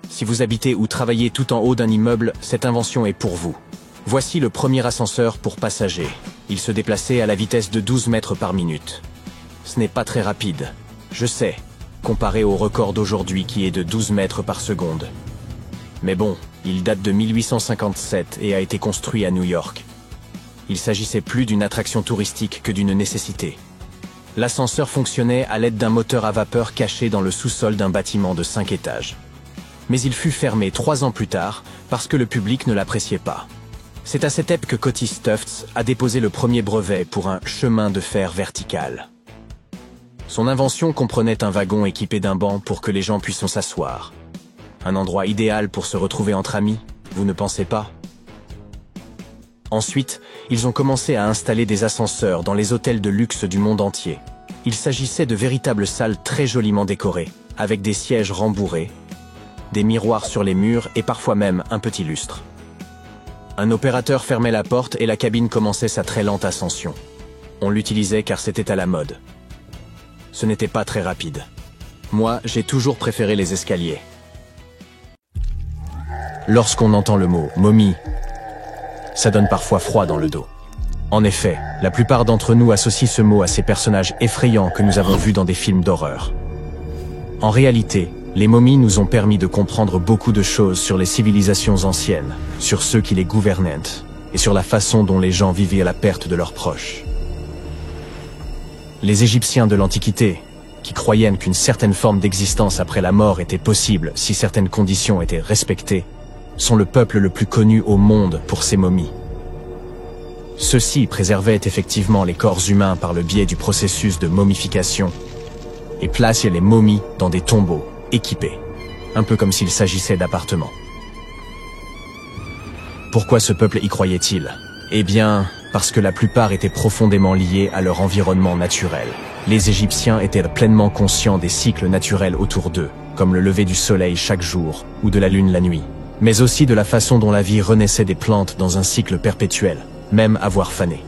S1: Si vous habitez ou travaillez tout en haut d'un immeuble, cette invention est pour vous. Voici le premier ascenseur pour passagers. Il se déplaçait à la vitesse de 12 mètres par minute. Ce n'est pas très rapide, je sais, comparé au record d'aujourd'hui qui est de 12 mètres par seconde. Mais bon, il date de 1857 et a été construit à New York. Il s'agissait plus d'une attraction touristique que d'une nécessité. L'ascenseur fonctionnait à l'aide d'un moteur à vapeur caché dans le sous-sol d'un bâtiment de 5 étages. Mais il fut fermé 3 ans plus tard parce que le public ne l'appréciait pas. C'est à cette époque que Otis Tufts a déposé le premier brevet pour un chemin de fer vertical. Son invention comprenait un wagon équipé d'un banc pour que les gens puissent s'asseoir. Un endroit idéal pour se retrouver entre amis, vous ne pensez pas? Ensuite, ils ont commencé à installer des ascenseurs dans les hôtels de luxe du monde entier. Il s'agissait de véritables salles très joliment décorées, avec des sièges rembourrés, des miroirs sur les murs et parfois même un petit lustre. Un opérateur fermait la porte et la cabine commençait sa très lente ascension. On l'utilisait car c'était à la mode. Ce n'était pas très rapide. Moi, j'ai toujours préféré les escaliers. Lorsqu'on entend le mot « momie », ça donne parfois froid dans le dos. En effet, la plupart d'entre nous associent ce mot à ces personnages effrayants que nous avons vus dans des films d'horreur. En réalité, les momies nous ont permis de comprendre beaucoup de choses sur les civilisations anciennes, sur ceux qui les gouvernaient, et sur la façon dont les gens vivaient à la perte de leurs proches. Les Égyptiens de l'Antiquité, qui croyaient qu'une certaine forme d'existence après la mort était possible si certaines conditions étaient respectées, sont le peuple le plus connu au monde pour ses momies. Ceux-ci préservaient effectivement les corps humains par le biais du processus de momification et plaçaient les momies dans des tombeaux équipés, un peu comme s'il s'agissait d'appartements. Pourquoi ce peuple y croyait-il? Eh bien, parce que la plupart étaient profondément liés à leur environnement naturel. Les Égyptiens étaient pleinement conscients des cycles naturels autour d'eux, comme le lever du soleil chaque jour ou de la lune la nuit, mais aussi de la façon dont la vie renaissait des plantes dans un cycle perpétuel, même à voir faner.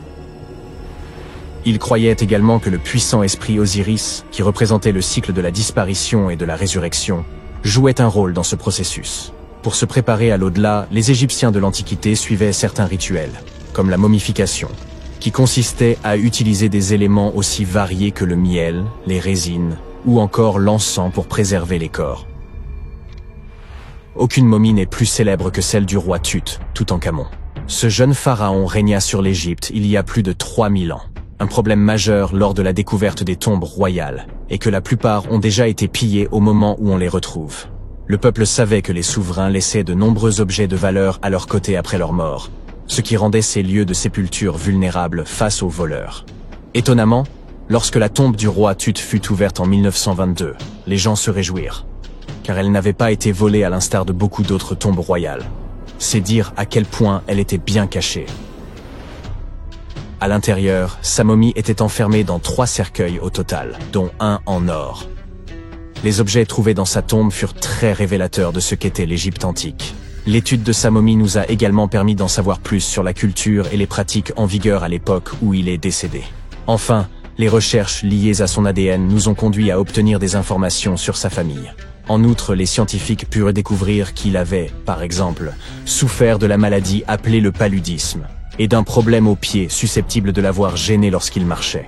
S1: Ils croyaient également que le puissant esprit Osiris, qui représentait le cycle de la disparition et de la résurrection, jouait un rôle dans ce processus. Pour se préparer à l'au-delà, les Égyptiens de l'Antiquité suivaient certains rituels, comme la momification, qui consistait à utiliser des éléments aussi variés que le miel, les résines ou encore l'encens pour préserver les corps. Aucune momie n'est plus célèbre que celle du roi Tut, Toutankhamon. Ce jeune pharaon régna sur l'Égypte il y a plus de 3000 ans. un problème majeur lors de la découverte des tombes royales, et que la plupart ont déjà été pillées au moment où on les retrouve. Le peuple savait que les souverains laissaient de nombreux objets de valeur à leur côté après leur mort, ce qui rendait ces lieux de sépulture vulnérables face aux voleurs. Étonnamment, lorsque la tombe du roi Tut fut ouverte en 1922, les gens se réjouirent, car elle n'avait pas été volée à l'instar de beaucoup d'autres tombes royales. C'est dire à quel point elle était bien cachée. À l'intérieur, sa momie était enfermée dans 3 cercueils au total, dont un en or. Les objets trouvés dans sa tombe furent très révélateurs de ce qu'était l'Égypte antique. L'étude de sa momie nous a également permis d'en savoir plus sur la culture et les pratiques en vigueur à l'époque où il est décédé. Enfin, les recherches liées à son ADN nous ont conduit à obtenir des informations sur sa famille. En outre, les scientifiques purent découvrir qu'il avait, par exemple, souffert de la maladie appelée le paludisme, et d'un problème au pied susceptible de l'avoir gêné lorsqu'il marchait.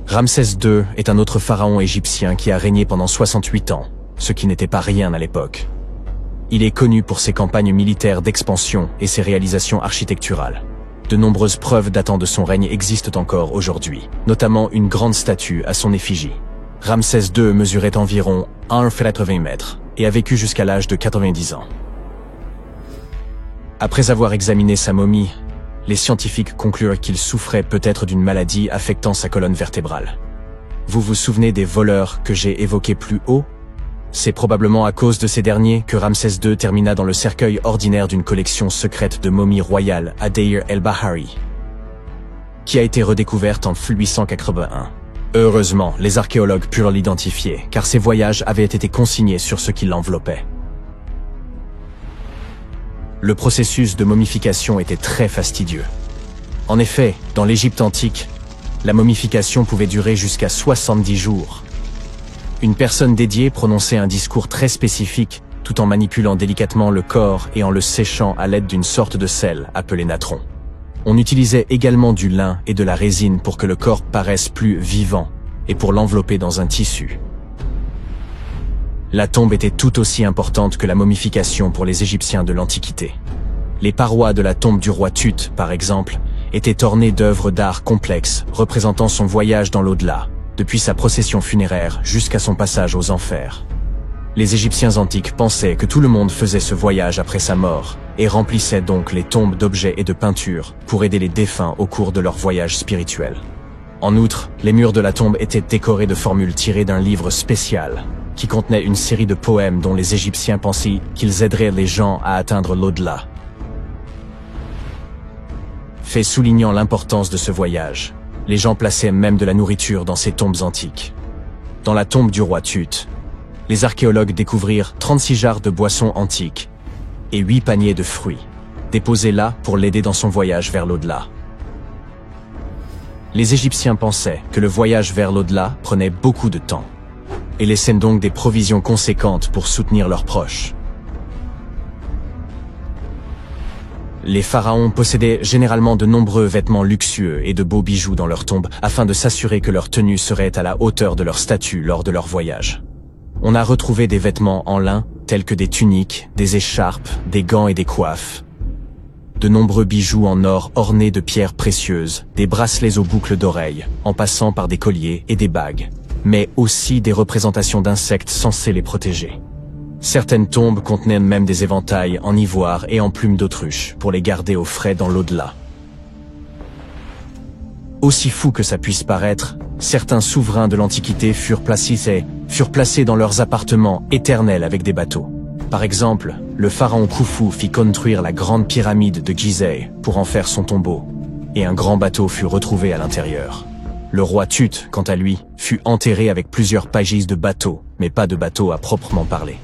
S1: Ramsès II est un autre pharaon égyptien qui a régné pendant 68 ans, ce qui n'était pas rien à l'époque. Il est connu pour ses campagnes militaires d'expansion et ses réalisations architecturales. De nombreuses preuves datant de son règne existent encore aujourd'hui, notamment une grande statue à son effigie. Ramsès II mesurait environ 1,80 m et a vécu jusqu'à l'âge de 90 ans. Après avoir examiné sa momie, les scientifiques conclurent qu'il souffrait peut-être d'une maladie affectant sa colonne vertébrale. Vous vous souvenez des voleurs que j'ai évoqués plus haut? C'est probablement à cause de ces derniers que Ramsès II termina dans le cercueil ordinaire d'une collection secrète de momies royales à Deir el-Bahari, qui a été redécouverte en 1881. Heureusement, les archéologues purent l'identifier, car ses voyages avaient été consignés sur ce qui l'enveloppait. Le processus de momification était très fastidieux. En effet, dans l'Égypte antique, la momification pouvait durer jusqu'à 70 jours. Une personne dédiée prononçait un discours très spécifique, tout en manipulant délicatement le corps et en le séchant à l'aide d'une sorte de sel appelé natron. On utilisait également du lin et de la résine pour que le corps paraisse plus vivant et pour l'envelopper dans un tissu. La tombe était tout aussi importante que la momification pour les Égyptiens de l'Antiquité. Les parois de la tombe du roi Tut, par exemple, étaient ornées d'œuvres d'art complexes représentant son voyage dans l'au-delà, depuis sa procession funéraire jusqu'à son passage aux enfers. Les Égyptiens antiques pensaient que tout le monde faisait ce voyage après sa mort et remplissaient donc les tombes d'objets et de peintures pour aider les défunts au cours de leur voyage spirituel. En outre, les murs de la tombe étaient décorés de formules tirées d'un livre spécial qui contenait une série de poèmes dont les Égyptiens pensaient qu'ils aideraient les gens à atteindre l'au-delà. Fait soulignant l'importance de ce voyage, les gens plaçaient même de la nourriture dans ces tombes antiques. Dans la tombe du roi Tut, les archéologues découvrirent 36 jarres de boissons antiques et 8 paniers de fruits, déposés là pour l'aider dans son voyage vers l'au-delà. Les Égyptiens pensaient que le voyage vers l'au-delà prenait beaucoup de temps et laissaient donc des provisions conséquentes pour soutenir leurs proches. Les pharaons possédaient généralement de nombreux vêtements luxueux et de beaux bijoux dans leurs tombes afin de s'assurer que leur tenue serait à la hauteur de leur statut lors de leur voyage. On a retrouvé des vêtements en lin tels que des tuniques, des écharpes, des gants et des coiffes. De nombreux bijoux en or ornés de pierres précieuses, des bracelets aux boucles d'oreilles, en passant par des colliers et des bagues, mais aussi des représentations d'insectes censés les protéger. Certaines tombes contenaient même des éventails en ivoire et en plumes d'autruche pour les garder au frais dans l'au-delà. Aussi fou que ça puisse paraître, certains souverains de l'Antiquité furent placés dans leurs appartements éternels avec des bateaux. Par exemple, le pharaon Khufu fit construire la grande pyramide de Gizeh pour en faire son tombeau, et un grand bateau fut retrouvé à l'intérieur. Le roi Tut, quant à lui, fut enterré avec plusieurs pages de bateaux, mais pas de bateau à proprement parler.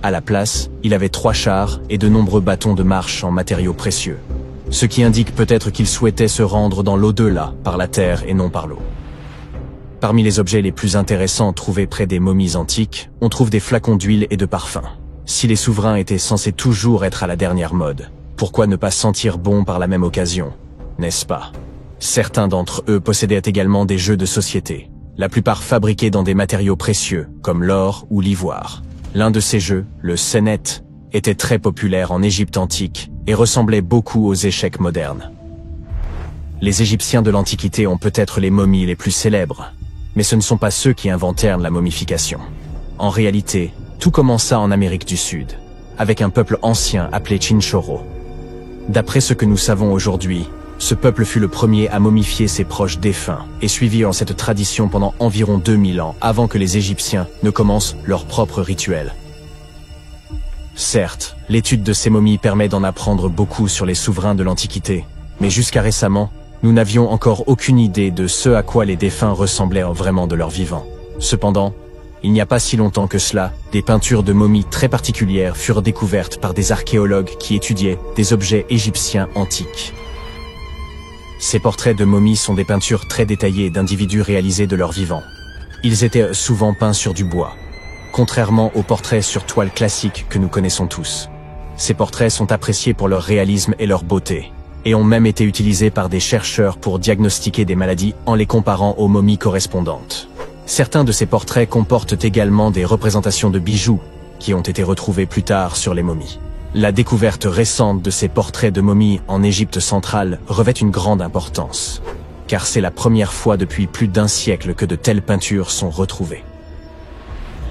S1: À la place, il avait 3 chars et de nombreux bâtons de marche en matériaux précieux, ce qui indique peut-être qu'il souhaitait se rendre dans l'au-delà par la terre et non par l'eau. Parmi les objets les plus intéressants trouvés près des momies antiques, on trouve des flacons d'huile et de parfums. Si les souverains étaient censés toujours être à la dernière mode, pourquoi ne pas sentir bon par la même occasion, n'est-ce pas? Certains d'entre eux possédaient également des jeux de société, la plupart fabriqués dans des matériaux précieux, comme l'or ou l'ivoire. L'un de ces jeux, le Senet, était très populaire en Égypte antique et ressemblait beaucoup aux échecs modernes. Les Égyptiens de l'Antiquité ont peut-être les momies les plus célèbres, mais ce ne sont pas ceux qui inventèrent la momification. En réalité, tout commença en Amérique du Sud, avec un peuple ancien appelé Chinchorro. D'après ce que nous savons aujourd'hui, ce peuple fut le premier à momifier ses proches défunts et suivit en cette tradition pendant environ 2000 ans avant que les Égyptiens ne commencent leur propre rituel. Certes, l'étude de ces momies permet d'en apprendre beaucoup sur les souverains de l'Antiquité, mais jusqu'à récemment, nous n'avions encore aucune idée de ce à quoi les défunts ressemblaient vraiment de leur vivant. Cependant, il n'y a pas si longtemps que cela, des peintures de momies très particulières furent découvertes par des archéologues qui étudiaient des objets égyptiens antiques. Ces portraits de momies sont des peintures très détaillées d'individus réalisés de leur vivant. Ils étaient souvent peints sur du bois, contrairement aux portraits sur toile classiques que nous connaissons tous. Ces portraits sont appréciés pour leur réalisme et leur beauté, et ont même été utilisés par des chercheurs pour diagnostiquer des maladies en les comparant aux momies correspondantes. Certains de ces portraits comportent également des représentations de bijoux, qui ont été retrouvés plus tard sur les momies. La découverte récente de ces portraits de momies en Égypte centrale revêt une grande importance, car c'est la première fois depuis plus d'1 siècle que de telles peintures sont retrouvées.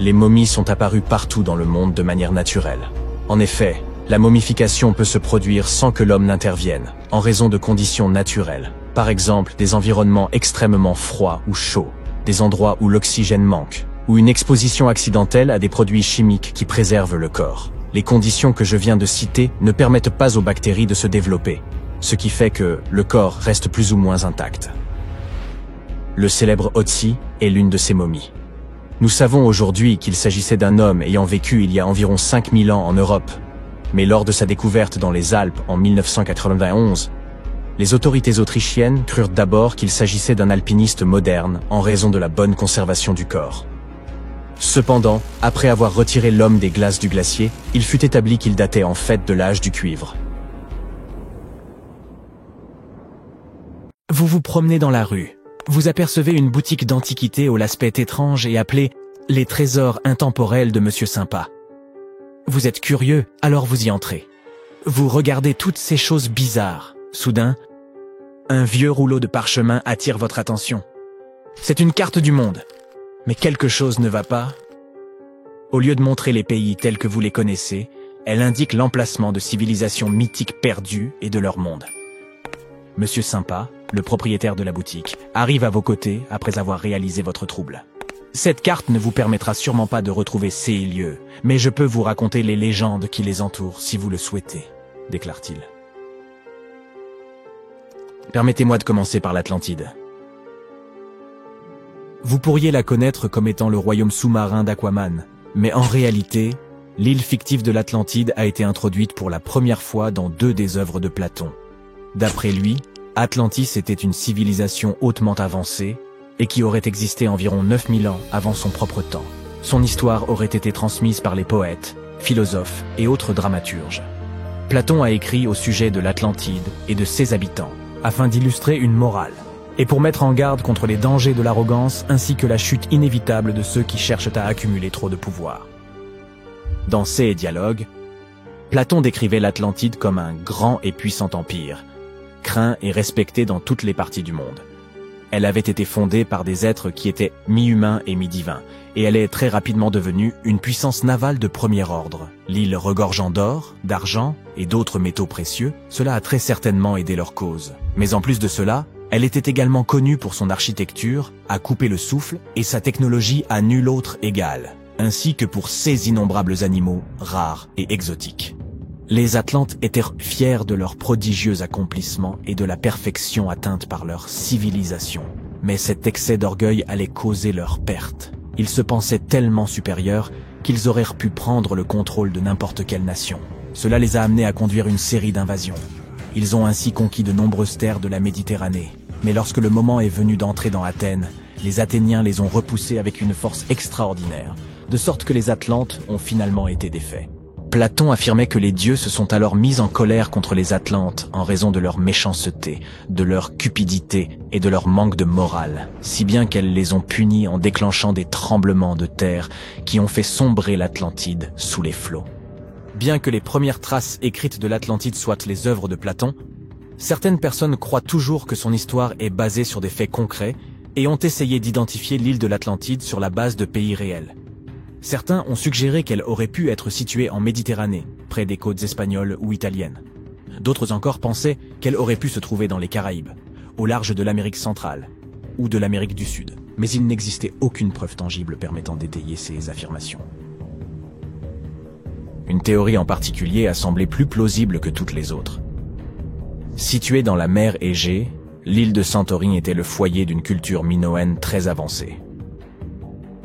S1: Les momies sont apparues partout dans le monde de manière naturelle. En effet, la momification peut se produire sans que l'homme n'intervienne, en raison de conditions naturelles. Par exemple, des environnements extrêmement froids ou chauds, des endroits où l'oxygène manque, ou une exposition accidentelle à des produits chimiques qui préservent le corps. Les conditions que je viens de citer ne permettent pas aux bactéries de se développer, ce qui fait que le corps reste plus ou moins intact. Le célèbre Otzi est l'une de ces momies. Nous savons aujourd'hui qu'il s'agissait d'un homme ayant vécu il y a environ 5000 ans en Europe, mais lors de sa découverte dans les Alpes en 1991, les autorités autrichiennes crurent d'abord qu'il s'agissait d'un alpiniste moderne en raison de la bonne conservation du corps. Cependant, après avoir retiré l'homme des glaces du glacier, il fut établi qu'il datait en fait de l'âge du cuivre.
S3: Vous vous promenez dans la rue. Vous apercevez une boutique d'antiquités au l'aspect étrange et appelée « Les trésors intemporels de Monsieur Sympa ». Vous êtes curieux, alors vous y entrez. Vous regardez toutes ces choses bizarres. Soudain, un vieux rouleau de parchemin attire votre attention. C'est une carte du monde. Mais quelque chose ne va pas. Au lieu de montrer les pays tels que vous les connaissez, elle indique l'emplacement de civilisations mythiques perdues et de leur monde. Monsieur Sympa, le propriétaire de la boutique, arrive à vos côtés après avoir réalisé votre trouble. Cette carte ne vous permettra sûrement pas de retrouver ces lieux, mais je peux vous raconter les légendes qui les entourent si vous le souhaitez, déclare-t-il. Permettez-moi de commencer par l'Atlantide. Vous pourriez la connaître comme étant le royaume sous-marin d'Aquaman, mais en réalité, l'île fictive de l'Atlantide a été introduite pour la première fois dans 2 des œuvres de Platon. D'après lui, Atlantis était une civilisation hautement avancée et qui aurait existé environ 9000 ans avant son propre temps. Son histoire aurait été transmise par les poètes, philosophes et autres dramaturges. Platon a écrit au sujet de l'Atlantide et de ses habitants, afin d'illustrer une morale, et pour mettre en garde contre les dangers de l'arrogance ainsi que la chute inévitable de ceux qui cherchent à accumuler trop de pouvoir. Dans ces dialogues, Platon décrivait l'Atlantide comme un grand et puissant empire, craint et respecté dans toutes les parties du monde. Elle avait été fondée par des êtres qui étaient mi-humains et mi-divins, et elle est très rapidement devenue une puissance navale de premier ordre. L'île regorgeant d'or, d'argent et d'autres métaux précieux, cela a très certainement aidé leur cause. Mais en plus de cela, elle était également connue pour son architecture, à couper le souffle, et sa technologie à nul autre égale, ainsi que pour ses innombrables animaux rares et exotiques. Les Atlantes étaient fiers de leur prodigieux accomplissement et de la perfection atteinte par leur civilisation. Mais cet excès d'orgueil allait causer leur perte. Ils se pensaient tellement supérieurs qu'ils auraient pu prendre le contrôle de n'importe quelle nation. Cela les a amenés à conduire une série d'invasions. Ils ont ainsi conquis de nombreuses terres de la Méditerranée. Mais lorsque le moment est venu d'entrer dans Athènes, les Athéniens les ont repoussés avec une force extraordinaire, de sorte que les Atlantes ont finalement été défaits. Platon affirmait que les dieux se sont alors mis en colère contre les Atlantes en raison de leur méchanceté, de leur cupidité et de leur manque de morale, si bien qu'elles les ont punis en déclenchant des tremblements de terre qui ont fait sombrer l'Atlantide sous les flots. Bien que les premières traces écrites de l'Atlantide soient les œuvres de Platon, Certaines personnes croient toujours que son histoire est basée sur des faits concrets et ont essayé d'identifier l'île de l'Atlantide sur la base de pays réels. Certains ont suggéré qu'elle aurait pu être située en Méditerranée, près des côtes espagnoles ou italiennes. D'autres encore pensaient qu'elle aurait pu se trouver dans les Caraïbes, au large de l'Amérique centrale ou de l'Amérique du Sud. Mais il n'existait aucune preuve tangible permettant d'étayer ces affirmations. Une théorie en particulier a semblé plus plausible que toutes les autres. Située dans la mer Égée, l'île de Santorin était le foyer d'une culture minoenne très avancée.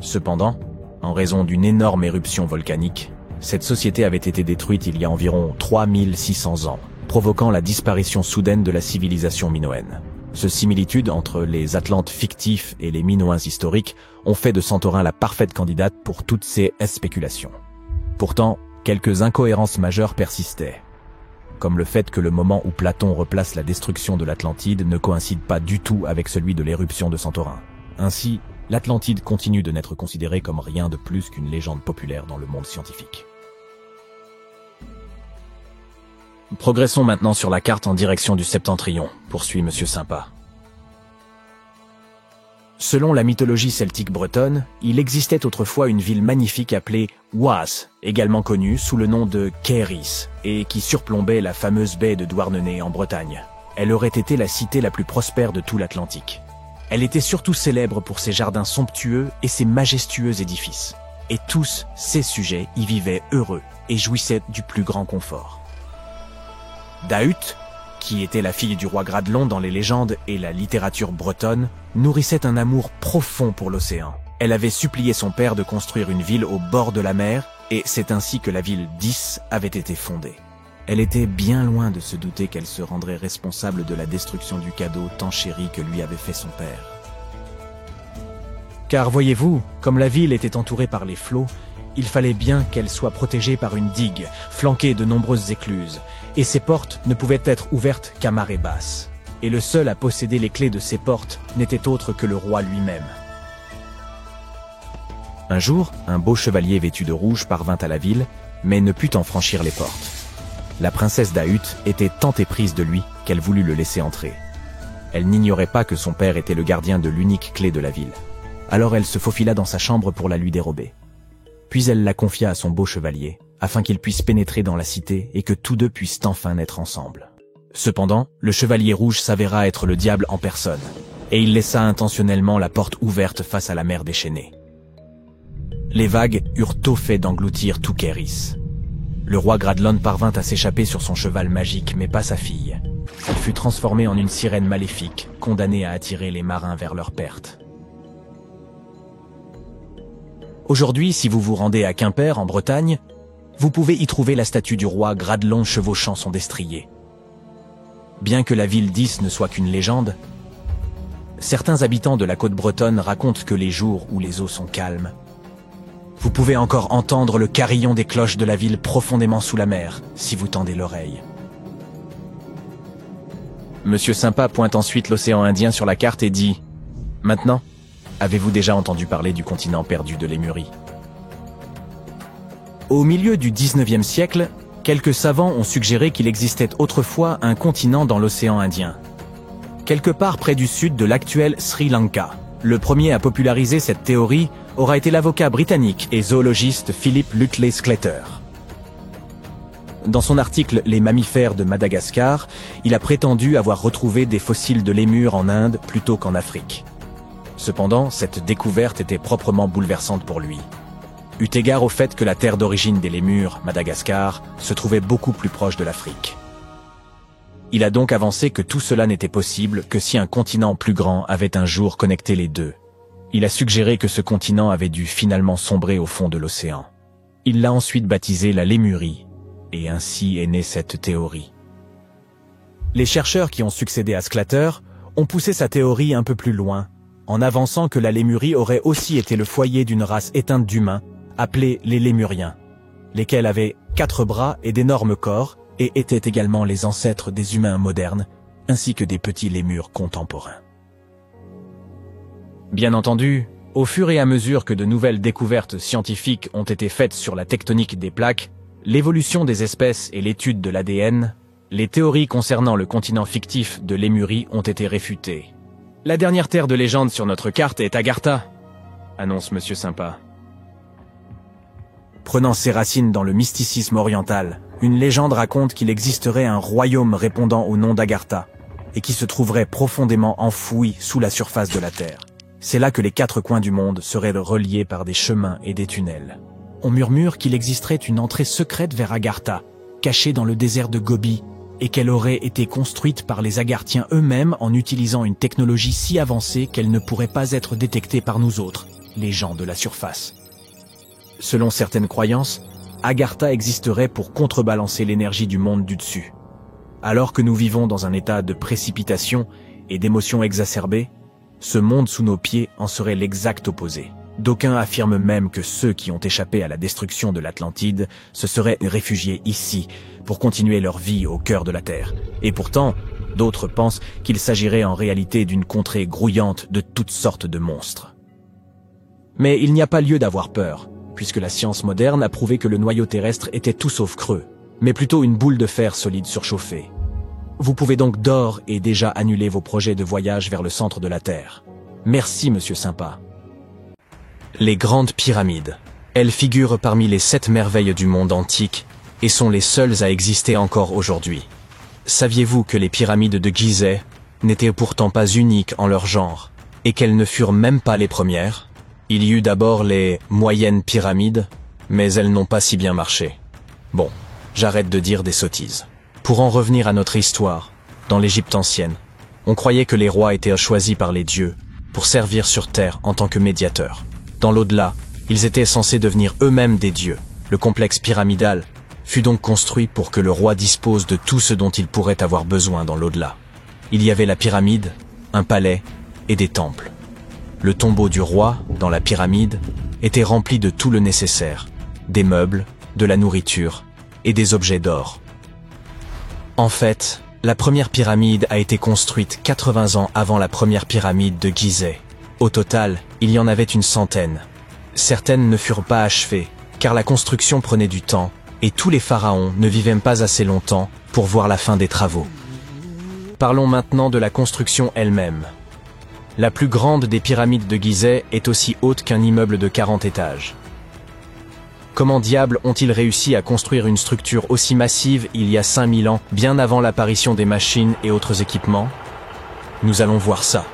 S3: Cependant, en raison d'une énorme éruption volcanique, cette société avait été détruite il y a environ 3600 ans, provoquant la disparition soudaine de la civilisation minoenne. Cette similitude entre les Atlantes fictifs et les Minoens historiques ont fait de Santorin la parfaite candidate pour toutes ces spéculations. Pourtant, quelques incohérences majeures persistaient, comme le fait que le moment où Platon replace la destruction de l'Atlantide ne coïncide pas du tout avec celui de l'éruption de Santorin. Ainsi, l'Atlantide continue de n'être considérée comme rien de plus qu'une légende populaire dans le monde scientifique. Progressons maintenant sur la carte en direction du Septentrion, poursuit Monsieur Sympa. Selon la mythologie celtique bretonne, il existait autrefois une ville magnifique appelée Oise, également connue sous le nom de Caeris, et qui surplombait la fameuse baie de Douarnenez en Bretagne. Elle aurait été la cité la plus prospère de tout l'Atlantique. Elle était surtout célèbre pour ses jardins somptueux et ses majestueux édifices. Et tous ses sujets y vivaient heureux et jouissaient du plus grand confort. Dahut, qui était la fille du roi Gradelon dans les légendes et la littérature bretonne, nourrissait un amour profond pour l'océan. Elle avait supplié son père de construire une ville au bord de la mer, et c'est ainsi que la ville d'Ys avait été fondée. Elle était bien loin de se douter qu'elle se rendrait responsable de la destruction du cadeau tant chéri que lui avait fait son père. Car voyez-vous, comme la ville était entourée par les flots, il fallait bien qu'elle soit protégée par une digue, flanquée de nombreuses écluses, et ses portes ne pouvaient être ouvertes qu'à marée basse. Et le seul à posséder les clés de ces portes n'était autre que le roi lui-même. Un jour, un beau chevalier vêtu de rouge parvint à la ville, mais ne put en franchir les portes. La princesse Dahut était tant éprise de lui qu'elle voulut le laisser entrer. Elle n'ignorait pas que son père était le gardien de l'unique clé de la ville. Alors elle se faufila dans sa chambre pour la lui dérober. Puis elle la confia à son beau chevalier, afin qu'il puisse pénétrer dans la cité et que tous deux puissent enfin naître ensemble. Cependant, le chevalier rouge s'avéra être le diable en personne, et il laissa intentionnellement la porte ouverte face à la mer déchaînée. Les vagues eurent tôt fait d'engloutir tout Caeris. Le roi Gradlon parvint à s'échapper sur son cheval magique, mais pas sa fille. Elle fut transformée en une sirène maléfique, condamnée à attirer les marins vers leur perte. Aujourd'hui, si vous vous rendez à Quimper, en Bretagne, vous pouvez y trouver la statue du roi Gradlon chevauchant son destrier. Bien que la ville d'Ys ne soit qu'une légende, certains habitants de la côte bretonne racontent que les jours où les eaux sont calmes, vous pouvez encore entendre le carillon des cloches de la ville profondément sous la mer, si vous tendez l'oreille. Monsieur Sympa pointe ensuite l'océan Indien sur la carte et dit « Maintenant, avez-vous déjà entendu parler du continent perdu de Lémurie ?» Au milieu du XIXe siècle, quelques savants ont suggéré qu'il existait autrefois un continent dans l'océan Indien, quelque part près du sud de l'actuel Sri Lanka. Le premier à populariser cette théorie aura été l'avocat britannique et zoologiste Philip Lutley Sclater. Dans son article « Les mammifères de Madagascar », il a prétendu avoir retrouvé des fossiles de lémurs en Inde plutôt qu'en Afrique. Cependant, cette découverte était proprement bouleversante pour lui, eu égard au fait que la terre d'origine des lémurs, Madagascar, se trouvait beaucoup plus proche de l'Afrique. Il a donc avancé que tout cela n'était possible que si un continent plus grand avait un jour connecté les deux. Il a suggéré que ce continent avait dû finalement sombrer au fond de l'océan. Il l'a ensuite baptisé la Lémurie, et ainsi est née cette théorie. Les chercheurs qui ont succédé à Sclater ont poussé sa théorie un peu plus loin, en avançant que la Lémurie aurait aussi été le foyer d'une race éteinte d'humains, appelés les Lémuriens, lesquels avaient 4 bras et d'énormes corps, et étaient également les ancêtres des humains modernes, ainsi que des petits lémurs contemporains. Bien entendu, au fur et à mesure que de nouvelles découvertes scientifiques ont été faites sur la tectonique des plaques, l'évolution des espèces et l'étude de l'ADN, Les théories concernant le continent fictif de Lémurie ont été réfutées. La dernière terre de légende sur notre carte est Agartha, annonce Monsieur Sympa. Prenant ses racines dans le mysticisme oriental, une légende raconte qu'il existerait un royaume répondant au nom d'Agartha, et qui se trouverait profondément enfoui sous la surface de la Terre. C'est là que les 4 coins du monde seraient reliés par des chemins et des tunnels. On murmure qu'il existerait une entrée secrète vers Agartha, cachée dans le désert de Gobi, et qu'elle aurait été construite par les Agarthiens eux-mêmes en utilisant une technologie si avancée qu'elle ne pourrait pas être détectée par nous autres, les gens de la surface. Selon certaines croyances, Agartha existerait pour contrebalancer l'énergie du monde du dessus. Alors que nous vivons dans un état de précipitation et d'émotions exacerbées, ce monde sous nos pieds en serait l'exact opposé. D'aucuns affirment même que ceux qui ont échappé à la destruction de l'Atlantide se seraient réfugiés ici pour continuer leur vie au cœur de la Terre. Et pourtant, d'autres pensent qu'il s'agirait en réalité d'une contrée grouillante de toutes sortes de monstres. Mais il n'y a pas lieu d'avoir peur, puisque la science moderne a prouvé que le noyau terrestre était tout sauf creux, mais plutôt une boule de fer solide surchauffée. Vous pouvez donc d'ores et déjà annuler vos projets de voyage vers le centre de la Terre. Merci, Monsieur Sympa. Les grandes pyramides. Elles figurent parmi les 7 merveilles du monde antique et sont les seules à exister encore aujourd'hui. Saviez-vous que les pyramides de Gizeh n'étaient pourtant pas uniques en leur genre et qu'elles ne furent même pas les premières? Il y eut d'abord les moyennes pyramides, mais elles n'ont pas si bien marché. Bon, j'arrête de dire des sottises. Pour en revenir à notre histoire, dans l'Égypte ancienne, on croyait que les rois étaient choisis par les dieux pour servir sur terre en tant que médiateurs. Dans l'au-delà, ils étaient censés devenir eux-mêmes des dieux. Le complexe pyramidal fut donc construit pour que le roi dispose de tout ce dont il pourrait avoir besoin dans l'au-delà. Il y avait la pyramide, un palais et des temples. Le tombeau du roi, dans la pyramide, était rempli de tout le nécessaire, des meubles, de la nourriture et des objets d'or. En fait, la première pyramide a été construite 80 ans avant la première pyramide de Gizeh. Au total, il y en avait une centaine. Certaines ne furent pas achevées, car la construction prenait du temps, et tous les pharaons ne vivaient pas assez longtemps pour voir la fin des travaux. Parlons maintenant de la construction elle-même. La plus grande des pyramides de Gizeh est aussi haute qu'un immeuble de 40 étages. Comment diable ont-ils réussi à construire une structure aussi massive il y a 5000 ans, bien avant l'apparition des machines et autres équipements? Nous allons voir ça.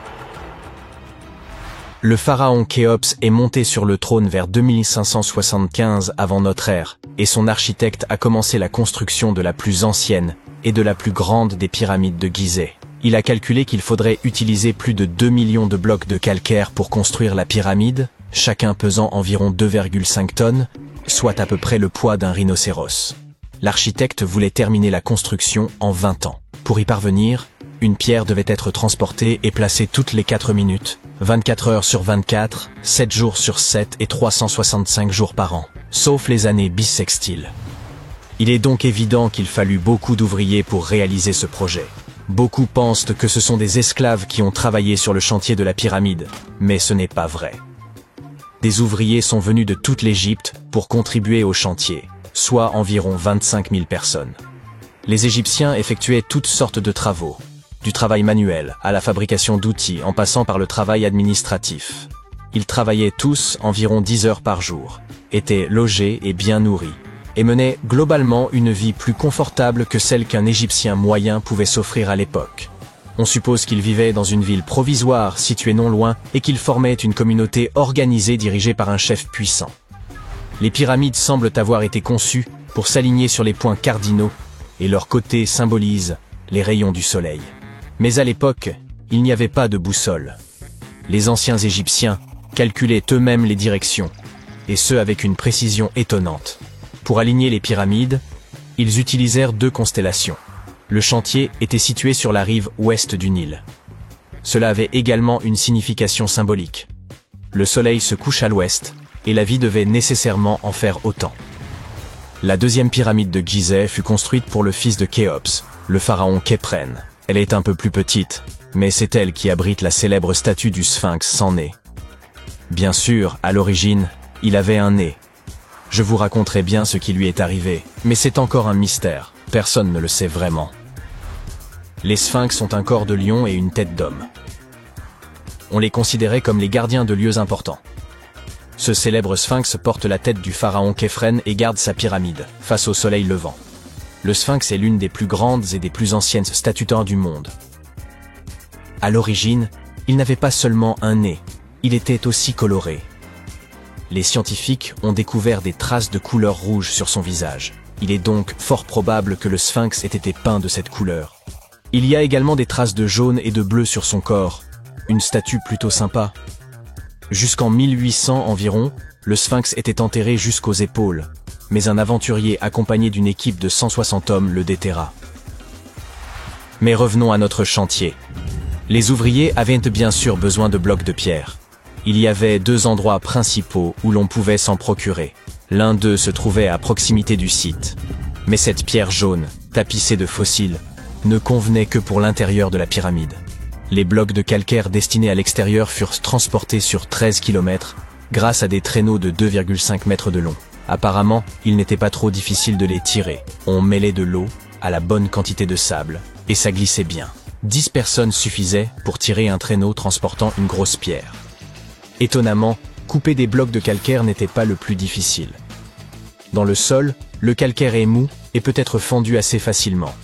S3: Le pharaon Khéops est monté sur le trône vers 2575 avant notre ère, et son architecte a commencé la construction de la plus ancienne et de la plus grande des pyramides de Gizeh. Il a calculé qu'il faudrait utiliser plus de 2 millions de blocs de calcaire pour construire la pyramide, chacun pesant environ 2,5 tonnes, soit à peu près le poids d'un rhinocéros. L'architecte voulait terminer la construction en 20 ans. Pour y parvenir, une pierre devait être transportée et placée toutes les 4 minutes, 24 heures sur 24, 7 jours sur 7 et 365 jours par an, sauf les années bissextiles. Il est donc évident qu'il fallut beaucoup d'ouvriers pour réaliser ce projet. Beaucoup pensent que ce sont des esclaves qui ont travaillé sur le chantier de la pyramide, mais ce n'est pas vrai. Des ouvriers sont venus de toute l'Égypte pour contribuer au chantier, soit environ 25 000 personnes. Les Égyptiens effectuaient toutes sortes de travaux, du travail manuel à la fabrication d'outils en passant par le travail administratif. Ils travaillaient tous environ 10 heures par jour, étaient logés et bien nourris, et menaient globalement une vie plus confortable que celle qu'un Égyptien moyen pouvait s'offrir à l'époque. On suppose qu'ils vivaient dans une ville provisoire située non loin et qu'ils formaient une communauté organisée dirigée par un chef puissant. Les pyramides semblent avoir été conçues pour s'aligner sur les points cardinaux et leurs côtés symbolisent les rayons du soleil. Mais à l'époque, il n'y avait pas de boussole. Les anciens Égyptiens calculaient eux-mêmes les directions, et ce avec une précision étonnante. Pour aligner les pyramides, ils utilisèrent 2 constellations. Le chantier était situé sur la rive ouest du Nil. Cela avait également une signification symbolique. Le soleil se couche à l'ouest, et la vie devait nécessairement en faire autant. La deuxième pyramide de Gizeh fut construite pour le fils de Khéops, le pharaon Khéphren. Elle est un peu plus petite, mais c'est elle qui abrite la célèbre statue du Sphinx sans nez. Bien sûr, à l'origine, il avait un nez. Je vous raconterai bien ce qui lui est arrivé, mais c'est encore un mystère, personne ne le sait vraiment.
S1: Les sphinx ont un corps de lion et une tête d'homme. On les considérait comme les gardiens de lieux importants. Ce célèbre sphinx porte la tête du pharaon Khéphren et garde sa pyramide, face au soleil levant. Le sphinx est l'une des plus grandes et des plus anciennes statues du monde. À l'origine, il n'avait pas seulement un nez, il était aussi coloré. Les scientifiques ont découvert des traces de couleur rouge sur son visage. Il est donc fort probable que le sphinx ait été peint de cette couleur. Il y a également des traces de jaune et de bleu sur son corps. Une statue plutôt sympa. Jusqu'en 1800 environ, le sphinx était enterré jusqu'aux épaules, mais un aventurier accompagné d'une équipe de 160 hommes le déterra. Mais revenons à notre chantier. Les ouvriers avaient bien sûr besoin de blocs de pierre. Il y avait 2 endroits principaux où l'on pouvait s'en procurer. L'un d'eux se trouvait à proximité du site. Mais cette pierre jaune, tapissée de fossiles, ne convenait que pour l'intérieur de la pyramide. Les blocs de calcaire destinés à l'extérieur furent transportés sur 13 km grâce à des traîneaux de 2,5 mètres de long. Apparemment, il n'était pas trop difficile de les tirer. On mêlait de l'eau à la bonne quantité de sable, et ça glissait bien. 10 personnes suffisaient pour tirer un traîneau transportant une grosse pierre. Étonnamment, couper des blocs de calcaire n'était pas le plus difficile. Dans le sol, le calcaire est mou et peut être fendu assez facilement.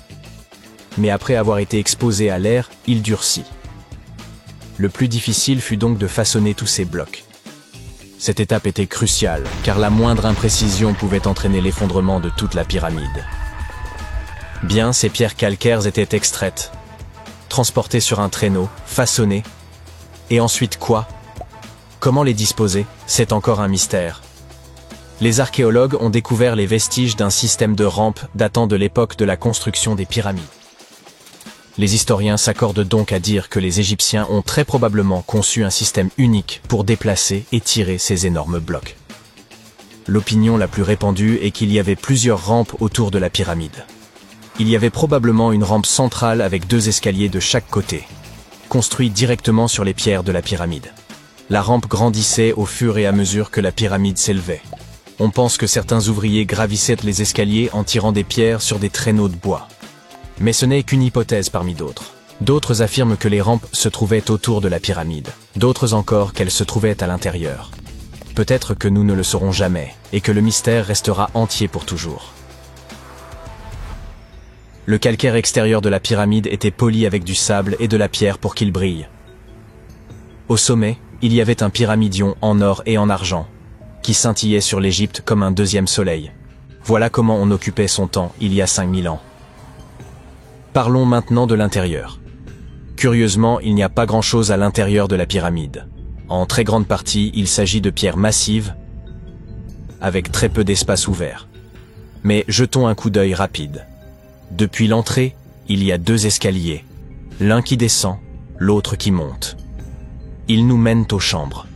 S1: Mais après avoir été exposé à l'air, il durcit. Le plus difficile fut donc de façonner tous ces blocs. Cette étape était cruciale, car la moindre imprécision pouvait entraîner l'effondrement de toute la pyramide. Bien, ces pierres calcaires étaient extraites, transportées sur un traîneau, façonnées. Et ensuite quoi? Comment les disposer? C'est encore un mystère. Les archéologues ont découvert les vestiges d'un système de rampes datant de l'époque de la construction des pyramides. Les historiens s'accordent donc à dire que les Égyptiens ont très probablement conçu un système unique pour déplacer et tirer ces énormes blocs. L'opinion la plus répandue est qu'il y avait plusieurs rampes autour de la pyramide. Il y avait probablement une rampe centrale avec 2 escaliers de chaque côté, construits directement sur les pierres de la pyramide. La rampe grandissait au fur et à mesure que la pyramide s'élevait. On pense que certains ouvriers gravissaient les escaliers en tirant des pierres sur des traîneaux de bois. Mais ce n'est qu'une hypothèse parmi d'autres. D'autres affirment que les rampes se trouvaient autour de la pyramide. D'autres encore qu'elles se trouvaient à l'intérieur. Peut-être que nous ne le saurons jamais, et que le mystère restera entier pour toujours. Le calcaire extérieur de la pyramide était poli avec du sable et de la pierre pour qu'il brille. Au sommet, il y avait un pyramidion en or et en argent, qui scintillait sur l'Égypte comme un deuxième soleil. Voilà comment on occupait son temps il y a 5000 ans. Parlons maintenant de l'intérieur. Curieusement, il n'y a pas grand-chose à l'intérieur de la pyramide. En très grande partie, il s'agit de pierres massives, avec très peu d'espace ouvert. Mais jetons un coup d'œil rapide. Depuis l'entrée, il y a 2 escaliers, l'un qui descend, l'autre qui monte. Ils nous mènent aux chambres.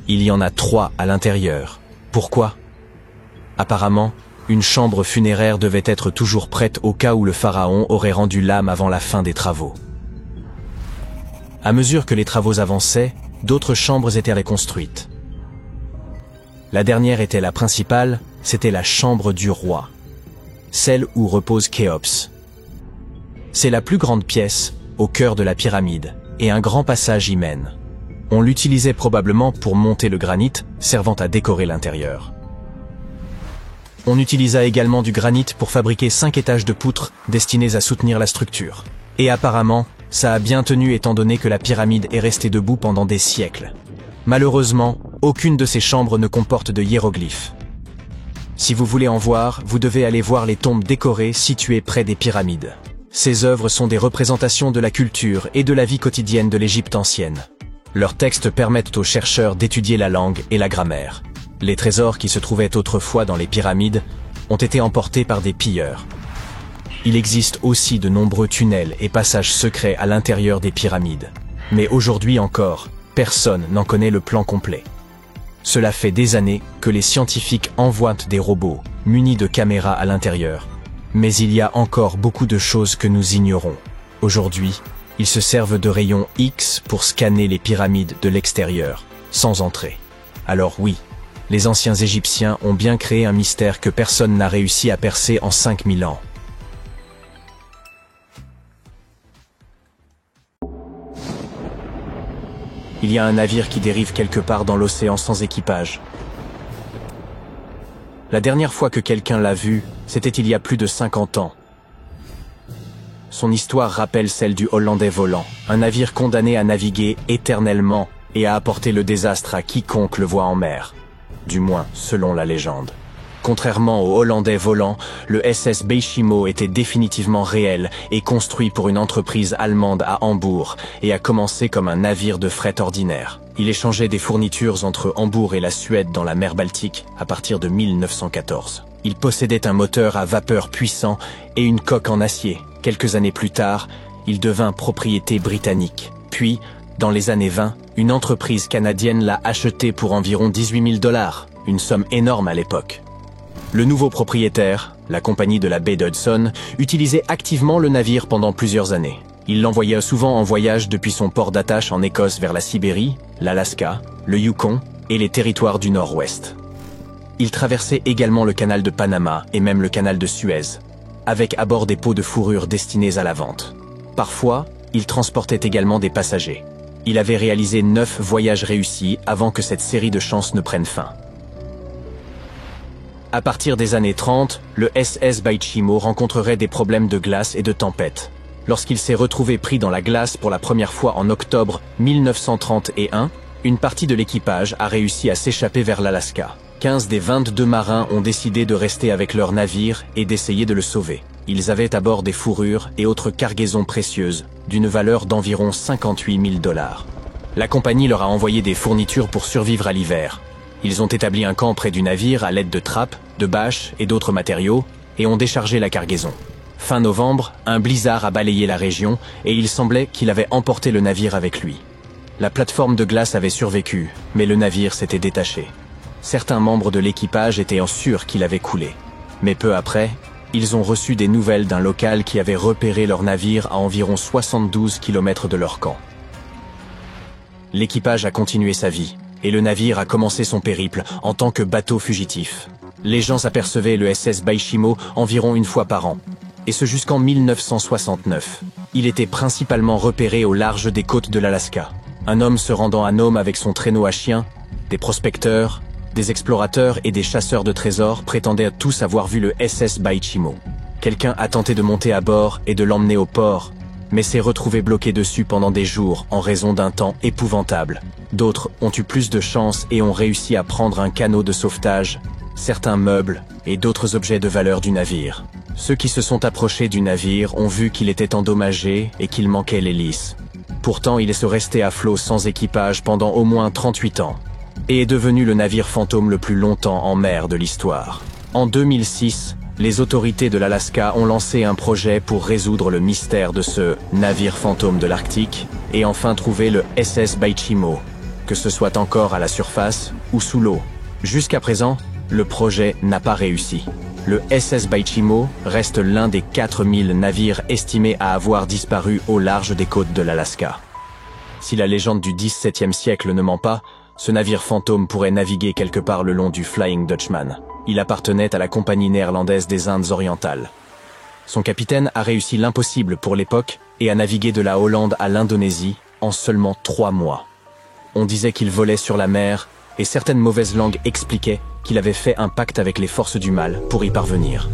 S1: Il y en a 3 à l'intérieur. Pourquoi? Apparemment, une chambre funéraire devait être toujours prête au cas où le pharaon aurait rendu l'âme avant la fin des travaux. À mesure que les travaux avançaient, d'autres chambres étaient reconstruites. La dernière était la principale, c'était la chambre du roi, celle où repose Khéops. C'est la plus grande pièce, au cœur de la pyramide, et un grand passage y mène. On l'utilisait probablement pour monter le granit, servant à décorer l'intérieur. On utilisa également du granit pour fabriquer 5 étages de poutres destinés à soutenir la structure. Et apparemment, ça a bien tenu étant donné que la pyramide est restée debout pendant des siècles. Malheureusement, aucune de ces chambres ne comporte de hiéroglyphes. Si vous voulez en voir, vous devez aller voir les tombes décorées situées près des pyramides. Ces œuvres sont des représentations de la culture et de la vie quotidienne de l'Égypte ancienne. Leurs textes permettent aux chercheurs d'étudier la langue et la grammaire. Les trésors qui se trouvaient autrefois dans les pyramides ont été emportés par des pilleurs. Il existe aussi de nombreux tunnels et passages secrets à l'intérieur des pyramides. Mais aujourd'hui encore, personne n'en connaît le plan complet. Cela fait des années que les scientifiques envoient des robots munis de caméras à l'intérieur. Mais il y a encore beaucoup de choses que nous ignorons. Aujourd'hui, ils se servent de rayons X pour scanner les pyramides de l'extérieur, sans entrer. Alors oui, les anciens Égyptiens ont bien créé un mystère que personne n'a réussi à percer en 5000 ans. Il y a un navire qui dérive quelque part dans l'océan sans équipage. La dernière fois que quelqu'un l'a vu, c'était il y a plus de 50 ans. Son histoire rappelle celle du Hollandais volant, un navire condamné à naviguer éternellement et à apporter le désastre à quiconque le voit en mer. Du moins, selon la légende. Contrairement au Hollandais volant, le SS Beijimo était définitivement réel et construit pour une entreprise allemande à Hambourg et a commencé comme un navire de fret ordinaire. Il échangeait des fournitures entre Hambourg et la Suède dans la mer Baltique à partir de 1914. Il possédait un moteur à vapeur puissant et une coque en acier. Quelques années plus tard, il devint propriété britannique. Puis, dans les années 20, une entreprise canadienne l'a acheté pour environ 18 000 $, une somme énorme à l'époque. Le nouveau propriétaire, la compagnie de la baie d'Hudson, utilisait activement le navire pendant plusieurs années. Il l'envoyait souvent en voyage depuis son port d'attache en Écosse vers la Sibérie, l'Alaska, le Yukon et les territoires du Nord-Ouest. Il traversait également le canal de Panama et même le canal de Suez, avec à bord des pots de fourrure destinés à la vente. Parfois, il transportait également des passagers. Il avait réalisé 9 voyages réussis avant que cette série de chances ne prenne fin. À partir des années 30, le SS Beijimo rencontrerait des problèmes de glace et de tempête. Lorsqu'il s'est retrouvé pris dans la glace pour la première fois en octobre 1931, une partie de l'équipage a réussi à s'échapper vers l'Alaska. 15 des 22 marins ont décidé de rester avec leur navire et d'essayer de le sauver. Ils avaient à bord des fourrures et autres cargaisons précieuses, d'une valeur d'environ 58 000 $. La compagnie leur a envoyé des fournitures pour survivre à l'hiver. Ils ont établi un camp près du navire à l'aide de trappes, de bâches et d'autres matériaux, et ont déchargé la cargaison. Fin novembre, un blizzard a balayé la région, et il semblait qu'il avait emporté le navire avec lui. La plateforme de glace avait survécu, mais le navire s'était détaché. Certains membres de l'équipage étaient sûrs qu'il avait coulé. Mais peu après, ils ont reçu des nouvelles d'un local qui avait repéré leur navire à environ 72 km de leur camp. L'équipage a continué sa vie, et le navire a commencé son périple en tant que bateau fugitif. Les gens apercevaient le SS Beijimo environ une fois par an, et ce jusqu'en 1969. Il était principalement repéré au large des côtes de l'Alaska. Un homme se rendant à Nome avec son traîneau à chiens, des prospecteurs, des explorateurs et des chasseurs de trésors prétendaient tous avoir vu le SS Beijimo. Quelqu'un a tenté de monter à bord et de l'emmener au port, mais s'est retrouvé bloqué dessus pendant des jours en raison d'un temps épouvantable. D'autres ont eu plus de chance et ont réussi à prendre un canot de sauvetage, certains meubles et d'autres objets de valeur du navire. Ceux qui se sont approchés du navire ont vu qu'il était endommagé et qu'il manquait l'hélice. Pourtant, il est resté à flot sans équipage pendant au moins 38 ans et est devenu le navire fantôme le plus longtemps en mer de l'histoire. En 2006, les autorités de l'Alaska ont lancé un projet pour résoudre le mystère de ce navire fantôme de l'Arctique et enfin trouver le SS Beijimo, que ce soit encore à la surface ou sous l'eau. Jusqu'à présent, le projet n'a pas réussi. Le SS Beijimo reste l'un des 4000 navires estimés à avoir disparu au large des côtes de l'Alaska. Si la légende du XVIIe siècle ne ment pas, ce navire fantôme pourrait naviguer quelque part le long du Flying Dutchman. Il appartenait à la Compagnie néerlandaise des Indes orientales. Son capitaine a réussi l'impossible pour l'époque et a navigué de la Hollande à l'Indonésie en seulement 3 mois. On disait qu'il volait sur la mer et certaines mauvaises langues expliquaient qu'il avait fait un pacte avec les forces du mal pour y parvenir.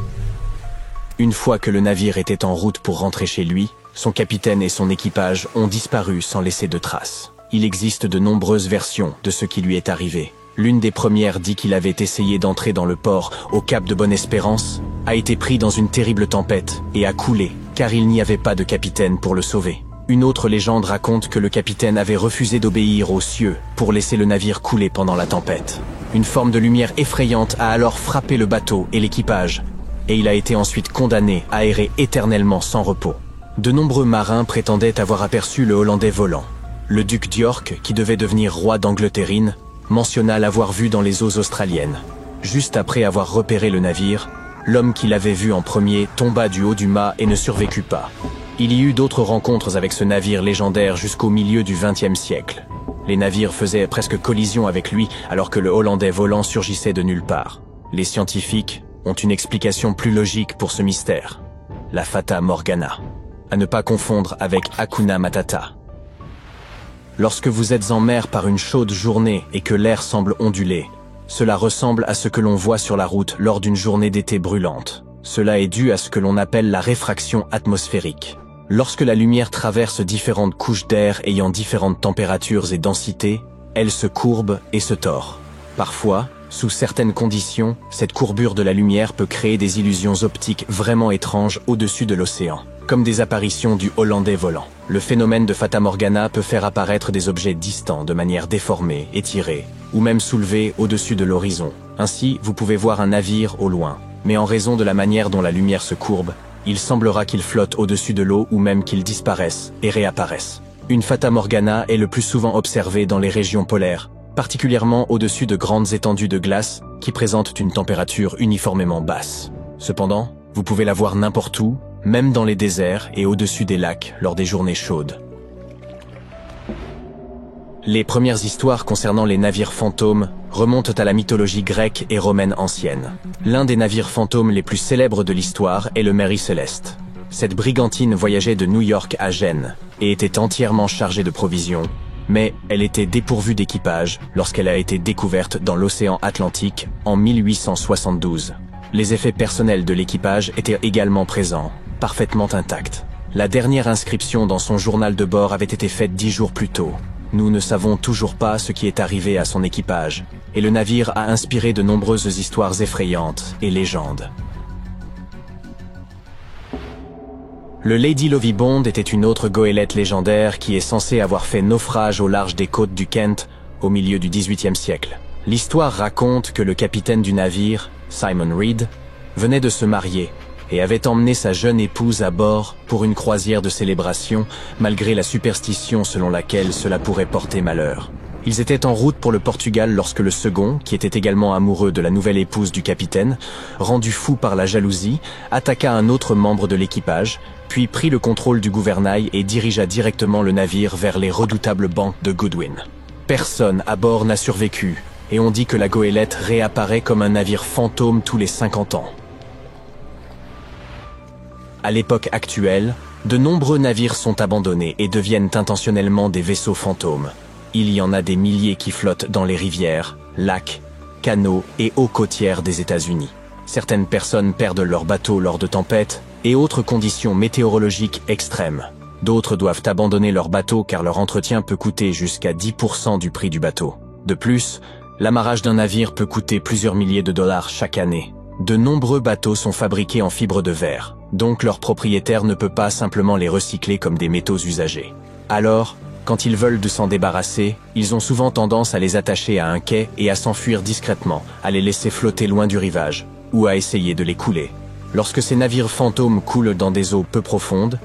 S1: Une fois que le navire était en route pour rentrer chez lui, son capitaine et son équipage ont disparu sans laisser de traces. Il existe de nombreuses versions de ce qui lui est arrivé. L'une des premières dit qu'il avait essayé d'entrer dans le port au cap de Bonne-Espérance, a été pris dans une terrible tempête et a coulé car il n'y avait pas de capitaine pour le sauver. Une autre légende raconte que le capitaine avait refusé d'obéir aux cieux pour laisser le navire couler pendant la tempête. Une forme de lumière effrayante a alors frappé le bateau et l'équipage, et il a été ensuite condamné à errer éternellement sans repos. De nombreux marins prétendaient avoir aperçu le Hollandais volant. Le duc d'York, qui devait devenir roi d'Angleterre, mentionna l'avoir vu dans les eaux australiennes. Juste après avoir repéré le navire, l'homme qui l'avait vu en premier tomba du haut du mât et ne survécut pas. Il y eut d'autres rencontres avec ce navire légendaire jusqu'au milieu du XXe siècle. Les navires faisaient presque collision avec lui alors que le Hollandais volant surgissait de nulle part. Les scientifiques ont une explication plus logique pour ce mystère. La Fata Morgana. À ne pas confondre avec Hakuna Matata. Lorsque vous êtes en mer par une chaude journée et que l'air semble onduler, cela ressemble à ce que l'on voit sur la route lors d'une journée d'été brûlante. Cela est dû à ce que l'on appelle la réfraction atmosphérique. Lorsque la lumière traverse différentes couches d'air ayant différentes températures et densités, elle se courbe et se tord. Parfois, sous certaines conditions, cette courbure de la lumière peut créer des illusions optiques vraiment étranges au-dessus de l'océan, comme des apparitions du Hollandais volant. Le phénomène de Fata Morgana peut faire apparaître des objets distants de manière déformée, étirée, ou même soulevée au-dessus de l'horizon. Ainsi, vous pouvez voir un navire au loin, mais en raison de la manière dont la lumière se courbe, il semblera qu'il flotte au-dessus de l'eau ou même qu'il disparaisse et réapparaisse. Une Fata Morgana est le plus souvent observée dans les régions polaires, particulièrement au-dessus de grandes étendues de glace qui présentent une température uniformément basse. Cependant, vous pouvez la voir n'importe où, même dans les déserts et au-dessus des lacs lors des journées chaudes. Les premières histoires concernant les navires fantômes remontent à la mythologie grecque et romaine ancienne. L'un des navires fantômes les plus célèbres de l'histoire est le Mary Celeste. Cette brigantine voyageait de New York à Gênes et était entièrement chargée de provisions, mais elle était dépourvue d'équipage lorsqu'elle a été découverte dans l'océan Atlantique en 1872. Les effets personnels de l'équipage étaient également présents, parfaitement intacts. La dernière inscription dans son journal de bord avait été faite 10 jours plus tôt. Nous ne savons toujours pas ce qui est arrivé à son équipage, et le navire a inspiré de nombreuses histoires effrayantes et légendes. Le Lady Lovibond était une autre goélette légendaire qui est censée avoir fait naufrage au large des côtes du Kent au milieu du XVIIIe siècle. L'histoire raconte que le capitaine du navire, Simon Reed, venait de se marier et avait emmené sa jeune épouse à bord pour une croisière de célébration, malgré la superstition selon laquelle cela pourrait porter malheur. Ils étaient en route pour le Portugal lorsque le second, qui était également amoureux de la nouvelle épouse du capitaine, rendu fou par la jalousie, attaqua un autre membre de l'équipage, puis prit le contrôle du gouvernail et dirigea directement le navire vers les redoutables bancs de Goodwin. Personne à bord n'a survécu, et on dit que la goélette réapparaît comme un navire fantôme tous les 50 ans. À l'époque actuelle, de nombreux navires sont abandonnés et deviennent intentionnellement des vaisseaux fantômes. Il y en a des milliers qui flottent dans les rivières, lacs, canaux et eaux côtières des États-Unis. Certaines personnes perdent leur bateau lors de tempêtes et autres conditions météorologiques extrêmes. D'autres doivent abandonner leur bateau car leur entretien peut coûter jusqu'à 10% du prix du bateau. De plus, l'amarrage d'un navire peut coûter plusieurs milliers de dollars chaque année. De nombreux bateaux sont fabriqués en fibre de verre, donc leur propriétaire ne peut pas simplement les recycler comme des métaux usagés. Alors, quand ils veulent de s'en débarrasser, ils ont souvent tendance à les attacher à un quai et à s'enfuir discrètement, à les laisser flotter loin du rivage, ou à essayer de les couler. Lorsque ces navires fantômes coulent dans des eaux peu profondes,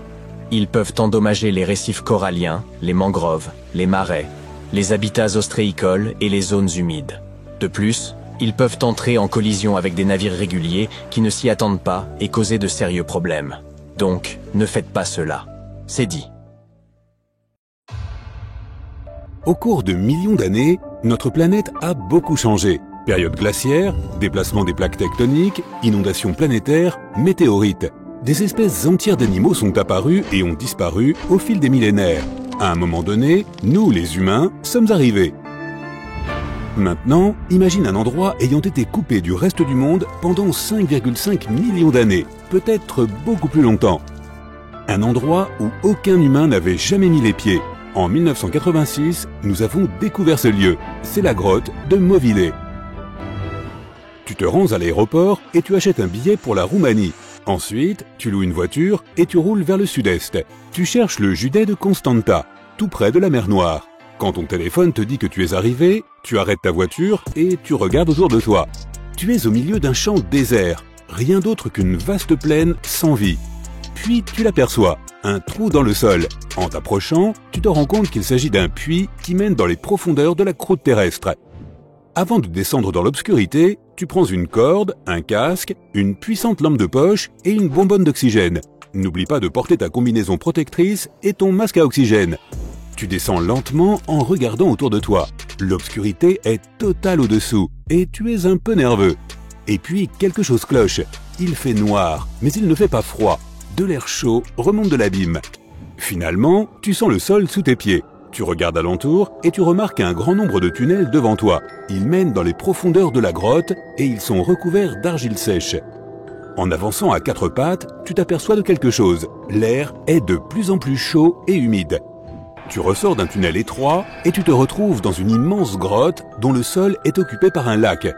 S1: ils peuvent endommager les récifs coralliens, les mangroves, les marais, les habitats ostréicoles et les zones humides. De plus, ils peuvent entrer en collision avec des navires réguliers qui ne s'y attendent pas et causer de sérieux problèmes. Donc, ne faites pas cela. C'est dit.
S2: Au cours de millions d'années, notre planète a beaucoup changé. Période glaciaire, déplacement des plaques tectoniques, inondations planétaires, météorites. Des espèces entières d'animaux sont apparues et ont disparu au fil des millénaires. À un moment donné, nous, les humains, sommes arrivés. Maintenant, imagine un endroit ayant été coupé du reste du monde pendant 5,5 millions d'années, peut-être beaucoup plus longtemps. Un endroit où aucun humain n'avait jamais mis les pieds. En 1986, nous avons découvert ce lieu. C'est la grotte de Movile. Tu te rends à l'aéroport et tu achètes un billet pour la Roumanie. Ensuite, tu loues une voiture et tu roules vers le sud-est. Tu cherches le județ de Constanta, tout près de la mer Noire. Quand ton téléphone te dit que tu es arrivé, tu arrêtes ta voiture et tu regardes autour de toi. Tu es au milieu d'un champ désert, rien d'autre qu'une vaste plaine sans vie. Puis tu l'aperçois, un trou dans le sol. En t'approchant, tu te rends compte qu'il s'agit d'un puits qui mène dans les profondeurs de la croûte terrestre. Avant de descendre dans l'obscurité, tu prends une corde, un casque, une puissante lampe de poche et une bonbonne d'oxygène. N'oublie pas de porter ta combinaison protectrice et ton masque à oxygène. Tu descends lentement en regardant autour de toi. L'obscurité est totale au-dessous et tu es un peu nerveux. Et puis quelque chose cloche. Il fait noir, mais il ne fait pas froid. De l'air chaud remonte de l'abîme. Finalement, tu sens le sol sous tes pieds. Tu regardes alentour et tu remarques un grand nombre de tunnels devant toi. Ils mènent dans les profondeurs de la grotte et ils sont recouverts d'argile sèche. En avançant à quatre pattes, tu t'aperçois de quelque chose. L'air est de plus en plus chaud et humide. Tu ressors d'un tunnel étroit et tu te retrouves dans une immense grotte dont le sol est occupé par un lac.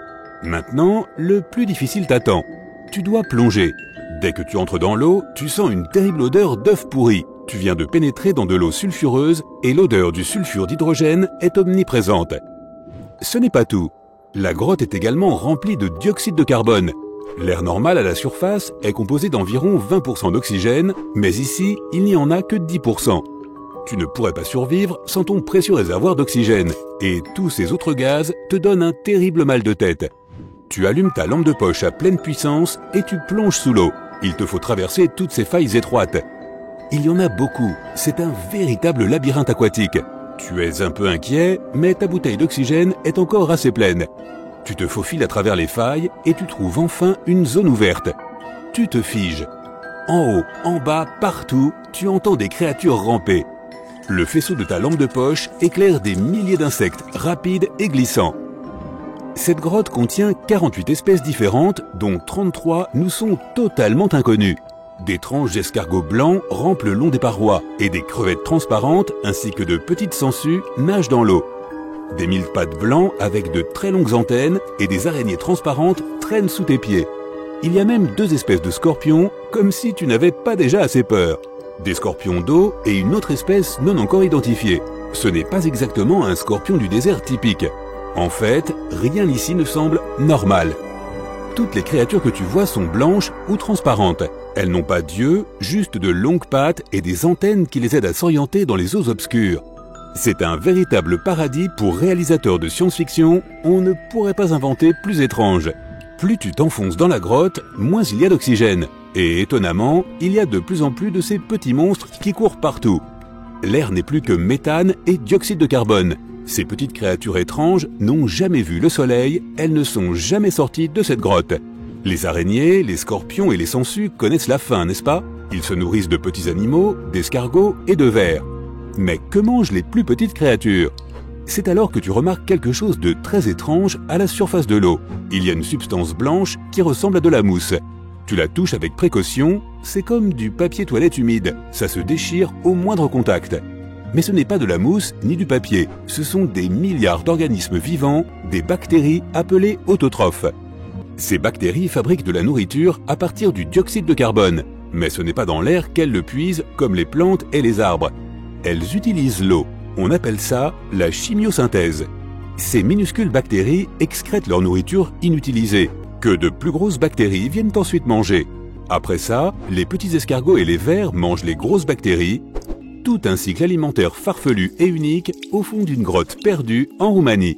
S2: Maintenant, le plus difficile t'attend. Tu dois plonger. Dès que tu entres dans l'eau, tu sens une terrible odeur d'œuf pourri. Tu viens de pénétrer dans de l'eau sulfureuse et l'odeur du sulfure d'hydrogène est omniprésente. Ce n'est pas tout. La grotte est également remplie de dioxyde de carbone. L'air normal à la surface est composé d'environ 20% d'oxygène, mais ici, il n'y en a que 10%. Tu ne pourrais pas survivre sans ton précieux réservoir d'oxygène, et tous ces autres gaz te donnent un terrible mal de tête. Tu allumes ta lampe de poche à pleine puissance et tu plonges sous l'eau. Il te faut traverser toutes ces failles étroites. Il y en a beaucoup, c'est un véritable labyrinthe aquatique. Tu es un peu inquiet, mais ta bouteille d'oxygène est encore assez pleine. Tu te faufiles à travers les failles et tu trouves enfin une zone ouverte. Tu te figes. En haut, en bas, partout, tu entends des créatures ramper. Le faisceau de ta lampe de poche éclaire des milliers d'insectes rapides et glissants. Cette grotte contient 48 espèces différentes, dont 33 nous sont totalement inconnues. D'étranges escargots blancs rampent le long des parois et des crevettes transparentes ainsi que de petites sangsues nagent dans l'eau. Des mille-pattes blancs avec de très longues antennes et des araignées transparentes traînent sous tes pieds. Il y a même 2 espèces de scorpions, comme si tu n'avais pas déjà assez peur. Des scorpions d'eau et une autre espèce non encore identifiée. Ce n'est pas exactement un scorpion du désert typique. En fait, rien ici ne semble normal. Toutes les créatures que tu vois sont blanches ou transparentes. Elles n'ont pas d'yeux, juste de longues pattes et des antennes qui les aident à s'orienter dans les eaux obscures. C'est un véritable paradis pour réalisateurs de science-fiction, on ne pourrait pas inventer plus étrange. Plus tu t'enfonces dans la grotte, moins il y a d'oxygène. Et étonnamment, il y a de plus en plus de ces petits monstres qui courent partout. L'air n'est plus que méthane et dioxyde de carbone. Ces petites créatures étranges n'ont jamais vu le soleil, elles ne sont jamais sorties de cette grotte. Les araignées, les scorpions et les sangsues connaissent la faim, n'est-ce pas? Ils se nourrissent de petits animaux, d'escargots et de vers. Mais que mangent les plus petites créatures? C'est alors que tu remarques quelque chose de très étrange à la surface de l'eau. Il y a une substance blanche qui ressemble à de la mousse. Tu la touches avec précaution, c'est comme du papier toilette humide, ça se déchire au moindre contact. Mais ce n'est pas de la mousse ni du papier, ce sont des milliards d'organismes vivants, des bactéries appelées autotrophes. Ces bactéries fabriquent de la nourriture à partir du dioxyde de carbone, mais ce n'est pas dans l'air qu'elles le puisent comme les plantes et les arbres. Elles utilisent l'eau, on appelle ça la chimiosynthèse. Ces minuscules bactéries excrètent leur nourriture inutilisée, que de plus grosses bactéries viennent ensuite manger. Après ça, les petits escargots et les vers mangent les grosses bactéries, tout un cycle alimentaire farfelu et unique au fond d'une grotte perdue en Roumanie.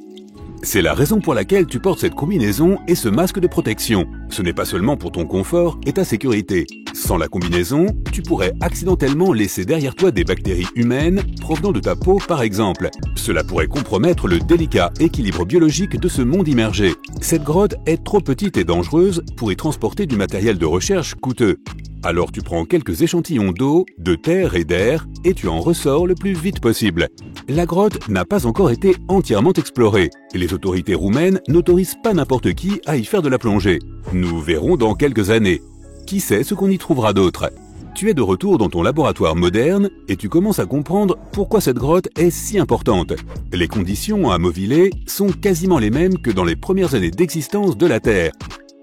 S2: C'est la raison pour laquelle tu portes cette combinaison et ce masque de protection. Ce n'est pas seulement pour ton confort et ta sécurité. Sans la combinaison, tu pourrais accidentellement laisser derrière toi des bactéries humaines provenant de ta peau par exemple. Cela pourrait compromettre le délicat équilibre biologique de ce monde immergé. Cette grotte est trop petite et dangereuse pour y transporter du matériel de recherche coûteux. Alors tu prends quelques échantillons d'eau, de terre et d'air et tu en ressors le plus vite possible. La grotte n'a pas encore été entièrement explorée et les autorités roumaines n'autorisent pas n'importe qui à y faire de la plongée. Nous verrons dans quelques années. Qui sait ce qu'on y trouvera d'autre? Tu es de retour dans ton laboratoire moderne et tu commences à comprendre pourquoi cette grotte est si importante. Les conditions à Movile sont quasiment les mêmes que dans les premières années d'existence de la Terre.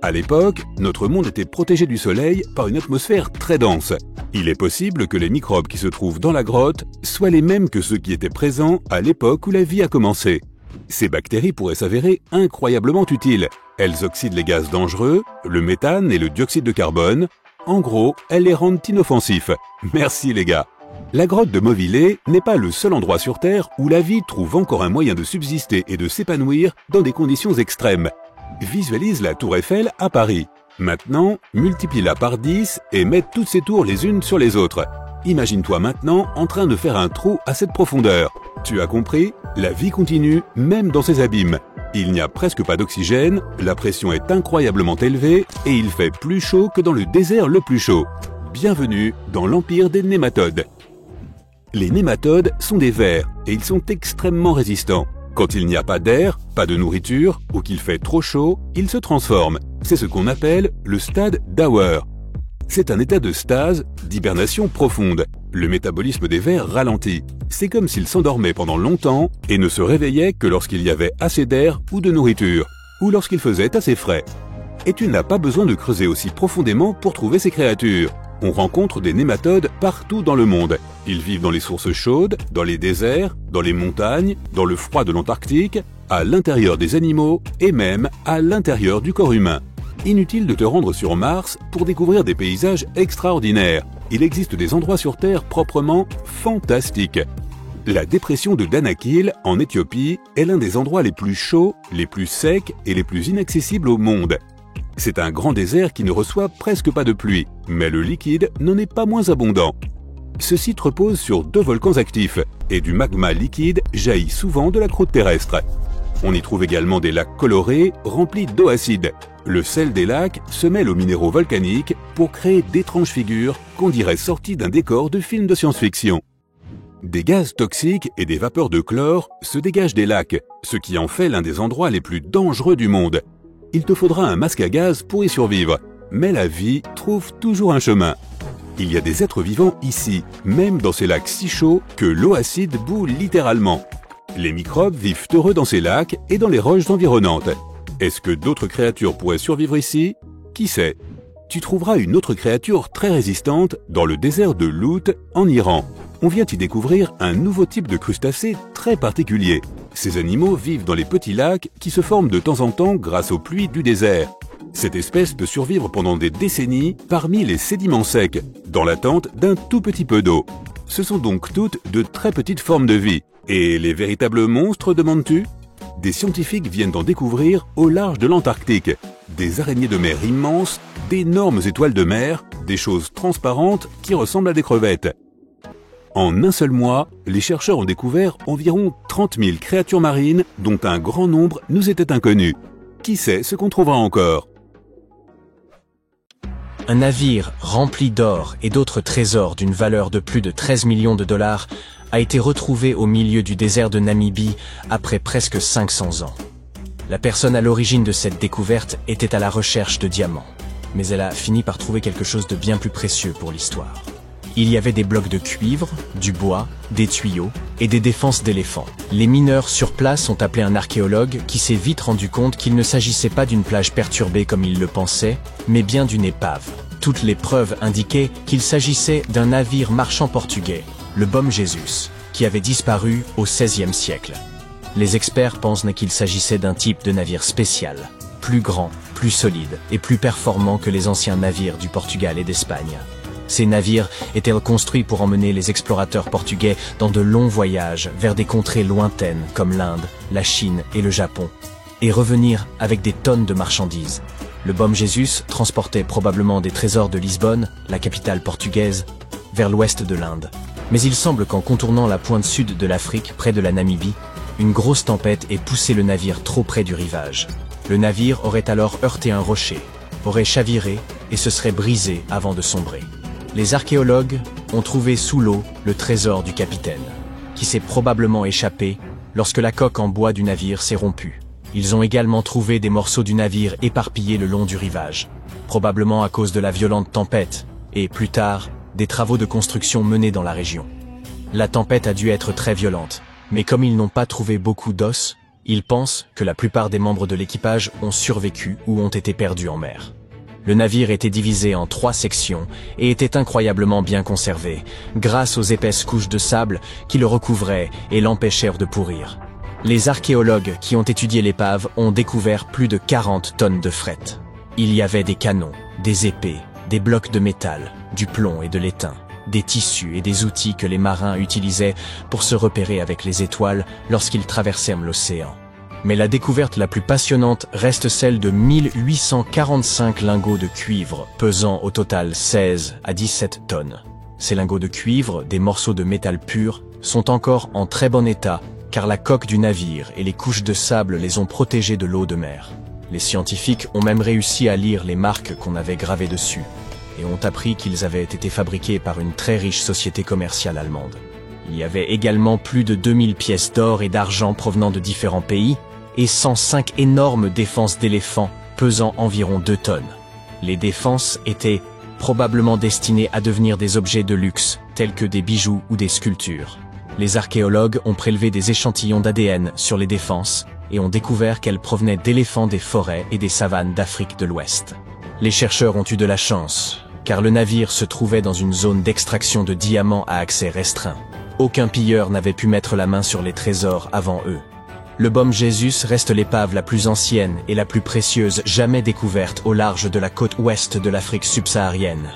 S2: À l'époque, notre monde était protégé du soleil par une atmosphère très dense. Il est possible que les microbes qui se trouvent dans la grotte soient les mêmes que ceux qui étaient présents à l'époque où la vie a commencé. Ces bactéries pourraient s'avérer incroyablement utiles. Elles oxydent les gaz dangereux, le méthane et le dioxyde de carbone. En gros, elles les rendent inoffensifs. Merci les gars. La grotte de Movile n'est pas le seul endroit sur Terre où la vie trouve encore un moyen de subsister et de s'épanouir dans des conditions extrêmes. Visualise la tour Eiffel à Paris. Maintenant, multiplie-la par 10 et mets toutes ces tours les unes sur les autres. Imagine-toi maintenant en train de faire un trou à cette profondeur. Tu as compris? La vie continue, même dans ces abîmes. Il n'y a presque pas d'oxygène, la pression est incroyablement élevée et il fait plus chaud que dans le désert le plus chaud. Bienvenue dans l'empire des nématodes. Les nématodes sont des vers et ils sont extrêmement résistants. Quand il n'y a pas d'air, pas de nourriture ou qu'il fait trop chaud, ils se transforment. C'est ce qu'on appelle le stade d'Auer. C'est un état de stase, d'hibernation profonde. Le métabolisme des vers ralentit. C'est comme s'ils s'endormaient pendant longtemps et ne se réveillaient que lorsqu'il y avait assez d'air ou de nourriture, ou lorsqu'il faisait assez frais. Et tu n'as pas besoin de creuser aussi profondément pour trouver ces créatures. On rencontre des nématodes partout dans le monde. Ils vivent dans les sources chaudes, dans les déserts, dans les montagnes, dans le froid de l'Antarctique, à l'intérieur des animaux et même à l'intérieur du corps humain. Inutile de te rendre sur Mars pour découvrir des paysages extraordinaires. Il existe des endroits sur Terre proprement fantastiques. La dépression de Danakil, en Éthiopie, est l'un des endroits les plus chauds, les plus secs et les plus inaccessibles au monde. C'est un grand désert qui ne reçoit presque pas de pluie, mais le liquide n'en est pas moins abondant. Ce site repose sur 2 volcans actifs et du magma liquide jaillit souvent de la croûte terrestre. On y trouve également des lacs colorés remplis d'eau acide. Le sel des lacs se mêle aux minéraux volcaniques pour créer d'étranges figures qu'on dirait sorties d'un décor de film de science-fiction. Des gaz toxiques et des vapeurs de chlore se dégagent des lacs, ce qui en fait l'un des endroits les plus dangereux du monde. Il te faudra un masque à gaz pour y survivre, mais la vie trouve toujours un chemin. Il y a des êtres vivants ici, même dans ces lacs si chauds que l'eau acide bout littéralement. Les microbes vivent heureux dans ces lacs et dans les roches environnantes. Est-ce que d'autres créatures pourraient survivre ici? Qui sait? Tu trouveras une autre créature très résistante dans le désert de Lut, en Iran. On vient y découvrir un nouveau type de crustacés très particulier. Ces animaux vivent dans les petits lacs qui se forment de temps en temps grâce aux pluies du désert. Cette espèce peut survivre pendant des décennies parmi les sédiments secs, dans l'attente d'un tout petit peu d'eau. Ce sont donc toutes de très petites formes de vie. Et les véritables monstres, demandes-tu? Des scientifiques viennent d'en découvrir au large de l'Antarctique. Des araignées de mer immenses, d'énormes étoiles de mer, des choses transparentes qui ressemblent à des crevettes. En un seul mois, les chercheurs ont découvert environ 30 000 créatures marines dont un grand nombre nous était inconnu. Qui sait ce qu'on trouvera encore?
S3: Un navire rempli d'or et d'autres trésors d'une valeur de plus de 13 millions de dollars a été retrouvé au milieu du désert de Namibie après presque 500 ans. La personne à l'origine de cette découverte était à la recherche de diamants, mais elle a fini par trouver quelque chose de bien plus précieux pour l'histoire. Il y avait des blocs de cuivre, du bois, des tuyaux et des défenses d'éléphants. Les mineurs sur place ont appelé un archéologue qui s'est vite rendu compte qu'il ne s'agissait pas d'une plage perturbée comme il le pensait, mais bien d'une épave. Toutes les preuves indiquaient qu'il s'agissait d'un navire marchand portugais, le Bom Jesus, qui avait disparu au XVIe siècle. Les experts pensent qu'il s'agissait d'un type de navire spécial, plus grand, plus solide et plus performant que les anciens navires du Portugal et d'Espagne. Ces navires étaient construits pour emmener les explorateurs portugais dans de longs voyages vers des contrées lointaines comme l'Inde, la Chine et le Japon, et revenir avec des tonnes de marchandises. Le Bom Jesus transportait probablement des trésors de Lisbonne, la capitale portugaise, vers l'ouest de l'Inde. Mais il semble qu'en contournant la pointe sud de l'Afrique, près de la Namibie, une grosse tempête ait poussé le navire trop près du rivage. Le navire aurait alors heurté un rocher, aurait chaviré et se serait brisé avant de sombrer. Les archéologues ont trouvé sous l'eau le trésor du capitaine, qui s'est probablement échappé lorsque la coque en bois du navire s'est rompue. Ils ont également trouvé des morceaux du navire éparpillés le long du rivage, probablement à cause de la violente tempête, et plus tard, des travaux de construction menés dans la région. La tempête a dû être très violente, mais comme ils n'ont pas trouvé beaucoup d'os, ils pensent que la plupart des membres de l'équipage ont survécu ou ont été perdus en mer. Le navire était divisé en 3 sections et était incroyablement bien conservé, grâce aux épaisses couches de sable qui le recouvraient et l'empêchèrent de pourrir. Les archéologues qui ont étudié l'épave ont découvert plus de 40 tonnes de fret. Il y avait des canons, des épées, des blocs de métal, du plomb et de l'étain, des tissus et des outils que les marins utilisaient pour se repérer avec les étoiles lorsqu'ils traversèrent l'océan. Mais la découverte la plus passionnante reste celle de 1845 lingots de cuivre, pesant au total 16 à 17 tonnes. Ces lingots de cuivre, des morceaux de métal pur, sont encore en très bon état, car la coque du navire et les couches de sable les ont protégés de l'eau de mer. Les scientifiques ont même réussi à lire les marques qu'on avait gravées dessus, et ont appris qu'ils avaient été fabriqués par une très riche société commerciale allemande.
S1: Il y avait également plus de 2000 pièces d'or et d'argent provenant de différents pays, et 105 énormes défenses d'éléphants pesant environ 2 tonnes. Les défenses étaient probablement destinées à devenir des objets de luxe, tels que des bijoux ou des sculptures. Les archéologues ont prélevé des échantillons d'ADN sur les défenses et ont découvert qu'elles provenaient d'éléphants des forêts et des savanes d'Afrique de l'Ouest. Les chercheurs ont eu de la chance, car le navire se trouvait dans une zone d'extraction de diamants à accès restreint. Aucun pilleur n'avait pu mettre la main sur les trésors avant eux. Le Bom Jesus reste l'épave la plus ancienne et la plus précieuse jamais découverte au large de la côte ouest de l'Afrique subsaharienne.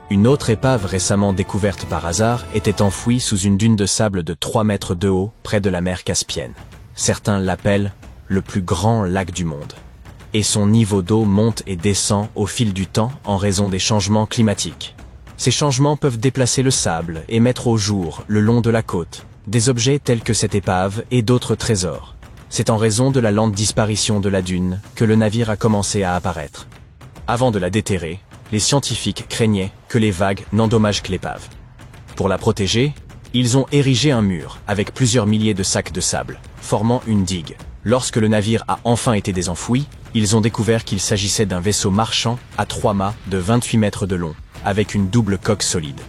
S1: Une autre épave récemment découverte par hasard était enfouie sous une dune de sable de 3 mètres de haut près de la mer Caspienne. Certains l'appellent le plus grand lac du monde. Et son niveau d'eau monte et descend au fil du temps en raison des changements climatiques. Ces changements peuvent déplacer le sable et mettre au jour, le long de la côte, des objets tels que cette épave et d'autres trésors. C'est en raison de la lente disparition de la dune que le navire a commencé à apparaître. Avant de la déterrer, les scientifiques craignaient que les vagues n'endommagent que l'épave. Pour la protéger, ils ont érigé un mur avec plusieurs milliers de sacs de sable, formant une digue. Lorsque le navire a enfin été désenfoui, ils ont découvert qu'il s'agissait d'un vaisseau marchand à 3 mâts de 28 mètres de long, avec une double coque solide.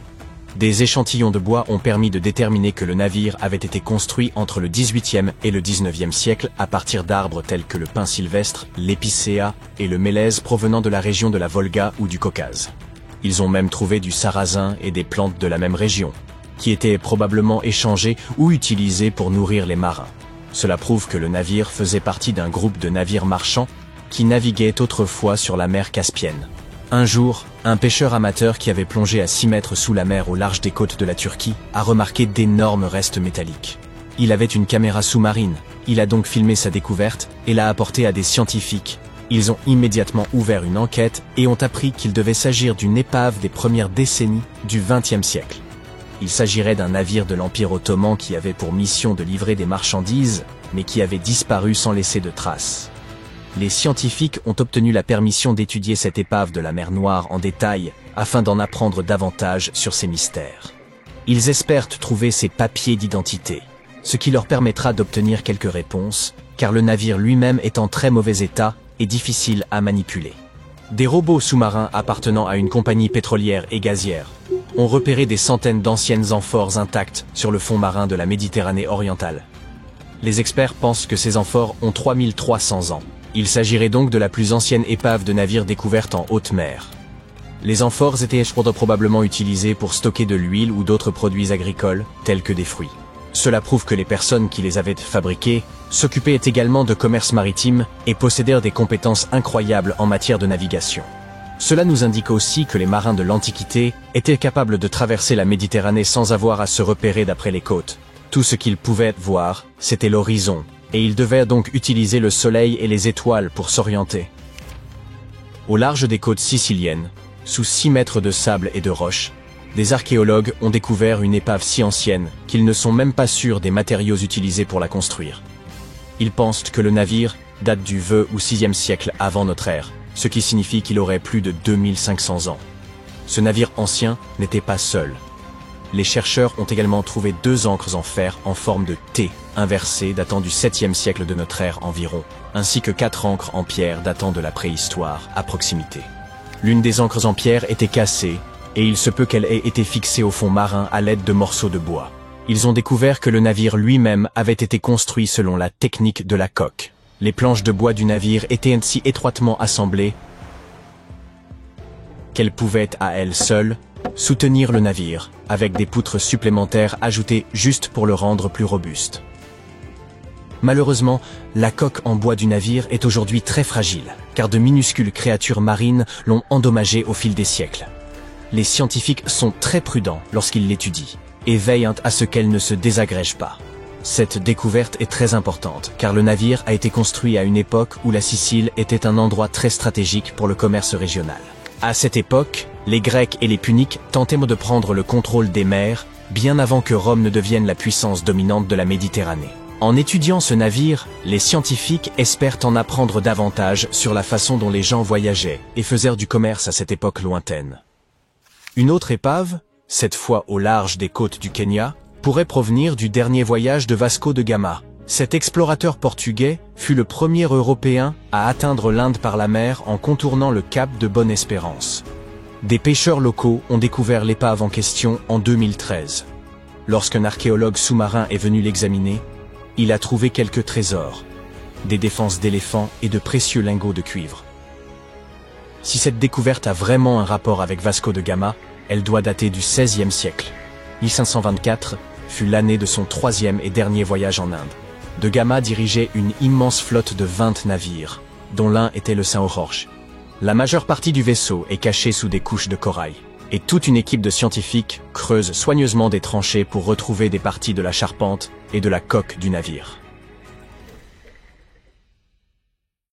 S1: Des échantillons de bois ont permis de déterminer que le navire avait été construit entre le XVIIIe et le XIXe siècle à partir d'arbres tels que le pin sylvestre, l'épicéa et le mélèze provenant de la région de la Volga ou du Caucase. Ils ont même trouvé du sarrasin et des plantes de la même région, qui étaient probablement échangées ou utilisées pour nourrir les marins. Cela prouve que le navire faisait partie d'un groupe de navires marchands qui naviguaient autrefois sur la mer Caspienne. Un jour, un pêcheur amateur qui avait plongé à 6 mètres sous la mer au large des côtes de la Turquie a remarqué d'énormes restes métalliques. Il avait une caméra sous-marine, il a donc filmé sa découverte et l'a apportée à des scientifiques. Ils ont immédiatement ouvert une enquête et ont appris qu'il devait s'agir d'une épave des premières décennies du XXe siècle. Il s'agirait d'un navire de l'Empire ottoman qui avait pour mission de livrer des marchandises, mais qui avait disparu sans laisser de traces. Les scientifiques ont obtenu la permission d'étudier cette épave de la mer Noire en détail afin d'en apprendre davantage sur ses mystères. Ils espèrent trouver ses papiers d'identité, ce qui leur permettra d'obtenir quelques réponses, car le navire lui-même est en très mauvais état et difficile à manipuler. Des robots sous-marins appartenant à une compagnie pétrolière et gazière ont repéré des centaines d'anciennes amphores intactes sur le fond marin de la Méditerranée orientale. Les experts pensent que ces amphores ont 3300 ans. Il s'agirait donc de la plus ancienne épave de navire découverte en haute mer. Les amphores étaient probablement utilisées pour stocker de l'huile ou d'autres produits agricoles, tels que des fruits. Cela prouve que les personnes qui les avaient fabriquées s'occupaient également de commerce maritime et possédèrent des compétences incroyables en matière de navigation. Cela nous indique aussi que les marins de l'Antiquité étaient capables de traverser la Méditerranée sans avoir à se repérer d'après les côtes. Tout ce qu'ils pouvaient voir, c'était l'horizon, et ils devaient donc utiliser le soleil et les étoiles pour s'orienter. Au large des côtes siciliennes, sous 6 mètres de sable et de roches, des archéologues ont découvert une épave si ancienne qu'ils ne sont même pas sûrs des matériaux utilisés pour la construire. Ils pensent que le navire date du VE ou 6e siècle avant notre ère, ce qui signifie qu'il aurait plus de 2500 ans. Ce navire ancien n'était pas seul. Les chercheurs ont également trouvé 2 ancres en fer en forme de T inversées datant du 7e siècle de notre ère environ, ainsi que 4 ancres en pierre datant de la préhistoire à proximité. L'une des ancres en pierre était cassée, et il se peut qu'elle ait été fixée au fond marin à l'aide de morceaux de bois. Ils ont découvert que le navire lui-même avait été construit selon la technique de la coque. Les planches de bois du navire étaient ainsi étroitement assemblées qu'elles pouvaient à elles seules soutenir le navire, avec des poutres supplémentaires ajoutées juste pour le rendre plus robuste. Malheureusement, la coque en bois du navire est aujourd'hui très fragile, car de minuscules créatures marines l'ont endommagée au fil des siècles. Les scientifiques sont très prudents lorsqu'ils l'étudient, et veillent à ce qu'elle ne se désagrège pas. Cette découverte est très importante, car le navire a été construit à une époque où la Sicile était un endroit très stratégique pour le commerce régional. À cette époque, les Grecs et les Puniques tentaient de prendre le contrôle des mers, bien avant que Rome ne devienne la puissance dominante de la Méditerranée. En étudiant ce navire, les scientifiques espèrent en apprendre davantage sur la façon dont les gens voyageaient et faisaient du commerce à cette époque lointaine. Une autre épave, cette fois au large des côtes du Kenya, pourrait provenir du dernier voyage de Vasco de Gama. Cet explorateur portugais fut le premier Européen à atteindre l'Inde par la mer en contournant le cap de Bonne-Espérance. Des pêcheurs locaux ont découvert l'épave en question en 2013. Lorsqu'un archéologue sous-marin est venu l'examiner, il a trouvé quelques trésors, des défenses d'éléphants et de précieux lingots de cuivre. Si cette découverte a vraiment un rapport avec Vasco de Gama, elle doit dater du XVIe siècle. 1524 fut l'année de son troisième et dernier voyage en Inde. De Gama dirigeait une immense flotte de 20 navires, dont l'un était le Saint-Jorge. La majeure partie du vaisseau est cachée sous des couches de corail, et toute une équipe de scientifiques creuse soigneusement des tranchées pour retrouver des parties de la charpente et de la coque du navire.